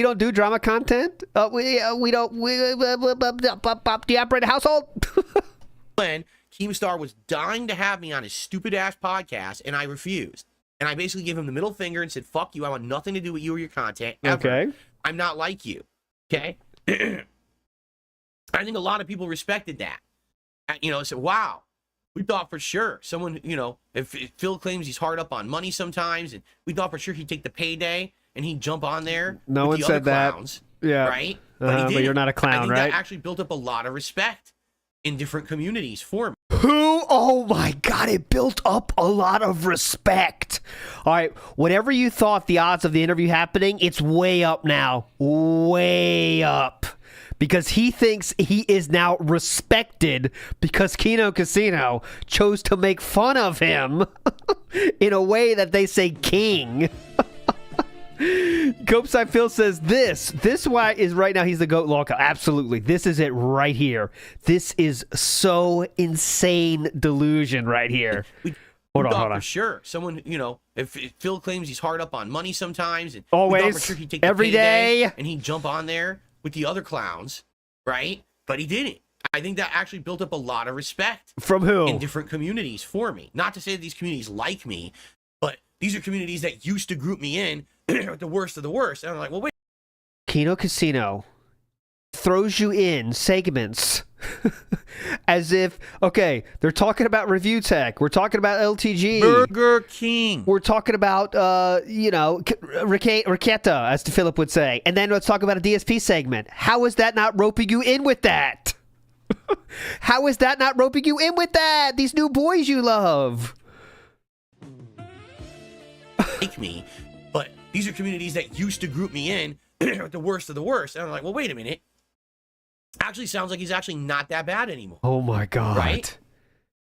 don't do drama content? We don't. Do you operate a household? When Keemstar was dying to have me on his stupid ass podcast, and I refused. And I basically gave him the middle finger and said, fuck you, I want nothing to do with you or your content. Ever. Okay. I'm not like you. Okay? I think a lot of people respected that. Said, wow, we thought for sure someone, if Phil claims he's hard up on money sometimes, and we thought for sure he'd take the payday and he'd jump on there. No one said that. Yeah. Right? But you're not a clown, I think right? that actually built up a lot of respect in different communities for me. Who? Oh my God, it built up a lot of respect. All right, whatever you thought the odds of the interview happening, it's way up now. Way up. Because he thinks he is now respected because Kino Casino chose to make fun of him in a way that they say king. Copeside Phil says this why is right now he's the GOAT lolcow. Absolutely. This is it right here. This is so insane delusion right here. Hold on. For sure. Someone, if Phil claims he's hard up on money sometimes, and always, for sure he'd take the every payday, day, and he'd jump on there with the other clowns, right? But he didn't. I think that actually built up a lot of respect. From who? In different communities for me. Not to say that these communities like me, but these are communities that used to group me in the worst of the worst. And I'm like, well, wait. Kino Casino throws you in segments as if, okay, they're talking about review tech. We're talking about LTG. Burger King. We're talking about, Riqueta, as Philip would say. And then let's talk about a DSP segment. How is that not roping you in with that? How is that not roping you in with that? These new boys you love. Like me, but these are communities that used to group me in the worst of the worst. And I'm like, well, wait a minute. Actually sounds like he's actually not that bad anymore. Oh my God. Right?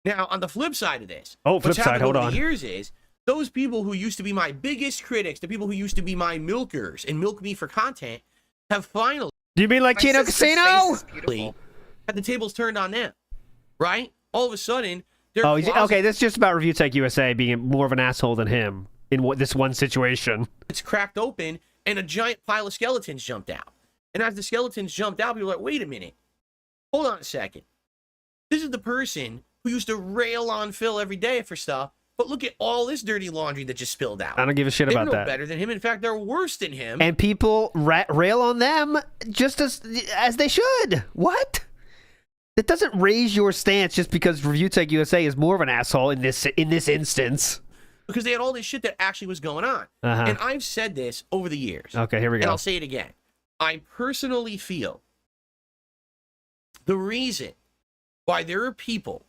Now, on the flip side of this, flip side, hold on. The years is those people who used to be my biggest critics, the people who used to be my milkers and milk me for content, have finally. Do you mean like Kino Casino? Had the tables turned on them, right? All of a sudden, they're okay. This is just about Review Tech USA being more of an asshole than him in this one situation. It's cracked open, and a giant pile of skeletons jumped out. And as the skeletons jumped out, people were like, wait a minute. Hold on a second. This is the person who used to rail on Phil every day for stuff, but look at all this dirty laundry that just spilled out. I don't give a shit about that. They're no better than him. In fact, they're worse than him. And people rail on them just as they should. What? That doesn't raise your stance just because Review Tech USA is more of an asshole in this instance. Because they had all this shit that actually was going on. And I've said this over the years. Okay, here we go. And I'll say it again. I personally feel the reason why there are people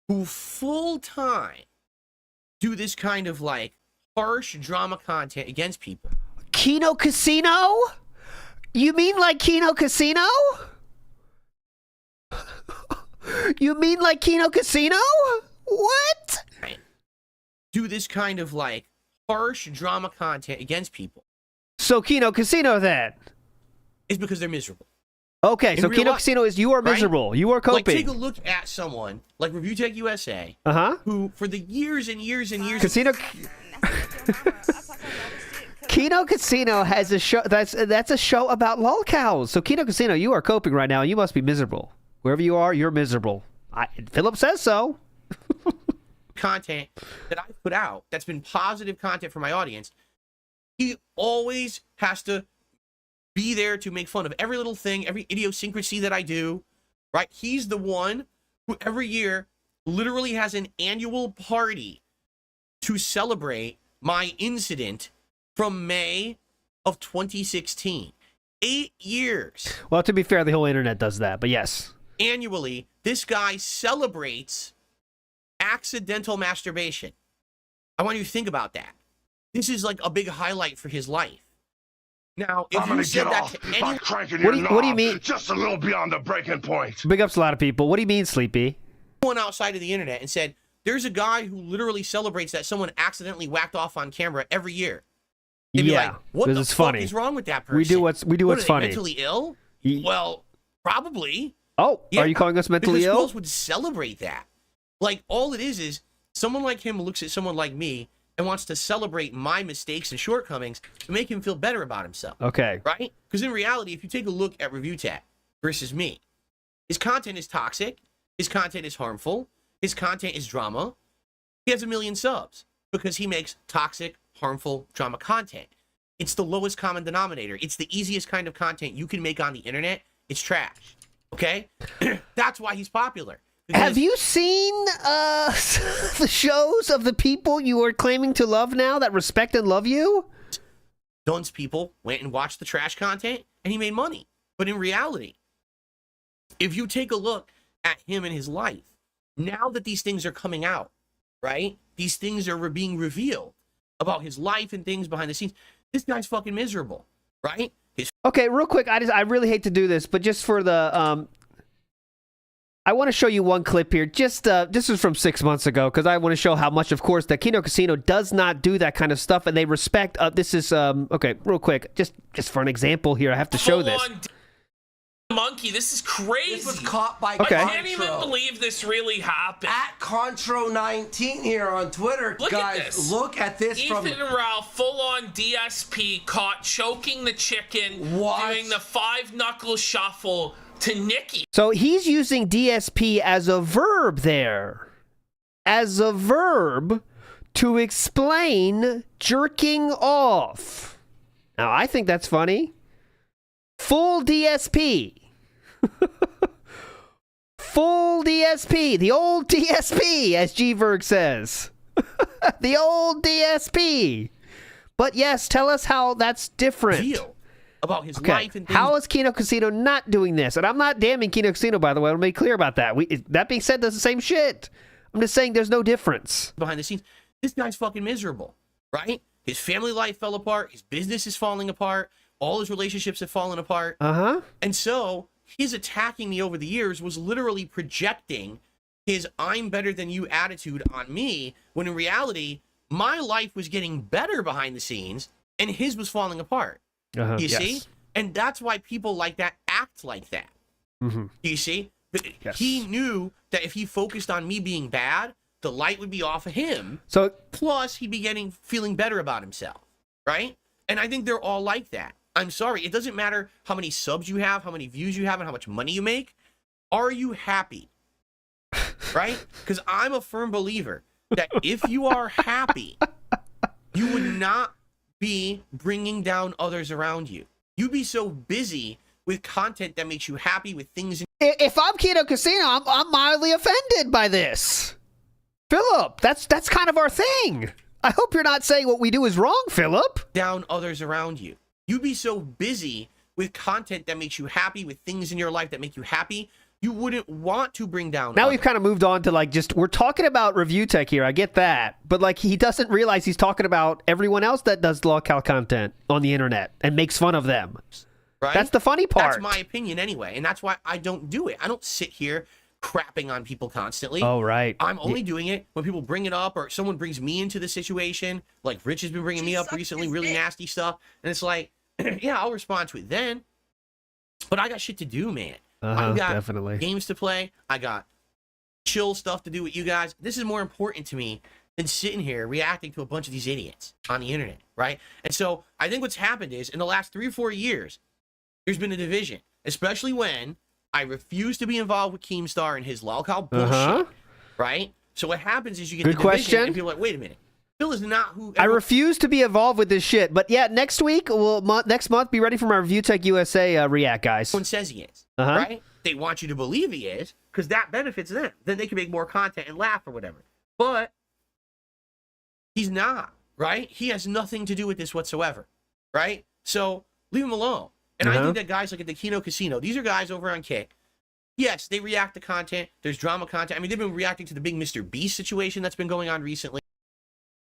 who full-time do this kind of harsh drama content against people. Kino Casino? You mean like Kino Casino? You mean like Kino Casino? What? Do this kind of harsh drama content against people. So Kino Casino then? Is because they're miserable. Okay, so real Kino life, Casino is you are right? miserable. You are coping. Like, take a look at someone like Review Tech USA, who for the years and years and years, Casino. Kino Casino has a show. That's a show about lolcows. So Kino Casino, you are coping right now. You must be miserable. Wherever you are, you're miserable. Philip says so. content that I've put out that's been positive content for my audience, he always has to be there to make fun of every little thing, every idiosyncrasy that I do, right? He's the one who every year literally has an annual party to celebrate my incident from May of 2016. 8 years. Well, to be fair, the whole internet does that, but yes. Annually, this guy celebrates accidental masturbation. I want you to think about that. This is like a big highlight for his life. Now, if you said that to anyone, what do you mean? Just a little beyond the breaking point. Big ups to a lot of people. What do you mean, Sleepy? outside of the internet and said, there's a guy who literally celebrates that someone accidentally whacked off on camera every year. They'd be like, what the fuck is wrong with that person? We do what's What, are they funny. mentally ill? Well, probably. Oh, Yeah, are you calling us mentally because ill? who else would celebrate that? Like, all it is someone like him looks at someone like me and wants to celebrate my mistakes and shortcomings to make him feel better about himself. Okay. Right? Because in reality, if you take a look at Review Tech versus me, his content is toxic. His content is harmful. His content is drama. He has 1 million subs because he makes toxic, harmful drama content. It's the lowest common denominator. It's the easiest kind of content you can make on the internet. It's trash. Okay? That's why he's popular. Have you seen the shows of the people you are claiming to love now that respect and love you? Dunce people went and watched the trash content and he made money. But in reality, if you take a look at him and his life, now that these things are coming out, right? These things are being revealed about his life and things behind the scenes. This guy's fucking miserable, right? Okay, real quick, I really hate to do this, but just for the I want to show you one clip here. Just this is from 6 months ago because I want to show how much, of course, that Kino Casino does not do that kind of stuff, and they respect. This is okay, real quick, just for an example here, I have to show this. Monkey, this is crazy. This was caught by Okay. I can't even believe this really happened. At Contro19 here on Twitter. Look guys, at this. Look at this. Ethan and Ralph, full-on DSP, caught choking the chicken, doing the 5-knuckle shuffle to Nikki. So he's using DSP as a verb there. As a verb to explain jerking off. Now, I think that's funny. Full DSP. Full DSP. The old DSP, as G-Verg says. The old DSP. But yes, tell us how that's different. About his life and things. How is Kino Casino not doing this? And I'm not damning Kino Casino, by the way. I want to be clear about that. That being said, does the same shit. I'm just saying there's no difference. Behind the scenes, this guy's fucking miserable, right? His family life fell apart. His business is falling apart. All his relationships have fallen apart. Uh-huh. And so his attacking me over the years was literally projecting his I'm better than you attitude on me, when in reality, my life was getting better behind the scenes and his was falling apart. Uh-huh. You see? And that's why people like that act like that. Mm-hmm. You see? But he knew that if he focused on me being bad, the light would be off of him. So plus he'd be feeling better about himself. Right? And I think they're all like that. I'm sorry. It doesn't matter how many subs you have, how many views you have, and how much money you make. Are you happy? Right? Because I'm a firm believer that if you are happy, you would not be bringing down others around you. You'd be so busy with content that makes you happy with things. If I'm Kino Casino, I'm mildly offended by this. Philip, that's kind of our thing. I hope you're not saying what we do is wrong, Philip. Down others around you. You'd be so busy with content that makes you happy, with things in your life that make you happy, you wouldn't want to bring down Now others. we've kind of moved on to we're talking about Review Tech here. I get that. But he doesn't realize he's talking about everyone else that does lolcow content on the internet and makes fun of them. Right? That's the funny part. That's my opinion anyway. And that's why I don't do it. I don't sit here crapping on people constantly. Oh, right. I'm only doing it when people bring it up or someone brings me into the situation. Like Rich has been bringing me up recently, really nasty stuff. And it's like, yeah, I'll respond to it then. But I got shit to do, man. I got definitely games to play. I got chill stuff to do with you guys. This is more important to me than sitting here reacting to a bunch of these idiots on the internet, right? And so I think what's happened is in the last 3 or 4 years, there's been a division, especially when I refuse to be involved with Keemstar and his lolcow bullshit, right? So what happens is you get Good the division question. and people are like, wait a minute. Phil is not who... I refuse to be involved with this shit. But yeah, next week, next month, be ready for my Review Tech USA react, guys. Everyone says he is, right? They want you to believe he is because that benefits them. Then they can make more content and laugh or whatever. But he's not, right? He has nothing to do with this whatsoever, right? So leave him alone. And I think that guys like at the Kino Casino, these are guys over on Kick. Yes, they react to content. There's drama content. I mean, they've been reacting to the big Mr. Beast situation that's been going on recently.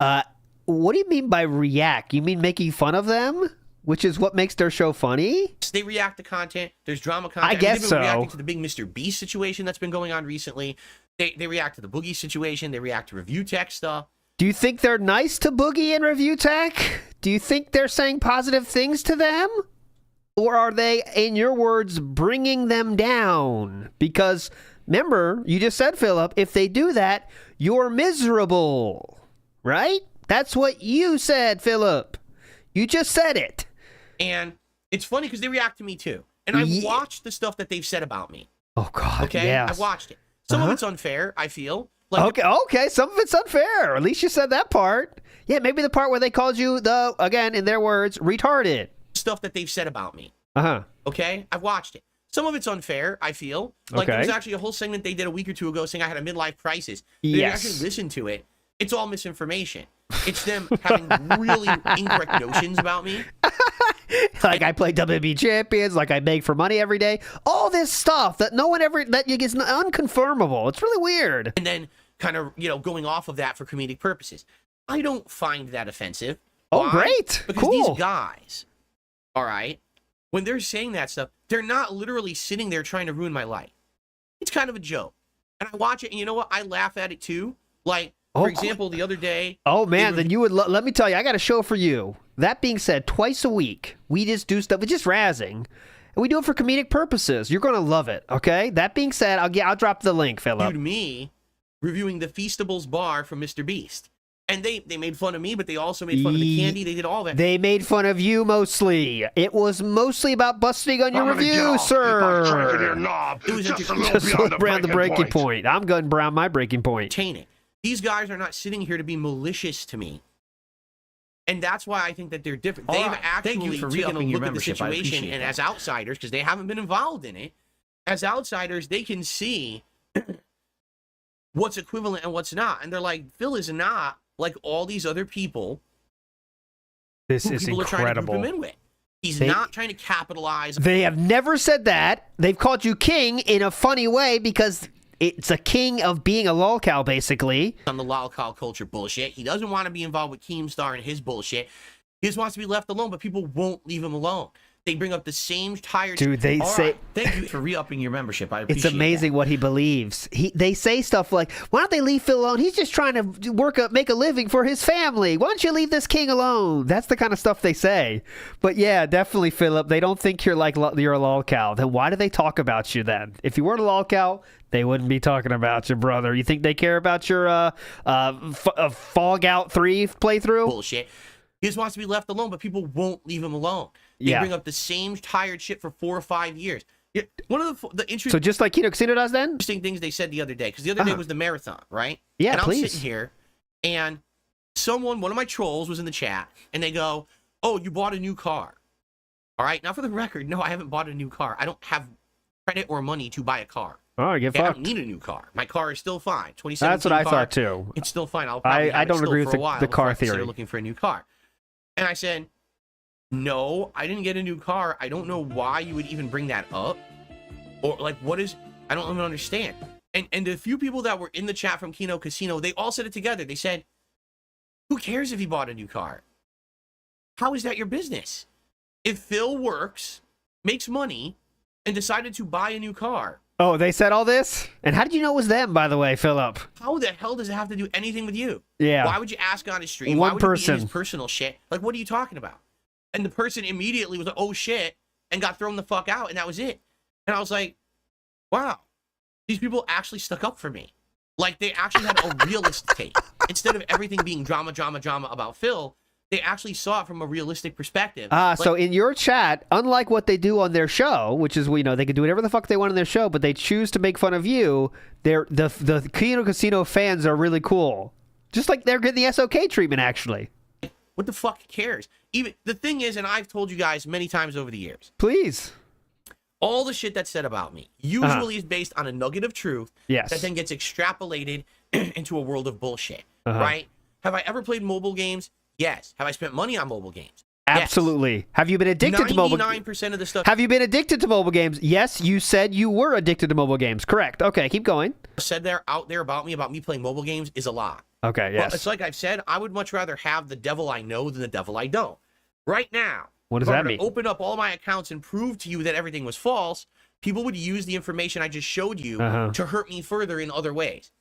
What do you mean by react? You mean making fun of them? Which is what makes their show funny? They react to content. There's drama content. I guess they've been reacting so. to the big Mr. Beast situation that's been going on recently. They react to the Boogie situation. They react to Review Tech stuff. Do you think they're nice to Boogie and Review Tech? Do you think they're saying positive things to them? Or are they, in your words, bringing them down? Because, remember, you just said, Philip, if they do that, you're miserable. Right? That's what you said, Philip. You just said it. And it's funny because they react to me too. And I've watched the stuff that they've said about me. Oh, God, okay? yes. I've watched it. Some of it's unfair, I feel. Like okay, some of it's unfair. At least you said that part. Yeah, maybe the part where they called you, again, in their words, retarded. Stuff that they've said about me. Uh-huh. Okay? I've watched it. Some of it's unfair, I feel. Like, there was actually a whole segment they did a week or two ago saying I had a midlife crisis. They didn't actually listen to it. It's all misinformation. It's them having really incorrect notions about me. Like I play WB champions, like I beg for money every day. All this stuff that no one ever, that is unconfirmable. It's really weird. And then kind of, going off of that for comedic purposes. I don't find that offensive. Oh, Why? great. Because cool. these guys, all right, when they're saying that stuff, they're not literally sitting there trying to ruin my life. It's kind of a joke. And I watch it, and you know what? I laugh at it too. Like, for example, the other day... Oh, man, then you would... let me tell you, I got a show for you. That being said, twice a week, we just do stuff. It's just razzing. And we do it for comedic purposes. You're going to love it, okay? That being said, I'll drop the link, Philip. Dude, me reviewing the Feastables bar from Mr. Beast. And they made fun of me, but they also made fun of the candy. They did all that. They made fun of you mostly. It was mostly about busting on your review, sir. It was just around the breaking point. I'm going around my breaking point. Chaining. These guys are not sitting here to be malicious to me. And that's why I think that they're different. They've actually taken a look at the situation, and as outsiders, because they haven't been involved in it, as outsiders, they can see what's equivalent and what's not. And they're like, Phil is not like all these other people. This is incredible. Are trying to group him in with. He's not trying to capitalize. They have never said that. They've called you king in a funny way because it's a king of being a lolcow, basically. On the lolcow culture bullshit. He doesn't want to be involved with Keemstar and his bullshit. He just wants to be left alone, but people won't leave him alone. They bring up the same tired... Dude, they say... Thank you for re-upping your membership. I appreciate It's amazing what he believes. They say stuff like, why don't they leave Phil alone? He's just trying to make a living for his family. Why don't you leave this king alone? That's the kind of stuff they say. But yeah, definitely, Philip. They don't think you're a lolcow. Then why do they talk about you then? If you weren't a lolcow, they wouldn't be talking about you, brother. You think they care about your Fallout 3 playthrough? Bullshit. He just wants to be left alone, but people won't leave him alone. They bring up the same tired shit for 4 or 5 years. One of the interesting... So just like Kino Casino does then? Interesting things they said the other day, because the other day was the marathon, right? Yeah, and please. I'm sitting here, and one of my trolls was in the chat, and they go, oh, you bought a new car. All right? Now, for the record, no, I haven't bought a new car. I don't have credit or money to buy a car. Oh, get I fucked. don't need a new car. My car is still fine. 2017 That's what I car, thought, too. It's still fine. I'll probably I don't agree with the car before I theory. looking for a new car. And I said, no, I didn't get a new car. I don't know why you would even bring that up. Or, like, I don't even understand. And the few people that were in the chat from Kino Casino, they all said it together. They said, who cares if he bought a new car? How is that your business? If Phil works, makes money, and decided to buy a new car. Oh, they said all this? And how did you know it was them, by the way, Philip? How the hell does it have to do anything with you? Yeah. Why would you ask on his stream? One Why would person. it be in his personal shit? Like, what are you talking about? And the person immediately was like, oh, shit. and got thrown the fuck out, and that was it. And I was like, wow, these people actually stuck up for me. Like, they actually had a realist take. Instead of everything being drama about Phil, they actually saw it from a realistic perspective. So in your chat, unlike what they do on their show, which is, they can do whatever the fuck they want on their show, but they choose to make fun of you, the Kino Casino fans are really cool. Just like they're getting the SOK treatment, actually. What the fuck cares? Even the thing is, and I've told you guys many times over the years. Please. All the shit that's said about me usually is based on a nugget of truth that then gets extrapolated into a world of bullshit, right? Have I ever played mobile games? Yes. Have I spent money on mobile games? Absolutely. Yes. Have you been addicted to mobile games? 99% of the stuff. Have you been addicted to mobile games? Yes, you said you were addicted to mobile games. Correct. Okay, keep going. Said there out there about me playing mobile games is a lie. Okay, yes. Well, it's like I've said, I would much rather have the devil I know than the devil I don't. Right now, what does that mean? Open up all my accounts and prove to you that everything was false. People would use the information I just showed you to hurt me further in other ways.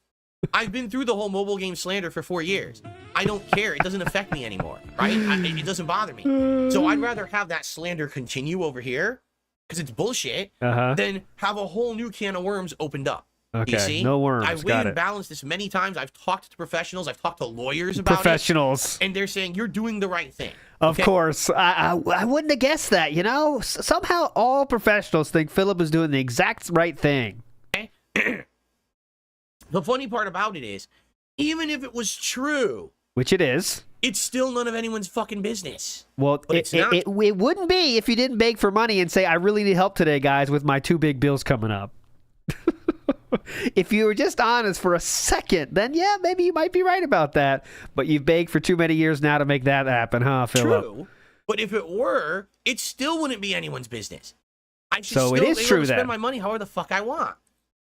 I've been through the whole mobile game slander for 4 years. I don't care. It doesn't affect me anymore, right? It doesn't bother me. So I'd rather have that slander continue over here, because it's bullshit, than have a whole new can of worms opened up. Okay, you see? no worms. I've weighed and balanced this many times. I've talked to professionals. I've talked to lawyers about it. And they're saying, you're doing the right thing. Of course. I wouldn't have guessed that, Somehow all professionals think Philip is doing the exact right thing. The funny part about it is, even if it was true, which it is, it's still none of anyone's fucking business. Well, it wouldn't be if you didn't beg for money and say, I really need help today, guys, with my 2 big bills coming up. If you were just honest for a second, then yeah, maybe you might be right about that. But you've begged for too many years now to make that happen, huh, Philip? True. But if it were, it still wouldn't be anyone's business. I should so still it is true then. Spend my money however the fuck I want.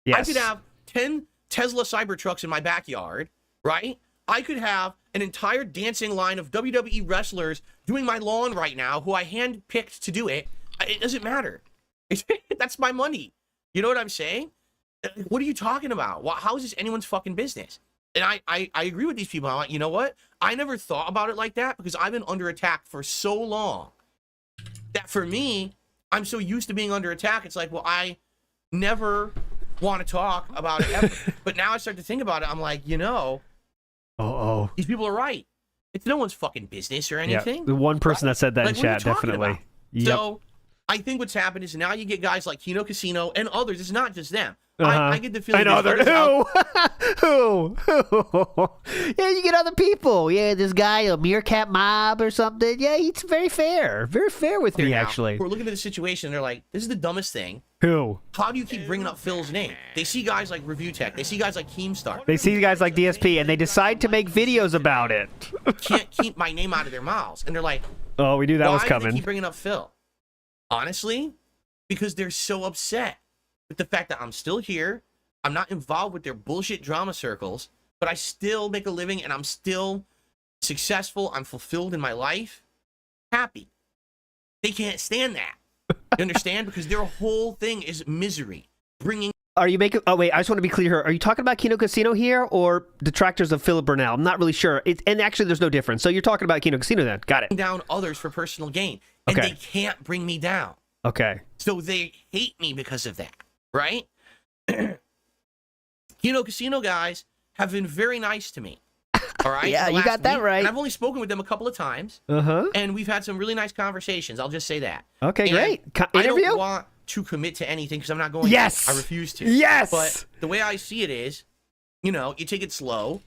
Yes. I could have 10 Tesla Cybertrucks in my backyard, right? I could have an entire dancing line of WWE wrestlers doing my lawn right now who I handpicked to do it. It doesn't matter. That's my money. You know what I'm saying? What are you talking about? How is this anyone's fucking business? And I agree with these people. I'm like, you know what? I never thought about it like that because I've been under attack for so long that for me, I'm so used to being under attack. It's like, well, I never want to talk about it ever. But now I start to think about it. I'm like, these people are right. It's no one's fucking business or anything. Yeah, the one person that said that in chat, definitely. Yep. So I think what's happened is now you get guys like Kino Casino and others. It's not just them. I get the feeling. Who? Yeah, you get other people. Yeah, this guy, a Meerkat Mob or something. Yeah, he's very fair with me, actually. We're looking at the situation. And they're like, this is the dumbest thing. Who? How do you keep bringing up Phil's name? They see guys like Review Tech. They see guys like Keemstar. They see guys like DSP, and they decide to make videos about it. Can't keep my name out of their mouths. And they're like, oh, we knew that was coming. Why do they keep bringing up Phil? Honestly, because they're so upset with the fact that I'm still here. I'm not involved with their bullshit drama circles, but I still make a living and I'm still successful. I'm fulfilled in my life. Happy. They can't stand that. You understand? Because their whole thing is misery. Are you making... Oh, wait. I just want to be clear here. Are you talking about Kino Casino here or detractors of Philip Burnell? I'm not really sure. And actually, there's no difference. So you're talking about Kino Casino then. Got it. Down others for personal gain. And they can't bring me down. Okay. So they hate me because of that. Right? Kino Casino guys have been very nice to me. All right? Yeah, you got that right. And I've only spoken with them a couple of times. And we've had some really nice conversations. I'll just say that. Okay, great. I don't want to commit to anything because I'm not going to. I refuse to. Yes! But the way I see it is, you take it slow.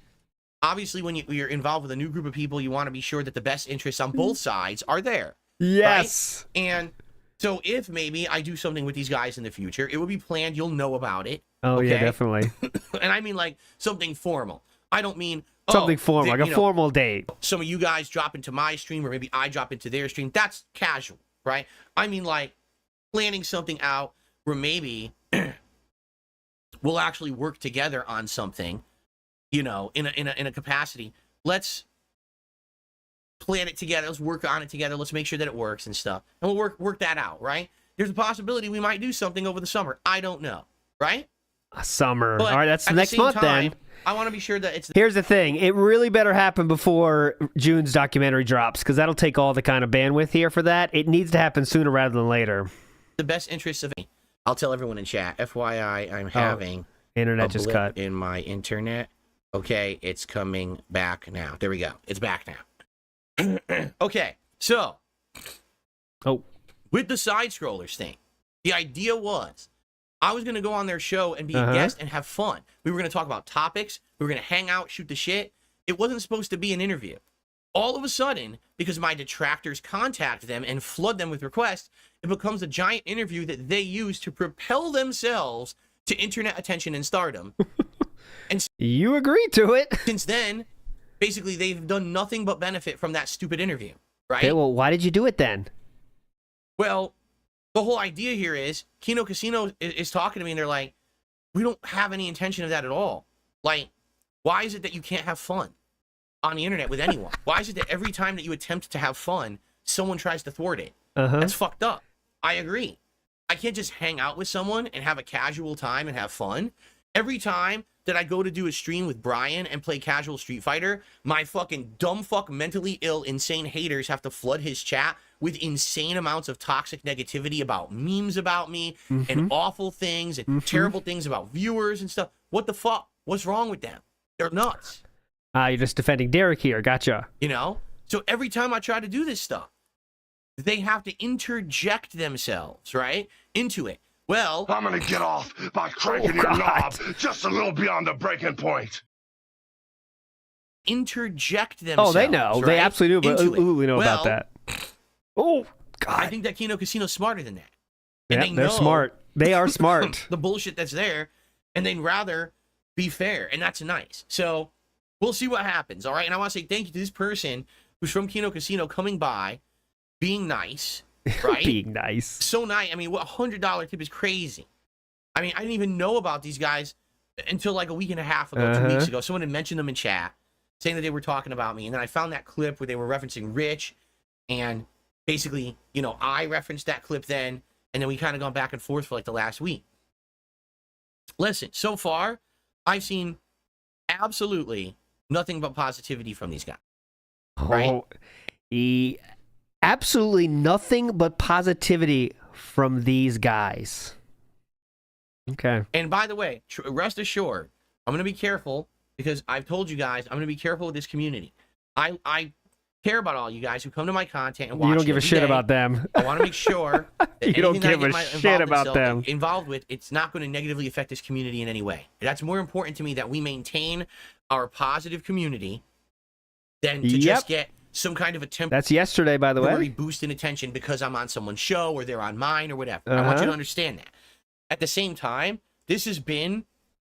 Obviously, when you're involved with a new group of people, you want to be sure that the best interests on both sides are there. Yes. Right? And so if maybe I do something with these guys in the future, it will be planned. You'll know about it. Oh, yeah, definitely. And I mean like something formal. I don't mean something formal, like a formal date. Some of you guys drop into my stream or maybe I drop into their stream. That's casual, right? I mean like planning something out where maybe we'll actually work together on something, in a capacity. Let's plan it together. Let's work on it together. Let's make sure that it works and stuff. And we'll work that out, right? There's a possibility we might do something over the summer. I don't know, right? Summer. But all right, that's next month then. I want to be sure that it's Here's the thing. It really better happen before June's documentary drops, because that'll take all the kind of bandwidth here for that. It needs to happen sooner rather than later. the best interest of me. I'll tell everyone in chat. FYI, I'm having internet a just blip cut in my internet. Okay, it's coming back now. There we go. It's back now. Okay, so with the side scrollers thing, the idea was I was going to go on their show and be a guest and have fun. We were going to talk about topics. We were going to hang out, shoot the shit. It wasn't supposed to be an interview. All of a sudden, because my detractors contact them and flood them with requests, it becomes a giant interview that they use to propel themselves to internet attention and stardom. And you agreed to it. Since then, basically, they've done nothing but benefit from that stupid interview, right? Okay, well, why did you do it then? Well, the whole idea here is Kino Casino is talking to me, and they're like, we don't have any intention of that at all. Like, why is it that you can't have fun on the internet with anyone? Why is it that every time that you attempt to have fun, someone tries to thwart it? That's fucked up. I agree. I can't just hang out with someone and have a casual time and have fun. Every time that I go to do a stream with Brian and play casual Street Fighter, my fucking dumb fuck, mentally ill, insane haters have to flood his chat with insane amounts of toxic negativity about memes about me and awful things and terrible things about viewers and stuff. What the fuck? What's wrong with them? They're nuts. You're just defending Derek here. Gotcha. You know? So every time I try to do this stuff, they have to interject themselves, right, into it. Well, I'm gonna get off by cranking your knob just a little beyond the breaking point. Interject themselves. Oh, they know. Right? They absolutely know about that. Oh, God. I think that Kino Casino's smarter than that. And yeah, they're smart. They are smart. The bullshit that's there, and they'd rather be fair, and that's nice. So we'll see what happens, all right? And I want to say thank you to this person who's from Kino Casino coming by, being nice, right? Being nice. So nice. I mean, what $100 tip is crazy. I mean, I didn't even know about these guys until like a week and a half ago, 2 weeks ago. Someone had mentioned them in chat, saying that they were talking about me. And then I found that clip where they were referencing Rich. And basically, you know, I referenced that clip then. And then we kind of gone back and forth for like the last week. Listen, so far, I've seen absolutely nothing but positivity from these guys. Right? Absolutely nothing but positivity from these guys. Okay. And by the way, rest assured, I'm going to be careful because I've told you guys, I'm going to be careful with this community. I care about all you guys who come to my content and watch. You don't give a shit about them. I want to make sure that you don't give a shit about them. Involved with, it's not going to negatively affect this community in any way. That's more important to me that we maintain our positive community than to just get some kind of attempt. That's yesterday, by the way. Boost in attention because I'm on someone's show or they're on mine or whatever. I want you to understand that. At the same time, this has been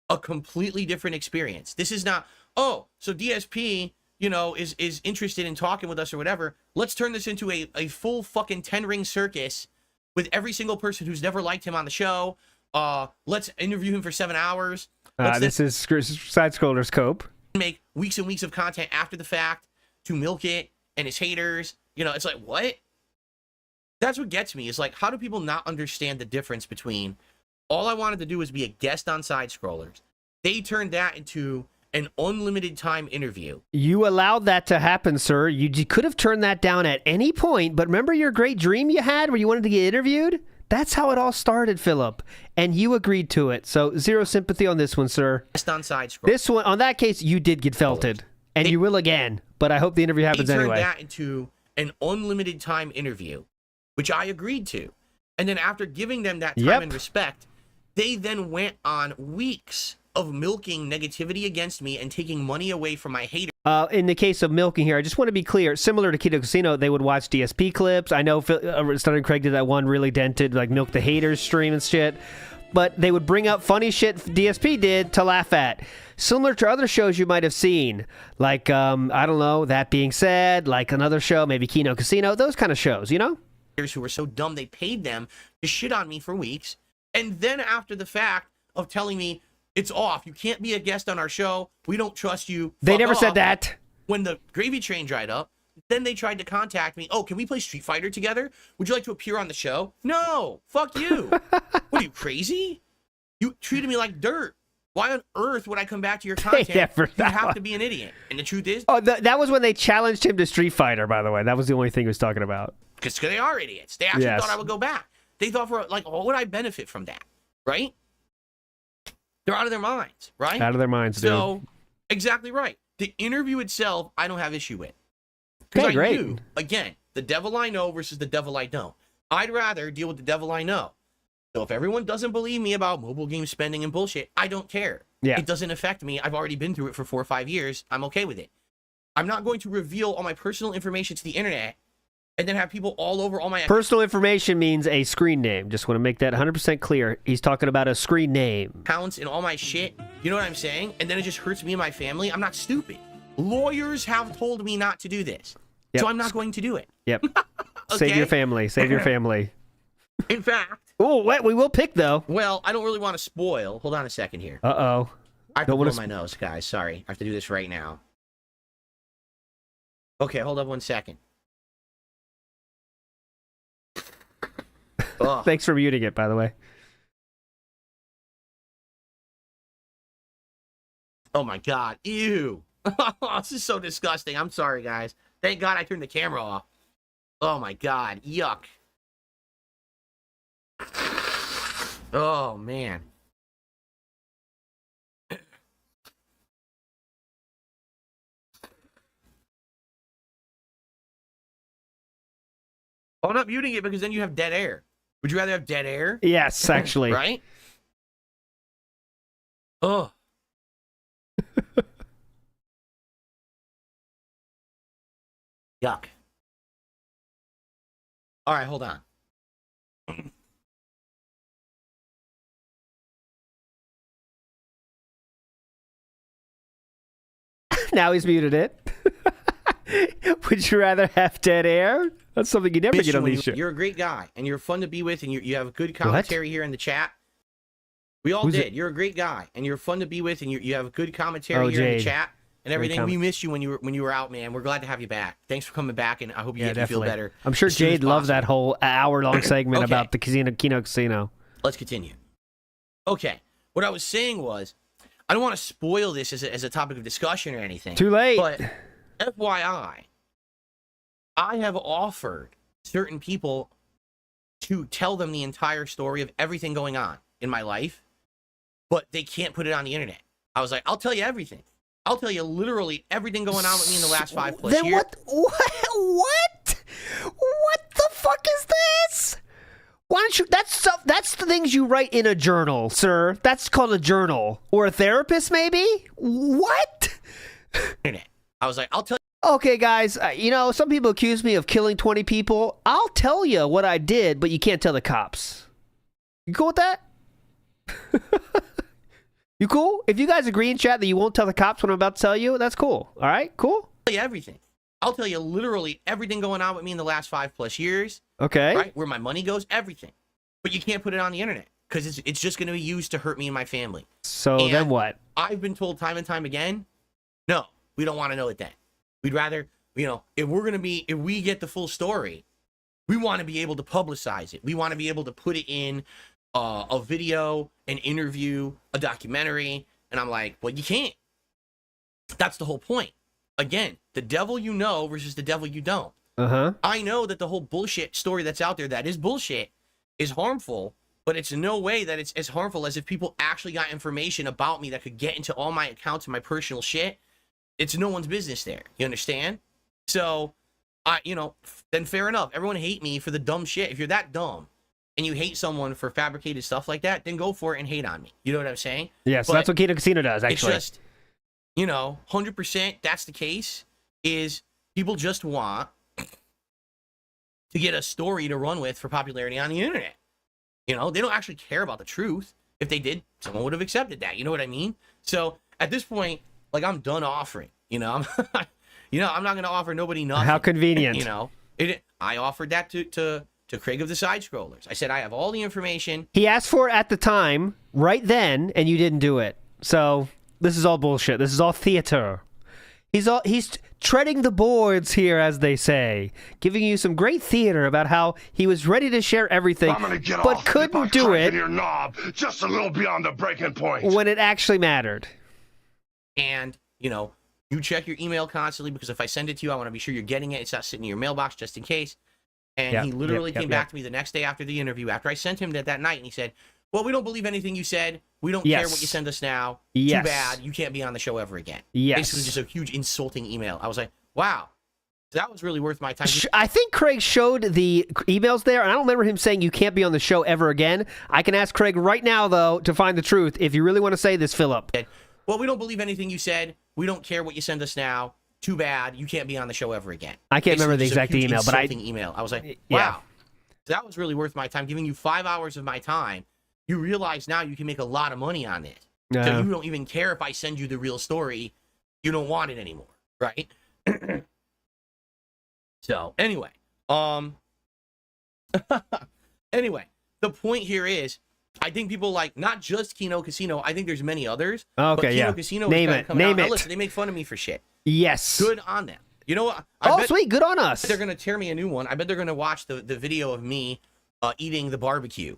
a completely different experience. This is not, oh, so DSP, you know, is interested in talking with us or whatever. Let's turn this into a full fucking 10-ring circus with every single person who's never liked him on the show. Let's interview him for 7 hours. This is Side Scroller's Cope. Make weeks and weeks of content after the fact to milk it and his haters. You know, it's like, what? That's what gets me. Is like, how do people not understand the difference between all I wanted to do was be a guest on Side Scrollers. They turned that into an unlimited time interview. You allowed that to happen, sir. You could have turned that down at any point, but remember your great dream you had where you wanted to get interviewed? That's how it all started, Philip. And you agreed to it. So zero sympathy on this one, sir. Guest on Side Scrollers. This one, on that case, you did get felted. And you will again. But I hope the interview happens anyway. They turned that into an unlimited time interview, which I agreed to. And then after giving them that time and respect, they then went on weeks of milking negativity against me and taking money away from my haters. In the case of milking here, I just want to be clear. Similar to Kino Casino, they would watch DSP clips. I know Stunner Craig did that one really dented, like Milk the Haters stream and shit. But they would bring up funny shit DSP did to laugh at. Similar to other shows you might have seen. Like, I don't know, That Being Said, like another show, maybe Kino Casino, those kind of shows, you know? Who were so dumb they paid them to shit on me for weeks. And then after the fact of telling me, it's off, you can't be a guest on our show, we don't trust you. They never said that. When the gravy train dried up, then they tried to contact me. Oh, can we play Street Fighter together? Would you like to appear on the show? No, fuck you. What are you, crazy? You treated me like dirt. Why on earth would I come back to your content? never- You have to be an idiot. And the truth is, Oh, that was when they challenged him to Street Fighter, by the way. That was the only thing he was talking about. because they are idiots. They actually Yes. thought I would go back. They thought what would I benefit from that? Right? They're out of their minds, right? Out of their minds, dude. So, exactly right. The interview itself, I don't have issue with. Because Okay, great. knew, again, the devil I know versus the devil I don't. I'd rather deal with the devil I know. So if everyone doesn't believe me about mobile game spending and bullshit, I don't care. Yeah. It doesn't affect me. I've already been through it for 4 or 5 years. I'm okay with it. I'm not going to reveal all my personal information to the internet and then have people all over all my... Personal information means a screen name. Just want to make that 100% clear. He's talking about a screen name. Accounts and all my shit. You know what I'm saying? And then it just hurts me and my family. I'm not stupid. Lawyers have told me not to do this. Yep. So I'm not going to do it. Yep. Okay? Save your family. Save your family. In fact... Oh, we will pick, though. Well, I don't really want to spoil. Hold on a second here. Uh-oh. I have to Don't blow wanna my nose, guys. Sorry. I have to do this right now. Okay, hold up 1 second. Ugh. Thanks for muting it, by the way. Oh my god. Ew. This is so disgusting. I'm sorry, guys. Thank God I turned the camera off. Oh my god. Yuck. Oh man. I'm not muting it because then you have dead air. Would you rather have dead air? Yes, actually. Right? Oh. Yuck. All right, hold on. Now he's muted it. Would you rather have dead air? That's something you never Miss get you on when these shows. You're a great guy, and you're fun to be with, and you have good commentary here in the chat. We all Who's did. it? You're a great guy, and you're fun to be with, and you have good commentary Oh, here in the Jade. chat and Great everything. We comment. missed you when you were out, man. We're glad to have you back. Thanks for coming back, and I hope you Yeah, feel definitely. better. I'm sure as soon as Jade loved that possible. whole hour-long segment Okay. about the Kino Casino. Let's continue. Okay, what I was saying was, I don't want to spoil this as a topic of discussion or anything. Too late. But FYI, I have offered certain people to tell them the entire story of everything going on in my life, but they can't put it on the internet. I was like, I'll tell you everything. I'll tell you literally everything going on with me in the last 5+ Then years. What the fuck is this? Why don't you? That's the things you write in a journal, sir. That's called a journal, or a therapist, maybe. What? Internet. I was like, I'll tell you. Okay, guys. Some people accuse me of killing 20 people. I'll tell you what I did, but you can't tell the cops. You cool with that? You cool? If you guys agree in chat that you won't tell the cops what I'm about to tell you, that's cool. All right, cool. Tell you everything. I'll tell you literally everything going on with me in the last 5+ years. Okay. Right? Where my money goes, everything. But you can't put it on the internet because it's just going to be used to hurt me and my family. So And then what? I've been told time and time again, no, we don't want to know it then. We'd rather, if we get the full story, we want to be able to publicize it. We want to be able to put it in a video, an interview, a documentary. And I'm like, well, you can't. That's the whole point. Again, the devil you know versus the devil you don't. Uh-huh. I know that the whole bullshit story that's out there that is bullshit is harmful, but it's no way that it's as harmful as if people actually got information about me that could get into all my accounts and my personal shit. It's no one's business there. You understand? So, then fair enough. Everyone hate me for the dumb shit. If you're that dumb and you hate someone for fabricated stuff like that, then go for it and hate on me. You know what I'm saying? Yes, But that's what Kino Casino does, actually. It's just, 100% that's the case, is people just want to get a story to run with for popularity on the internet. They don't actually care about the truth. If they did, someone would have accepted that. You know what I mean? So at this point, I'm done offering. I'm not going to offer nobody nothing. How convenient. I offered that to Craig of the Side Scrollers. I said I have all the information. He asked for it at the time, right then, and you didn't do it. So this is all bullshit. This is all theater. He's treading the boards here, as they say, giving you some great theater about how he was ready to share everything, I'm gonna get but off couldn't if do I crank it your knob just a little beyond the breaking point. when it actually mattered. And, you know, you check your email constantly because if I send it to you, I want to be sure you're getting it. It's not sitting in your mailbox just in case. And he literally came back to me the next day after the interview, after I sent him that night, and he said, well, we don't believe anything you said. We don't care what you send us now. Too bad. You can't be on the show ever again. Basically just a huge insulting email. I was like, wow. That was really worth my time. I think Craig showed the emails there, and I don't remember him saying you can't be on the show ever again. I can ask Craig right now, though, to find the truth. If you really want to say this, Philip. Well, we don't believe anything you said. We don't care what you send us now. Too bad. You can't be on the show ever again. I can't remember the exact email, but I was like, wow. That was really worth my time. Giving you 5 hours of my time. You realize now you can make a lot of money on it. So you don't even care if I send you the real story. You don't want it anymore, right? So, anyway. Anyway, the point here is, I think people like, not just Kino Casino, I think there's many others. Okay, but Kino Casino Name is it. coming out. Name Now, it. listen, they make fun of me for shit. Yes. Good on them. You know what? Sweet. Good on us. They're going to tear me a new one. I bet they're going to watch the video of me eating the barbecue.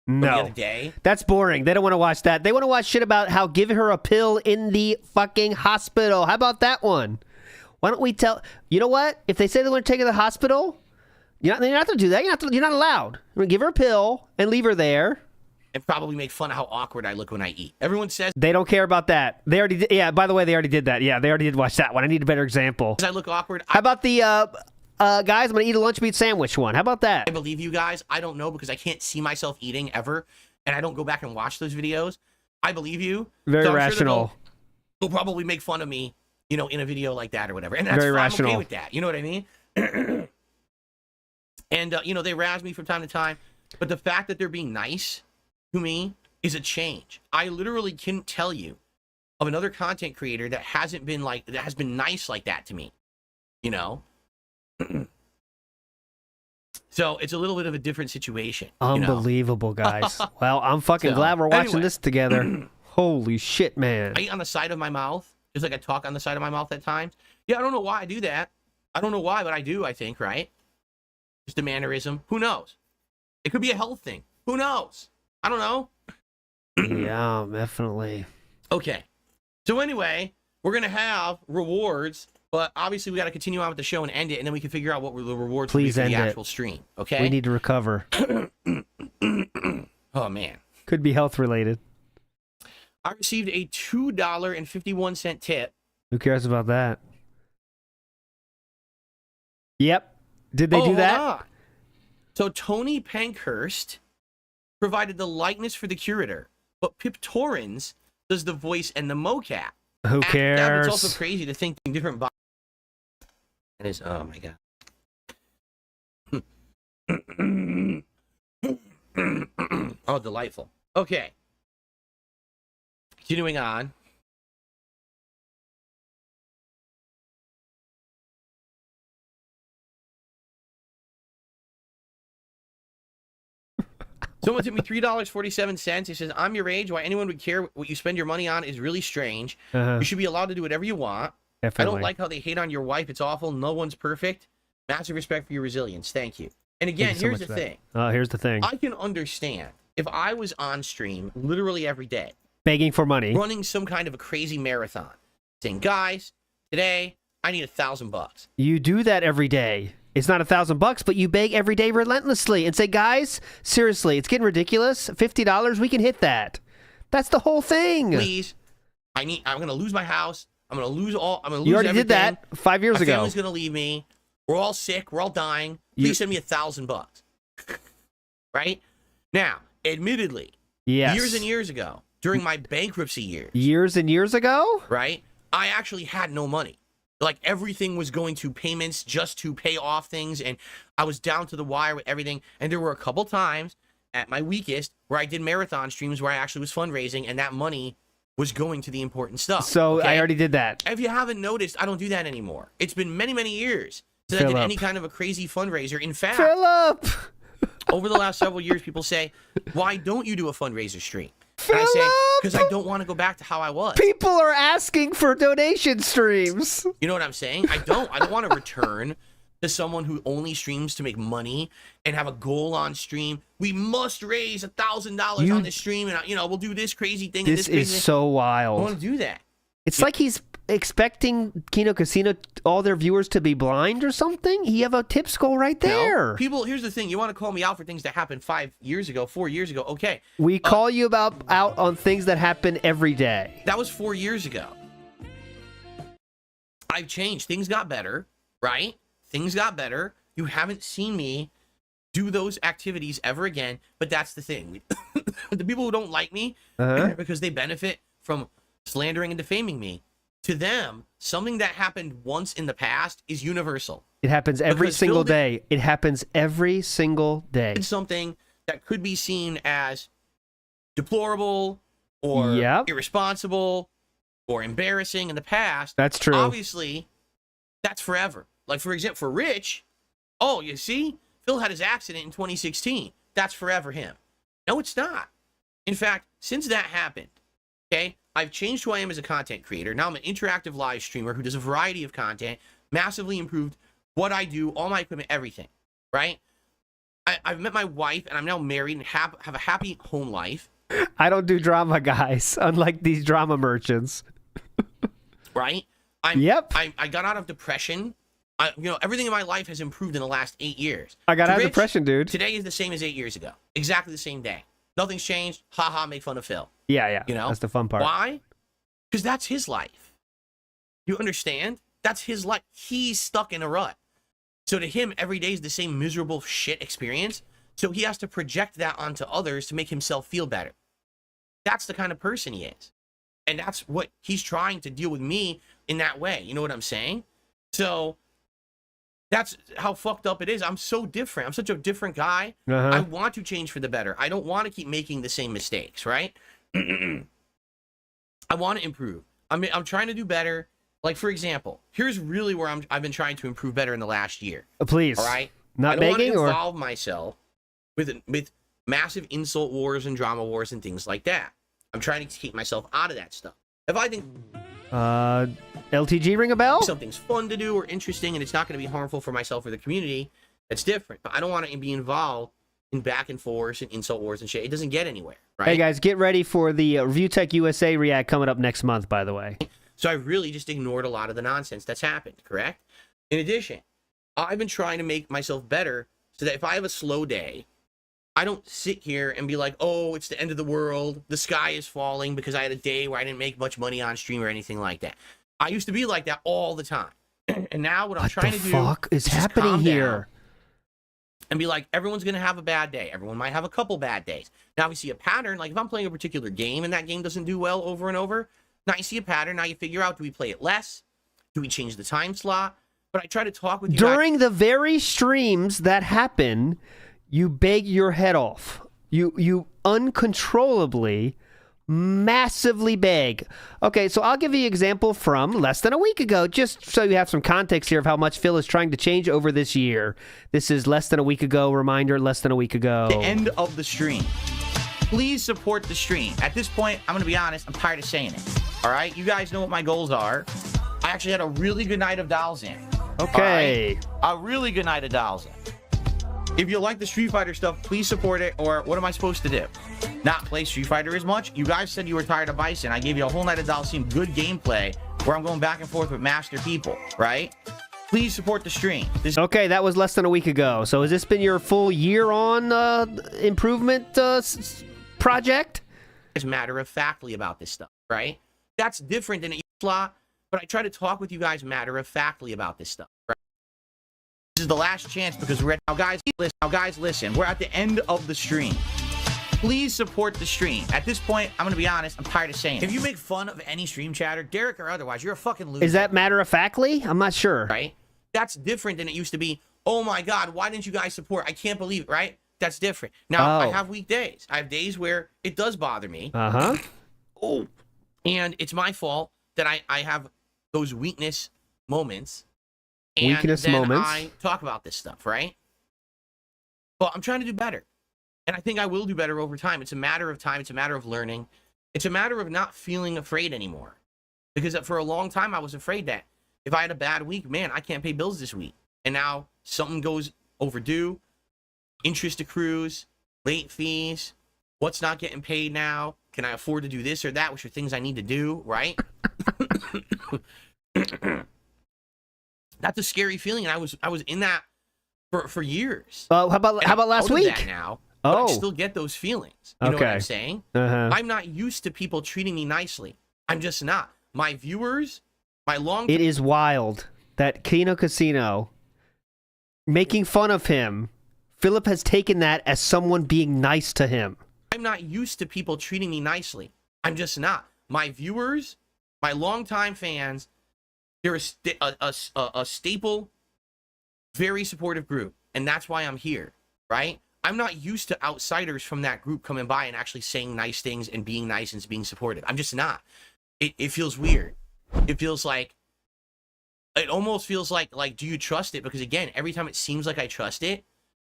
No. The other day. That's boring. They don't want to watch that. They want to watch shit about how giving her a pill in the fucking hospital. How about that one? Why don't we tell... You know what? If they say they want to take her to the hospital, you're not going to do that. You're not allowed. We're going to give her a pill and leave her there. And probably make fun of how awkward I look when I eat. Everyone says... They don't care about that. They already did... Yeah, by the way, they already did that. Yeah, they already did watch that one. I need a better example. I look awkward. How about the... guys, I'm going to eat a lunch meat sandwich one. How about that? I believe you guys. I don't know because I can't see myself eating ever. And I don't go back and watch those videos. I believe you. Very so rational. Sure they'll probably make fun of me, you know, in a video like that or whatever. And that's Very fine. rational. I'm okay with that. You know what I mean? And, you know, they razz me from time to time. But the fact that they're being nice to me is a change. I literally couldn't tell you of another content creator that hasn't been like, that has been nice like that to me. You know? So it's a little bit of a different situation. Unbelievable, you know? guys. Well, I'm fucking glad we're watching this together. Holy shit, man. I eat on the side of my mouth. Just like I talk on the side of my mouth at times. Yeah, I don't know why I do that. I don't know why, but I do, I think, right? Just a mannerism. Who knows? It could be a health thing. Who knows? I don't know. Yeah, definitely. Okay. So anyway, we're going to have rewards. But obviously, we got to continue on with the show and end it, and then we can figure out what the rewards will be for the actual stream. Okay? We need to recover. Oh, man. Could be health related. I received a $2.51 tip. Who cares about that? Yep. Did they do that? Hold on. So Tony Pankhurst provided the likeness for the curator, but Pip Torrens does the voice and the mocap. Who cares? It's also crazy to think different bodies. It is, oh my god. Oh, delightful. Okay. Continuing on. Someone tipped me $3.47. He says, I'm your age. Why anyone would care what you spend your money on is really strange. You should be allowed to do whatever you want. Definitely. I don't like how they hate on your wife. It's awful. No one's perfect. Massive respect for your resilience. Thank you. And again, here's the thing. Here's the thing. I can understand if I was on stream literally every day. Begging for money. Running some kind of a crazy marathon. Saying, guys, today I need $1,000. You do that every day. It's not $1,000, but you beg every day relentlessly and say, guys, seriously, it's getting ridiculous. $50, we can hit that. That's the whole thing. Please. I'm going to lose my house. I'm going to lose everything. You already did that 5 years ago. My family's going to leave me. We're all sick. We're all dying. Please send me $1,000. Right? Now, admittedly, years and years ago, during my bankruptcy years. Years and years ago? Right? I actually had no money. Like, everything was going to payments just to pay off things, and I was down to the wire with everything. And there were a couple times at my weakest where I did marathon streams where I actually was fundraising, and that money was going to the important stuff. So I already did that. If you haven't noticed, I don't do that anymore. It's been many, many years since I did any kind of a crazy fundraiser. In fact, Philip! over the last several years, people say, why don't you do a fundraiser stream? And I say, because I don't want to go back to how I was. People are asking for donation streams. You know what I'm saying? I don't want to return to someone who only streams to make money and have a goal on stream. We must raise $1,000 on this stream, and we'll do this crazy thing. This and this is crazy so thing. wild. I want to do that. It's like he's expecting Kino Casino, all their viewers, to be blind or something. You have a tip goal right there. People, here's the thing. You want to call me out for things that happened 5 years ago, 4 years ago. Okay. We call you out on things that happen every day. That was 4 years ago. I've changed. Things got better, right? Things got better. You haven't seen me do those activities ever again, but that's the thing. The people who don't like me, because they benefit from slandering and defaming me, to them, something that happened once in the past is universal. It happens every single day. It happens every single day. It's something that could be seen as deplorable or irresponsible or embarrassing in the past. That's true. Obviously, that's forever. Like, for example, for Rich, oh, you see, Phil had his accident in 2016. That's forever him. No, it's not. In fact, since that happened, okay, I've changed who I am as a content creator. Now I'm an interactive live streamer who does a variety of content, massively improved what I do, all my equipment, everything, right? I've met my wife, and I'm now married and have a happy home life. I don't do drama, guys, unlike these drama merchants. Right? I got out of depression. Everything in my life has improved in the last 8 years. I got out of depression, dude. Today is the same as 8 years ago. Exactly the same day. Nothing's changed. Ha, make fun of Phil. Yeah. You know? That's the fun part. Why? Because that's his life. You understand? That's his life. He's stuck in a rut. So to him, every day is the same miserable shit experience. So he has to project that onto others to make himself feel better. That's the kind of person he is. And that's what he's trying to deal with me in that way. You know what I'm saying? So that's how fucked up it is. I'm so different. I'm such a different guy. I want to change for the better. I don't want to keep making the same mistakes, right? I want to improve. I'm trying to do better. Like, for example, here's really where I've been trying to improve better in the last year. Please. All right? Not begging, begging, I don't want to involve myself with massive insult wars and drama wars and things like that. I'm trying to keep myself out of that stuff. If I think LTG ring a bell? Something's fun to do or interesting and it's not going to be harmful for myself or the community, that's different. But I don't want to be involved in back and forth and insult wars and shit. It doesn't get anywhere, right? Hey, guys, get ready for the Review Tech USA React coming up next month, by the way. So I really just ignored a lot of the nonsense that's happened, correct? In addition, I've been trying to make myself better so that if I have a slow day, I don't sit here and be like, oh, it's the end of the world. The sky is falling because I had a day where I didn't make much money on stream or anything like that. I used to be like that all the time. And now what I'm trying to do is happening here? And be like, everyone's going to have a bad day. Everyone might have a couple bad days. Now we see a pattern. Like if I'm playing a particular game and that game doesn't do well over and over, now you see a pattern. Now you figure out, do we play it less? Do we change the time slot? But I try to talk with you during the very streams that happen. You beg your head off. You uncontrollably, massively beg. Okay, so I'll give you an example from less than a week ago, just so you have some context here of how much Phil is trying to change over this year. This is less than a week ago. Reminder, less than a week ago. The end of the stream. Please support the stream. At this point, I'm going to be honest, I'm tired of saying it. All right? You guys know what my goals are. I actually had a really good night of Dolls in. Okay. Right? A really good night of Dolls in. If you like the Street Fighter stuff, please support it, or what am I supposed to do? Not play Street Fighter as much? You guys said you were tired of Bison. I gave you a whole night of Dalsim, good gameplay, where I'm going back and forth with master people, right? Please support the stream. Okay, that was less than a week ago. So has this been your full year on improvement project? It's matter-of-factly about this stuff, right? That's different than a slot, but I try to talk with you guys matter-of-factly about this stuff, right? This is the last chance because we're at now, guys, listen. We're at the end of the stream. Please support the stream. At this point, I'm gonna be honest, I'm tired of saying it. If you make fun of any stream chatter, Derek or otherwise, you're a fucking loser. Is that matter-of-factly? I'm not sure. Right? That's different than it used to be. Oh my God, why didn't you guys support? I can't believe it, right? That's different. Now, I have weekdays. I have days where it does bother me. Oh. And it's my fault that I have those weakness moments. And then I talk about this stuff, right? But I'm trying to do better. And I think I will do better over time. It's a matter of time. It's a matter of learning. It's a matter of not feeling afraid anymore. Because for a long time, I was afraid that if I had a bad week, man, I can't pay bills this week. And now something goes overdue, interest accrues, late fees, what's not getting paid now? Can I afford to do this or that, which are things I need to do, right? That's a scary feeling, and I was in that for years. How about last week? That now, but I still get those feelings. You know what I'm saying? I'm not used to people treating me nicely. I'm just not. My viewers, my long. It is wild that Kino Casino making fun of him. Philip has taken that as someone being nice to him. I'm not used to people treating me nicely. I'm just not. My viewers, my longtime fans, they're a staple, very supportive group, and that's why I'm here, right? I'm not used to outsiders from that group coming by and actually saying nice things and being nice and being supportive. I'm just not. It feels weird. It feels like, it almost feels like do you trust it? Because again, every time it seems like I trust it,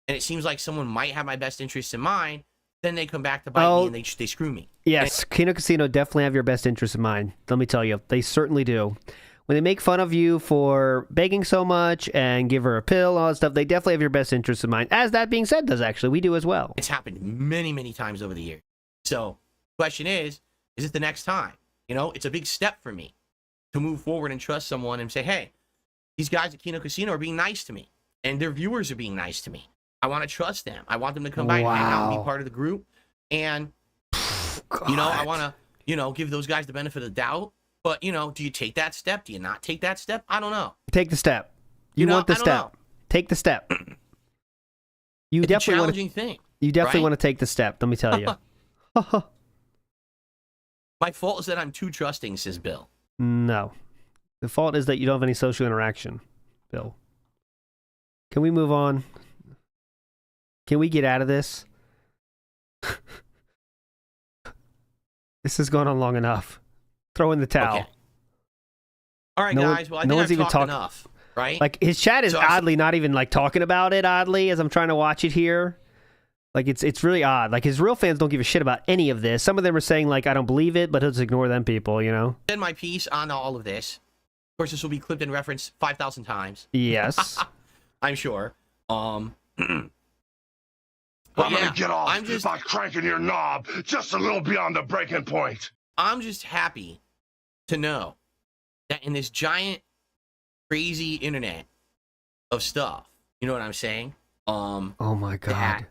and it seems like someone might have my best interests in mind, then they come back to bite me and they screw me. Yes, Kino Casino definitely have your best interests in mind. Let me tell you, they certainly do. When they make fun of you for begging so much and give her a pill, all that stuff, they definitely have your best interests in mind. As that being said, does actually, we do as well. It's happened many, many times over the years. So, question is it the next time? You know, it's a big step for me to move forward and trust someone and say, hey, these guys at Kino Casino are being nice to me, and their viewers are being nice to me. I want to trust them. I want them to come by and hang out and be part of the group. And, you know, I want to, you know, give those guys the benefit of the doubt. But, you know, do you take that step? Do you not take that step? I don't know. Take the step. You want the step. Take the step. You it's definitely a challenging thing. You definitely want to take the step, let me tell you. My fault is that I'm too trusting, says Bill. No. The fault is that you don't have any social interaction, Bill. Can we move on? Can we get out of this? This has gone on long enough. Throw in the towel. Okay. All right, guys. Well, I think I've talked enough, right? Like, his chat is oddly not even, like, talking about it, oddly, as I'm trying to watch it here. Like, it's really odd. Like, his real fans don't give a shit about any of this. Some of them are saying, like, I don't believe it, but he'll just ignore them people, you know? Send my piece on all of this. Of course, this will be clipped and referenced 5,000 times. Yes. I'm sure. I'm gonna get off by cranking your knob just a little beyond the breaking point. I'm just happy to know that in this giant, crazy internet of stuff, you know what I'm saying? Oh my God.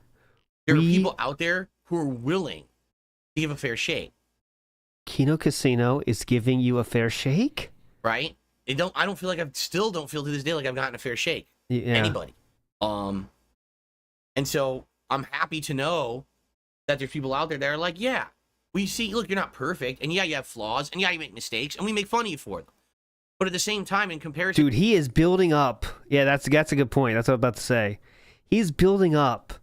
There are people out there who are willing to give a fair shake. Kino Casino is giving you a fair shake? Right? I don't feel like still don't feel to this day like I've gotten a fair shake. Yeah. Anybody. And so I'm happy to know that there's people out there that are like, yeah, we see, look, you're not perfect, and yeah, you have flaws, and yeah, you make mistakes, and we make fun of you for them. But at the same time, in comparison... Dude, he is building up. Yeah, that's a good point. That's what I'm about to say. He's building up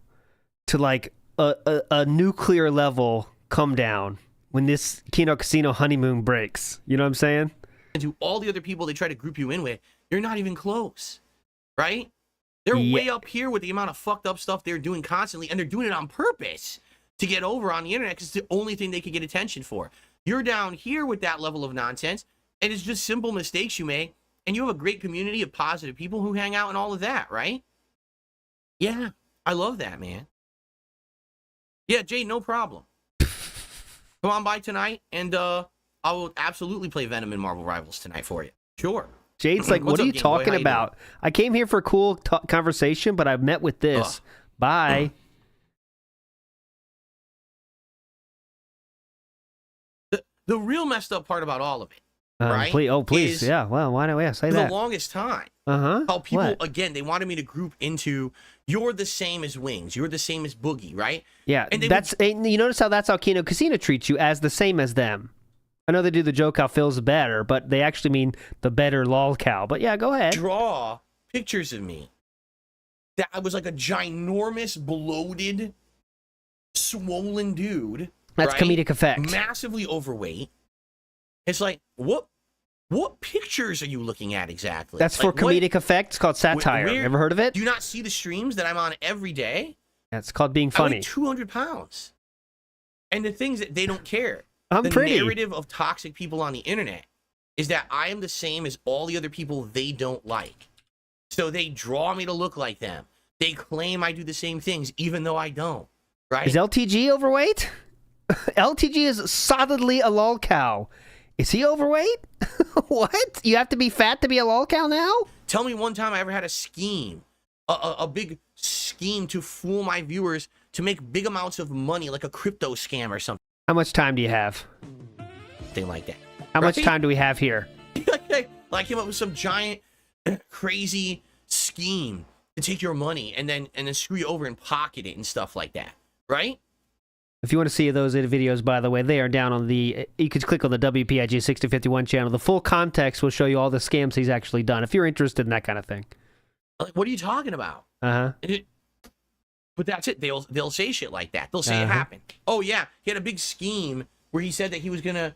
to, like, a nuclear level come down when this Kino Casino honeymoon breaks. You know what I'm saying? And to all the other people they try to group you in with, you're not even close, right? They're way up here with the amount of fucked up stuff they're doing constantly, and they're doing it on purpose to get over on the internet because it's the only thing they can get attention for. You're down here with that level of nonsense, and it's just simple mistakes you make, and you have a great community of positive people who hang out and all of that, right? Yeah, I love that, man. Yeah, Jay, no problem. Come on by tonight, and I will absolutely play Venom and Marvel Rivals tonight for you. Sure. Jade's like, what are you talking about? I came here for a cool conversation, but I've met with this. Bye. The real messed up part about all of it, right? Please. Yeah, well, why don't we say that? For the longest time, how people, again, they wanted me to group into, you're the same as Wings, you're the same as Boogie, right? Yeah, and you notice how that's how Kino Casino treats you, as the same as them. I know they do the joke how Phil's better, but they actually mean the better lol cow. But yeah, go ahead. Draw pictures of me that I was like a ginormous, bloated, swollen dude. That's right? Comedic effect. Massively overweight. It's like, what pictures are you looking at exactly? That's like, for comedic effect. It's called satire. Ever heard of it? Do you not see the streams that I'm on every day? It's called being I funny. weigh 200 pounds. And the things that they don't care. I'm the pretty. narrative of toxic people on the internet is that I am the same as all the other people they don't like. So they draw me to look like them. They claim I do the same things, even though I don't. Right? Is LTG overweight? LTG is solidly a lol cow. Is he overweight? What? You have to be fat to be a lol cow now? Tell me one time I ever had a scheme, a big scheme to fool my viewers to make big amounts of money, like a crypto scam or something. How much time do you have? Thing like that. How much Right? time do we have here? Like came up with some giant, crazy scheme to take your money and then screw you over and pocket it and stuff like that, right? If you want to see those videos, by the way, they are down on the... You can click on the WPIG 6051 channel. The full context will show you all the scams he's actually done, if you're interested in that kind of thing. Like, what are you talking about? Uh-huh. But that's it. They'll say shit like that. They'll say it happened. Oh, yeah. He had a big scheme where he said that he was going to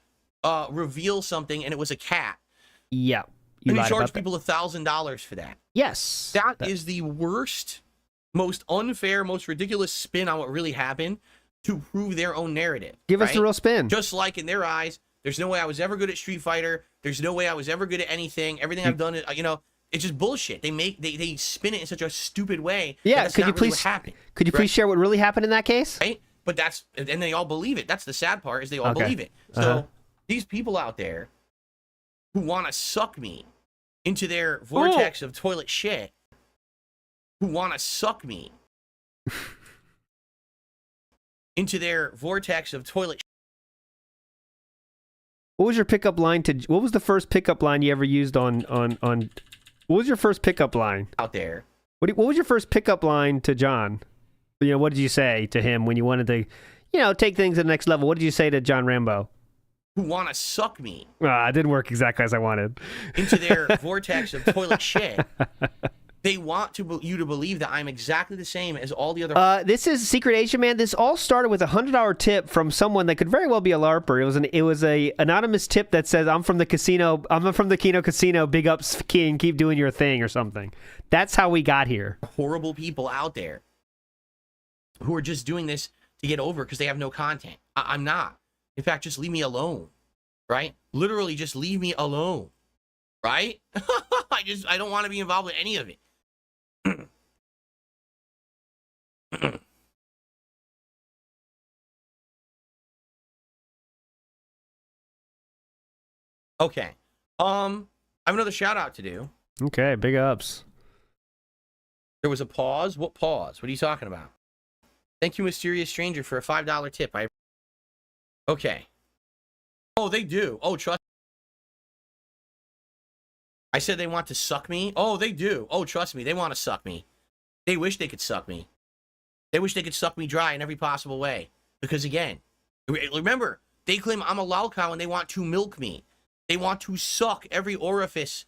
reveal something, and it was a cat. Yeah. And he charged people $1,000 for that. Yes. That is the worst, most unfair, most ridiculous spin on what really happened to prove their own narrative. Give us the real spin. Just like in their eyes, there's no way I was ever good at Street Fighter. There's no way I was ever good at anything. Everything I've done, it's just bullshit. They spin it in such a stupid way. Yeah, could you please Could you please share what really happened in that case? Right? But and they all believe it. That's the sad part, is they all believe it. So these people out there who want to suck me into their vortex of toilet shit, who want to suck me into their vortex of toilet shit. What was your pickup line what was the first pickup line you ever used on what was your first pickup line? Out there. What was your first pickup line to John? What did you say to him when you wanted to, take things to the next level? What did you say to John Rambo? Who want to suck me. It didn't work exactly as I wanted. Into their vortex of toilet shit. They want you to believe that I'm exactly the same as all the other... This is Secret Agent Man. This all started with a $100 tip from someone that could very well be a LARPer. It was a anonymous tip that says, I'm from the Kino Casino, big ups, King, keep doing your thing, or something. That's how we got here. Horrible people out there who are just doing this to get over because they have no content. I'm not. In fact, just leave me alone, right? Literally, just leave me alone, right? I don't want to be involved with any of it. Okay. I have another shout out to do. Okay, big ups. There was a pause. What pause? What are you talking about? Thank you, mysterious stranger, for a $5 tip. Okay. Oh, they do. Oh, trust. I said they want to suck me. Oh, they do. Oh, trust me. They want to suck me. They wish they could suck me. They wish they could suck me dry in every possible way. Because again, remember, they claim I'm a lol cow and they want to milk me. They want to suck every orifice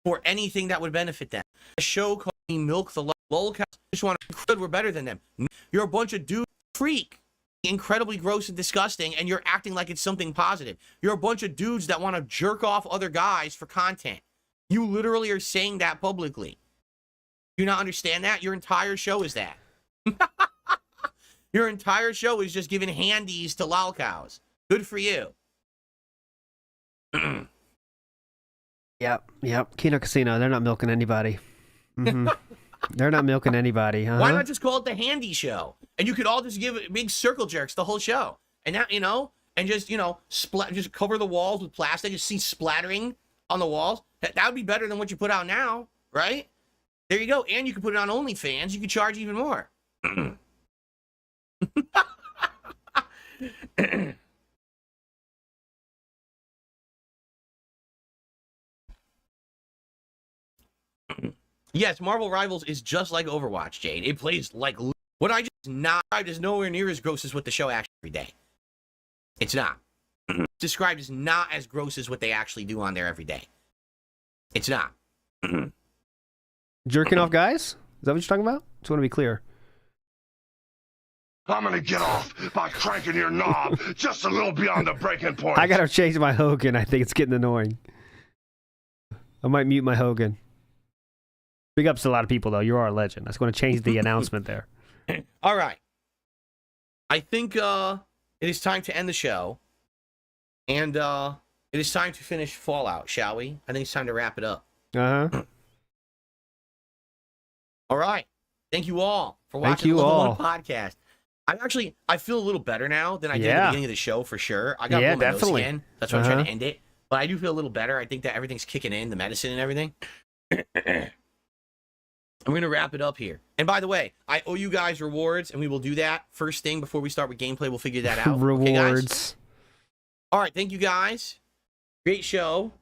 for anything that would benefit them. A show called me Milk the Lol Cow. Just want to good, we're better than them. You're a bunch of dudes, freak. Incredibly gross and disgusting, and you're acting like it's something positive. You're a bunch of dudes that want to jerk off other guys for content. You literally are saying that publicly. Do you not understand that? Your entire show is that. Your entire show is just giving handies to lol cows. Good for you. Yep. Kino Casino, they're not milking anybody. Mm-hmm. They're not milking anybody. Why not just call it the handy show? And you could all just give big circle jerks the whole show. And that, and just, just cover the walls with plastic and see splattering on the walls. That would be better than what you put out now, right? There you go. And you can put it on OnlyFans. You could charge even more. Yes, Marvel Rivals is just like Overwatch, Jade. It plays like... What I just described is nowhere near as gross as what the show actually every day. It's not. Described as not as gross as what they actually do on there every day. It's not. Jerking off guys? Is that what you're talking about? Just want to be clear. I'm gonna get off by cranking your knob just a little beyond the breaking point. I gotta change my Hogan. I think it's getting annoying. I might mute my Hogan. Big ups to a lot of people, though. You are a legend. That's going to change the announcement there. All right. I think it is time to end the show. And it is time to finish Fallout, shall we? I think it's time to wrap it up. Uh-huh. All right. Thank you all for watching the Level 1 podcast. I feel a little better now than I did at the beginning of the show, for sure. I got one definitely. again. That's why I'm trying to end it. But I do feel a little better. I think that everything's kicking in, the medicine and everything. I'm going to wrap it up here. And by the way, I owe you guys rewards, and we will do that first thing before we start with gameplay. We'll figure that out. Rewards. Okay, guys? All right, thank you guys. Great show.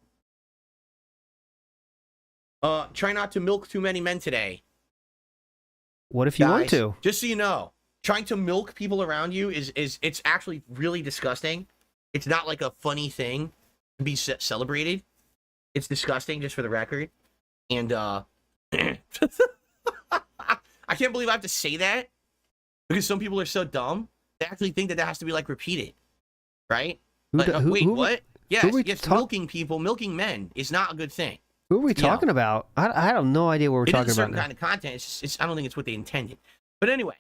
Try not to milk too many men today. What if you want to? Just so you know, trying to milk people around you is it's actually really disgusting. It's not like a funny thing to be celebrated. It's disgusting, just for the record. And I can't believe I have to say that, because some people are so dumb. They actually think that has to be like repeated, right? Wait, what? Yes, milking people, milking men is not a good thing. Who are we talking about? I have no idea what we're talking about. It is a certain kind of content. I don't think it's what they intended. But anyway,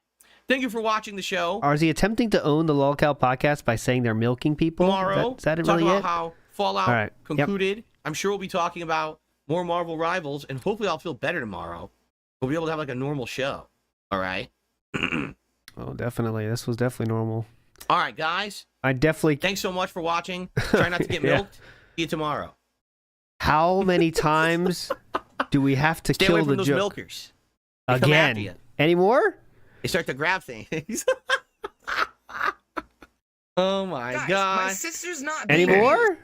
thank you for watching the show. Is he attempting to own the LolCow podcast by saying they're milking people? Tomorrow, is that talk really about it? how Fallout concluded. Yep. I'm sure we'll be talking about more Marvel Rivals, and hopefully I'll feel better tomorrow. We'll be able to have like a normal show. All right? Oh, definitely. This was definitely normal. All right, guys. Thanks so much for watching. Try not to get milked. See you tomorrow. How many times do we have to Stay kill away from the those joke? milkers. They come after you. Again? Any more? They start to grab things. Oh my Guys, god. my sister's not Any being more?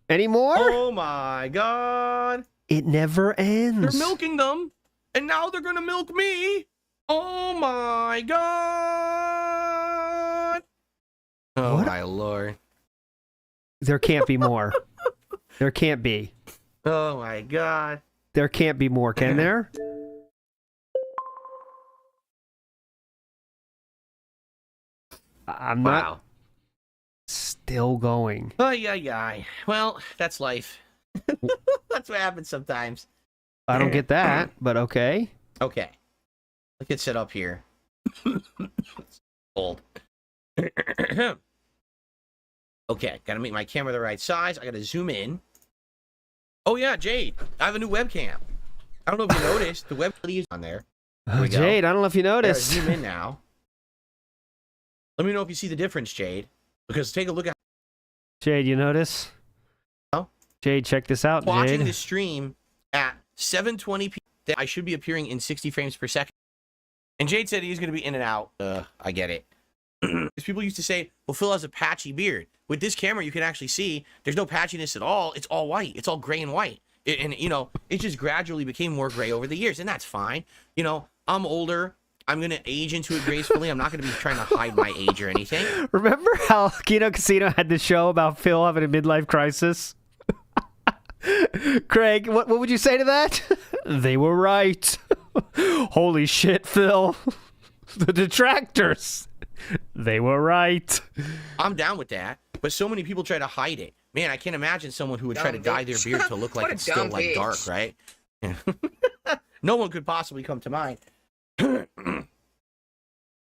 Any more? Oh my god. It never ends. They're milking them, and now they're gonna milk me. Oh my god. Oh my lord. There can't be more. There can't be. Oh my god. There can't be more, can there? I'm not still going. Ay. Well, that's life. That's what happens sometimes. I don't get that, but okay. Okay. Let's get set up here. It's cold. Okay, gotta make my camera the right size. I gotta zoom in. Oh yeah, Jade, I have a new webcam. I don't know if you noticed, the webcam is on there. Oh, Jade, I don't know if you noticed. Zoom in now. Let me know if you see the difference, Jade. Because take a look at... Jade, you notice? Oh? Jade, check this out, Watching Jade. the stream at 720p, I should be appearing in 60 frames per second. And Jade said he's going to be in and out. I get it. Because people used to say, well, Phil has a patchy beard. With this camera, you can actually see there's no patchiness at all. It's all white. It's all gray and white. And it just gradually became more gray over the years, and that's fine. You know, I'm older. I'm going to age into it gracefully. I'm not going to be trying to hide my age or anything. Remember how Kino Casino had the show about Phil having a midlife crisis? Craig, what would you say to that? They were right. Holy shit, Phil. The detractors. They were right. I'm down with that, but so many people try to hide it. Man, I can't imagine someone who would try to dye their beard to look like it's still like dark, right? No one could possibly come to mind.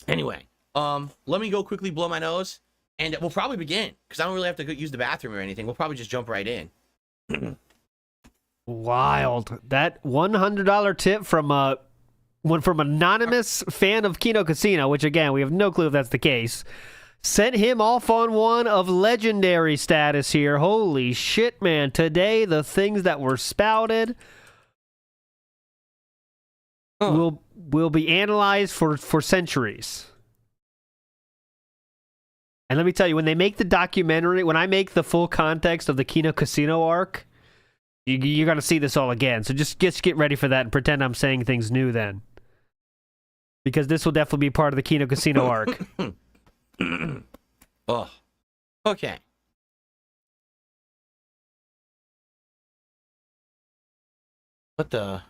Anyway, let me go quickly blow my nose, and we'll probably begin, because I don't really have to use the bathroom or anything. We'll probably just jump right in. Wild. That $100 tip from anonymous fan of Kino Casino, which again, we have no clue if that's the case, sent him off on one of legendary status here. Holy shit, man. Today, the things that were spouted will be analyzed for centuries. And let me tell you, when they make the documentary, when I make the full context of the Kino Casino arc, you're going to see this all again. So just get ready for that and pretend I'm saying things new then. Because this will definitely be part of the Kino Casino arc. Oh, okay. What the?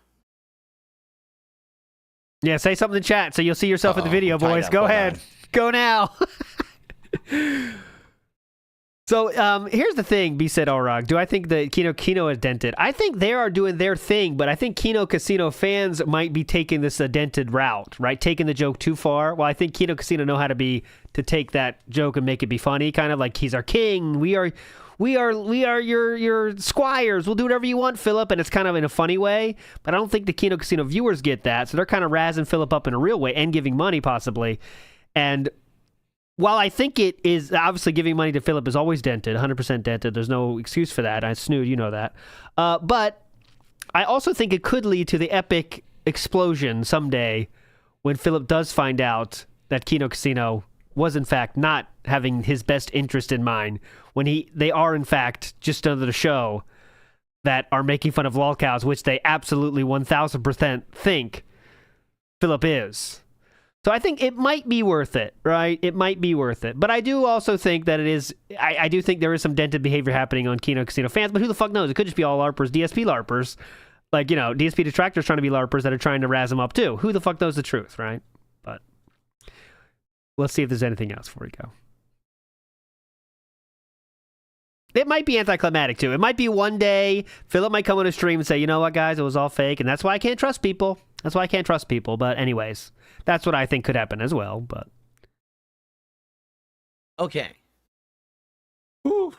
Yeah, say something in the chat so you'll see yourself in the video, boys. Go ahead. Go now. So here's the thing, B said Orog. Do I think that Kino is dented? I think they are doing their thing, but I think Kino Casino fans might be taking this dented route, right? Taking the joke too far. Well, I think Kino Casino know how to take that joke and make it be funny, kind of like he's our king. We are your squires. We'll do whatever you want, Philip, and it's kind of in a funny way. But I don't think the Kino Casino viewers get that, so they're kind of razzing Philip up in a real way and giving money possibly. And while I think it is obviously giving money to Philip is always dented, 100% dented. There's no excuse for that. I snood, you know that. But I also think it could lead to the epic explosion someday when Philip does find out that Kino Casino was in fact not having his best interest in mind, when they are in fact just another show that are making fun of lolcows, which they absolutely 1000% think Philip is. So I think it might be worth it, right? It might be worth it. But I do also think that it is, I do think there is some dented behavior happening on Kino Casino fans, but who the fuck knows? It could just be all LARPers, DSP LARPers. Like, DSP detractors trying to be LARPers that are trying to razz them up too. Who the fuck knows the truth, right? But let's see if there's anything else before we go. It might be anticlimactic too. It might be one day Philip might come on a stream and say, you know what, guys, it was all fake, and that's why I can't trust people. That's why I can't trust people. But anyways, that's what I think could happen as well. But okay. Whew.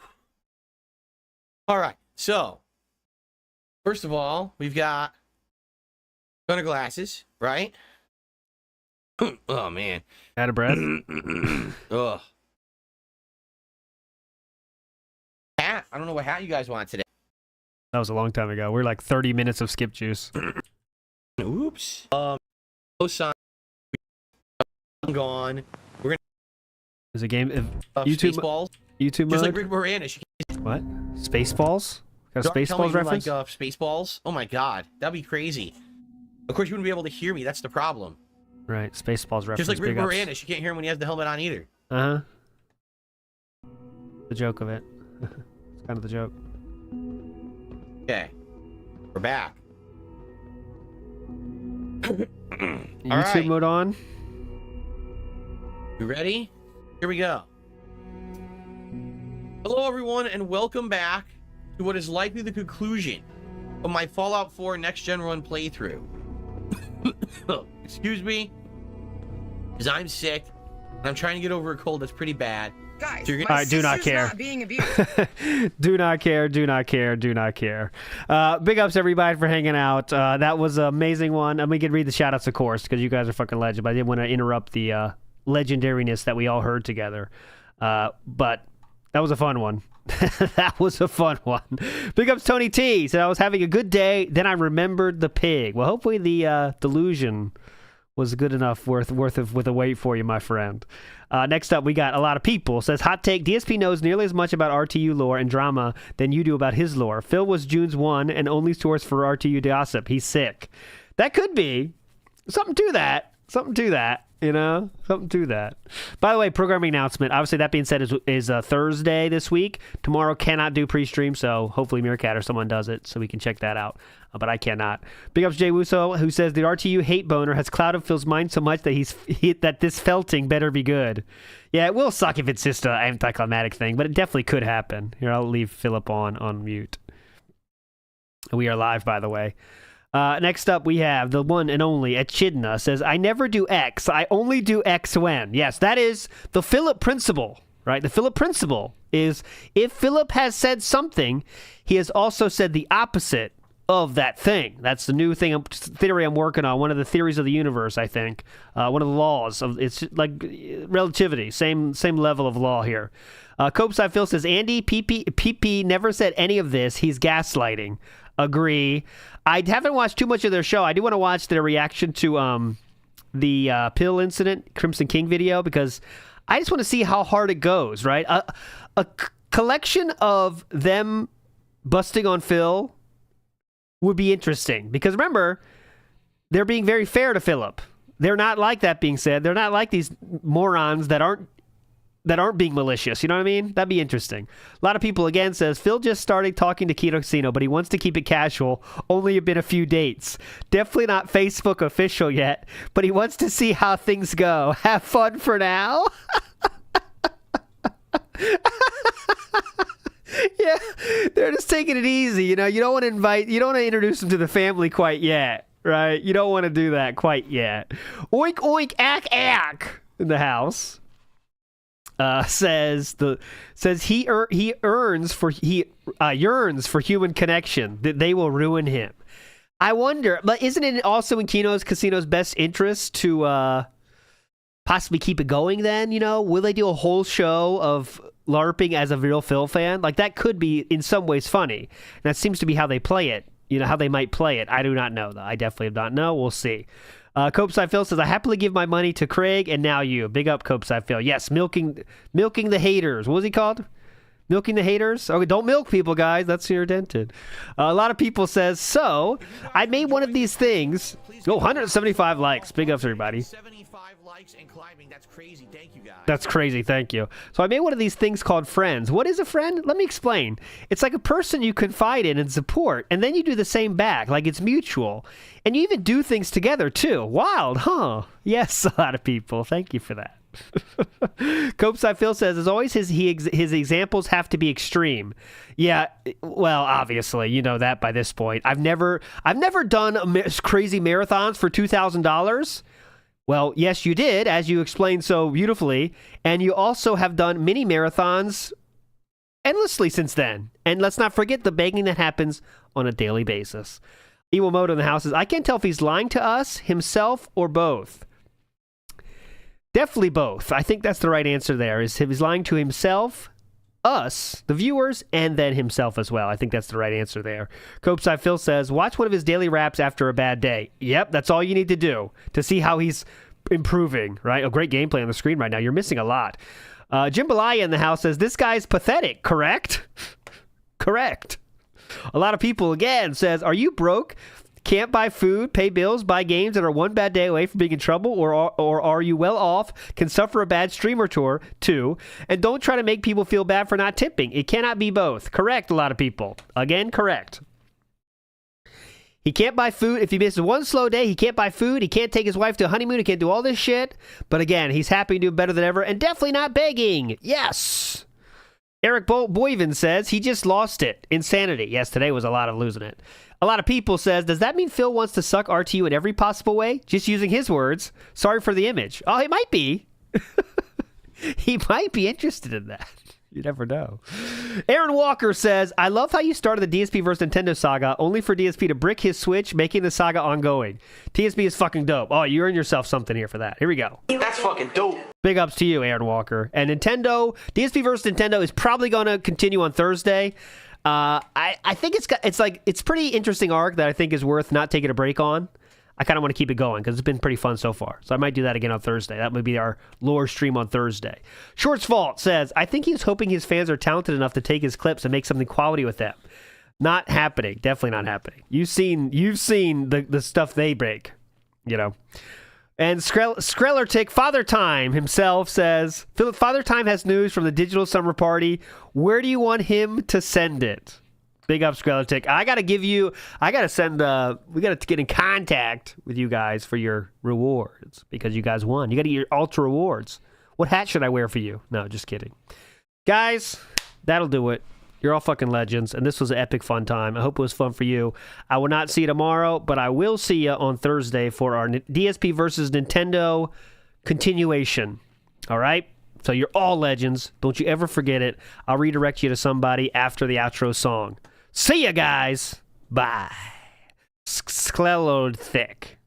All right. So, first of all, we've got a ton of glasses, right? Oh man, out of breath. Ugh. Hat. I don't know what hat you guys want today. That was a long time ago. We're like 30 minutes of skip juice. Oops. No sign. I'm gone. We're gonna. Is a game YouTube Spaceballs. YouTube Just mode? like Rick Moranis. What? Spaceballs? Got a Spaceballs reference? Like Spaceballs? Oh my god, that'd be crazy. Of course, you wouldn't be able to hear me. That's the problem. Right, Spaceballs reference. Just like Rick big ups. Moranis, you can't hear him when he has the helmet on either. Uh-huh. The joke of it. It's kind of the joke. Okay. We're back. YouTube mode on. You ready? Here we go. Hello, everyone, and welcome back to what is likely the conclusion of my Fallout 4 Next Gen Run playthrough. Excuse me, because I'm sick and I'm trying to get over a cold that's pretty bad. Guys, So my do not sister's care. not being abused. Do not care, do not care, do not care. Big ups, everybody, for hanging out. That was an amazing one. And we could read the shout-outs, of course, because you guys are fucking legend. But I didn't want to interrupt the legendariness that we all heard together. But that was a fun one. That was a fun one. Big ups, Tony T. Said, I was having a good day, then I remembered the pig. Well, hopefully the delusion was good enough with a wait for you, my friend. Next up, we got a lot of people. Says, hot take, DSP knows nearly as much about RTU lore and drama than you do about his lore. Phil was June's one and only source for RTU gossip. He's sick. That could be. Something to that. Something to that. You know, something to that. By the way, programming announcement. Obviously, that being said, is Thursday this week. Tomorrow cannot do pre-stream, so hopefully Meerkat or someone does it, so we can check that out. But I cannot. Big ups Jay Wusso, who says the RTU hate boner has clouded Phil's mind so much that that this felting better be good. Yeah, it will suck if it's just an anticlimactic thing, but it definitely could happen. Here, I'll leave Philip on mute. We are live, by the way. Next up, we have the one and only Echidna says, I never do X. I only do X when. Yes, that is the Philip principle, right? The Philip principle is if Philip has said something, he has also said the opposite of that thing. That's the new theory I'm working on. One of the theories of the universe, I think. One of the laws of it's like relativity. Same level of law here. Copeside Phil says, Andy, PP never said any of this. He's gaslighting. Agree. I haven't watched too much of their show. I do want to watch their reaction to the pill incident, Crimson King video, because I just want to see how hard it goes, right? A collection of them busting on Phil would be interesting, because remember, they're being very fair to Philip. They're not like, that being said, they're not like these morons that aren't being malicious. You know what I mean? That'd be interesting. A lot of people, again, says, Phil just started talking to Kino Casino, but he wants to keep it casual. Only have been a few dates. Definitely not Facebook official yet, but he wants to see how things go. Have fun for now. Yeah, they're just taking it easy. You know, you don't want to introduce them to the family quite yet, right? You don't want to do that quite yet. Oink, oink, ack, ack in the house. Says he yearns for human connection, that they will ruin him. I wonder, but isn't it also in Kino Casino's best interest to possibly keep it going then? You know, will they do a whole show of LARPing as a real Phil fan? Like, that could be in some ways funny. And that seems to be how they play it. You know, how they might play it. I do not know, though. I definitely do not know. We'll see. Copeside Phil says, I happily give my money to Craig and now you. Big up, Copeside Phil. Yes, milking the haters. What was he called? Milking the haters? Okay, don't milk people, guys. That's your dented. A lot of people says, so I made one of these things. Oh, 175 likes. Big ups, everybody. 75 likes and climbing. That's crazy. Thank you, guys. That's crazy. Thank you. So I made one of these things called friends. What is a friend? Let me explain. It's like a person you confide in and support, and then you do the same back, like it's mutual. And you even do things together, too. Wild, huh? Yes, a lot of people. Thank you for that. Copeside Phil says, as always, his examples have to be extreme. Yeah, well, obviously, you know that by this point. I've never done crazy marathons for $2,000. Well, yes, you did, as you explained so beautifully, and you also have done mini marathons endlessly since then. And let's not forget the begging that happens on a daily basis. Evil Mode in the house says, I can't tell if he's lying to us, himself, or both. Definitely both. I think that's the right answer there, is he's lying to himself, us, the viewers, and then himself as well. I think that's the right answer there. Copeside Phil says, watch one of his daily raps after a bad day. Yep, that's all you need to do to see how he's improving, right? A great gameplay on the screen right now. You're missing a lot. Jimbalaya in the house says, this guy's pathetic, correct? Correct. A lot of people, again, says, are you broke? Can't buy food, pay bills, buy games that are one bad day away from being in trouble, or are you well off, can suffer a bad streamer tour, too, and don't try to make people feel bad for not tipping. It cannot be both. Correct, a lot of people. Again, correct. He can't buy food. If he misses one slow day, he can't buy food. He can't take his wife to a honeymoon. He can't do all this shit. But again, he's happy to do better than ever, and definitely not begging. Yes. Eric Boyven says he just lost it. Insanity. Yes, today was a lot of losing it. A lot of people says, does that mean Phil wants to suck RTU in every possible way? Just using his words. Sorry for the image. Oh, he might be. He might be interested in that. You never know. Aaron Walker says, I love how you started the DSP vs. Nintendo saga only for DSP to brick his Switch, making the saga ongoing. TSP is fucking dope. Oh, you earned yourself something here for that. Here we go. That's fucking dope. Big ups to you, Aaron Walker. And Nintendo, DSP vs. Nintendo is probably going to continue on Thursday. I think it's pretty interesting arc that I think is worth not taking a break on. I kind of want to keep it going because it's been pretty fun so far. So I might do that again on Thursday. That might be our lore stream on Thursday. Shorts Fault says, I think he's hoping his fans are talented enough to take his clips and make something quality with them. Not happening. Definitely not happening. You've seen the stuff they break, you know. And Skrellertick Father Time himself says, Father Time has news from the digital summer party. Where do you want him to send it? Big up, Skrellertick. We got to get in contact with you guys for your rewards because you guys won. You got to get your ultra rewards. What hat should I wear for you? No, just kidding. Guys, that'll do it. You're all fucking legends, and this was an epic fun time. I hope it was fun for you. I will not see you tomorrow, but I will see you on Thursday for our DSP versus Nintendo continuation. All right? So you're all legends. Don't you ever forget it. I'll redirect you to somebody after the outro song. See ya, guys. Bye. Sklelod thick.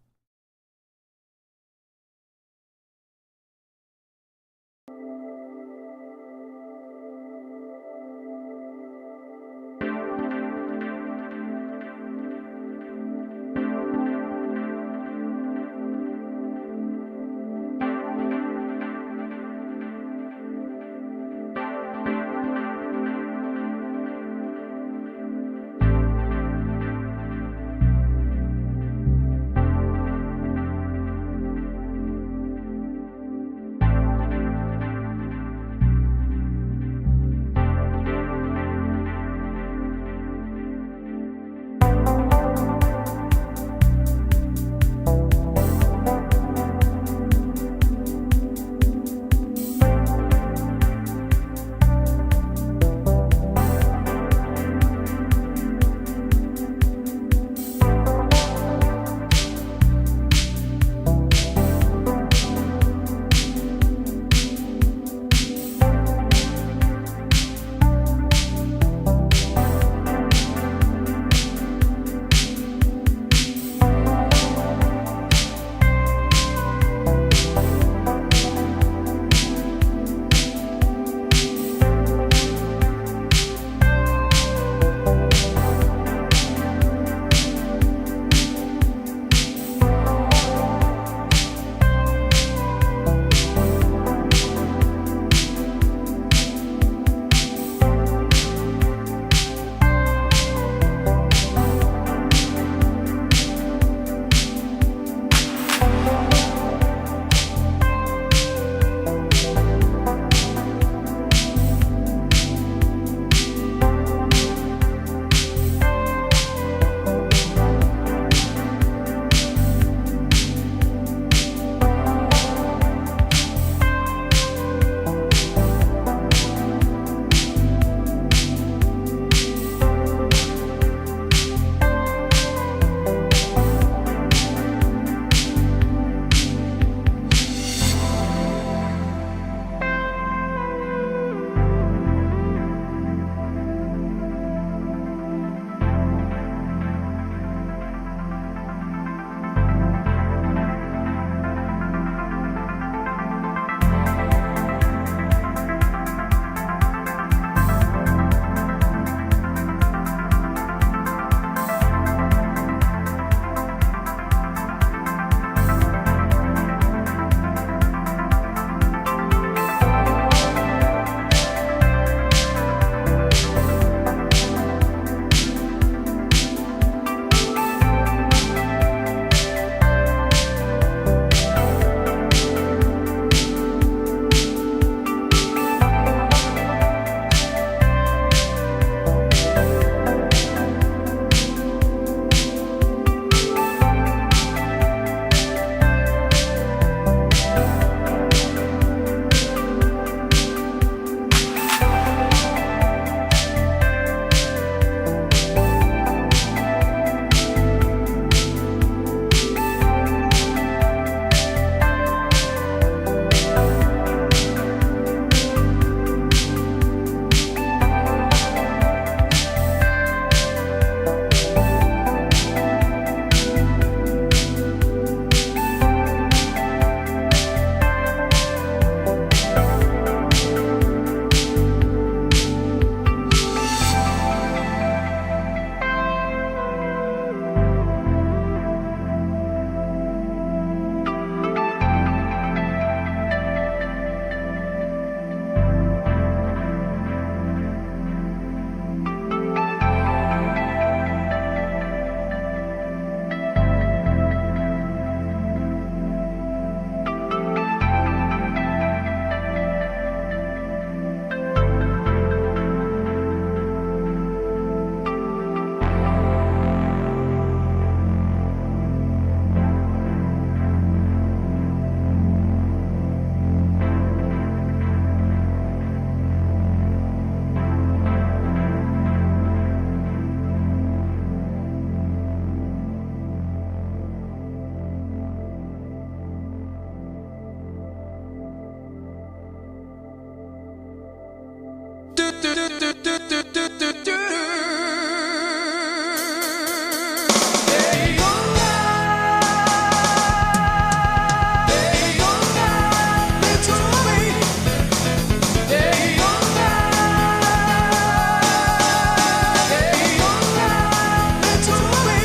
do do do do do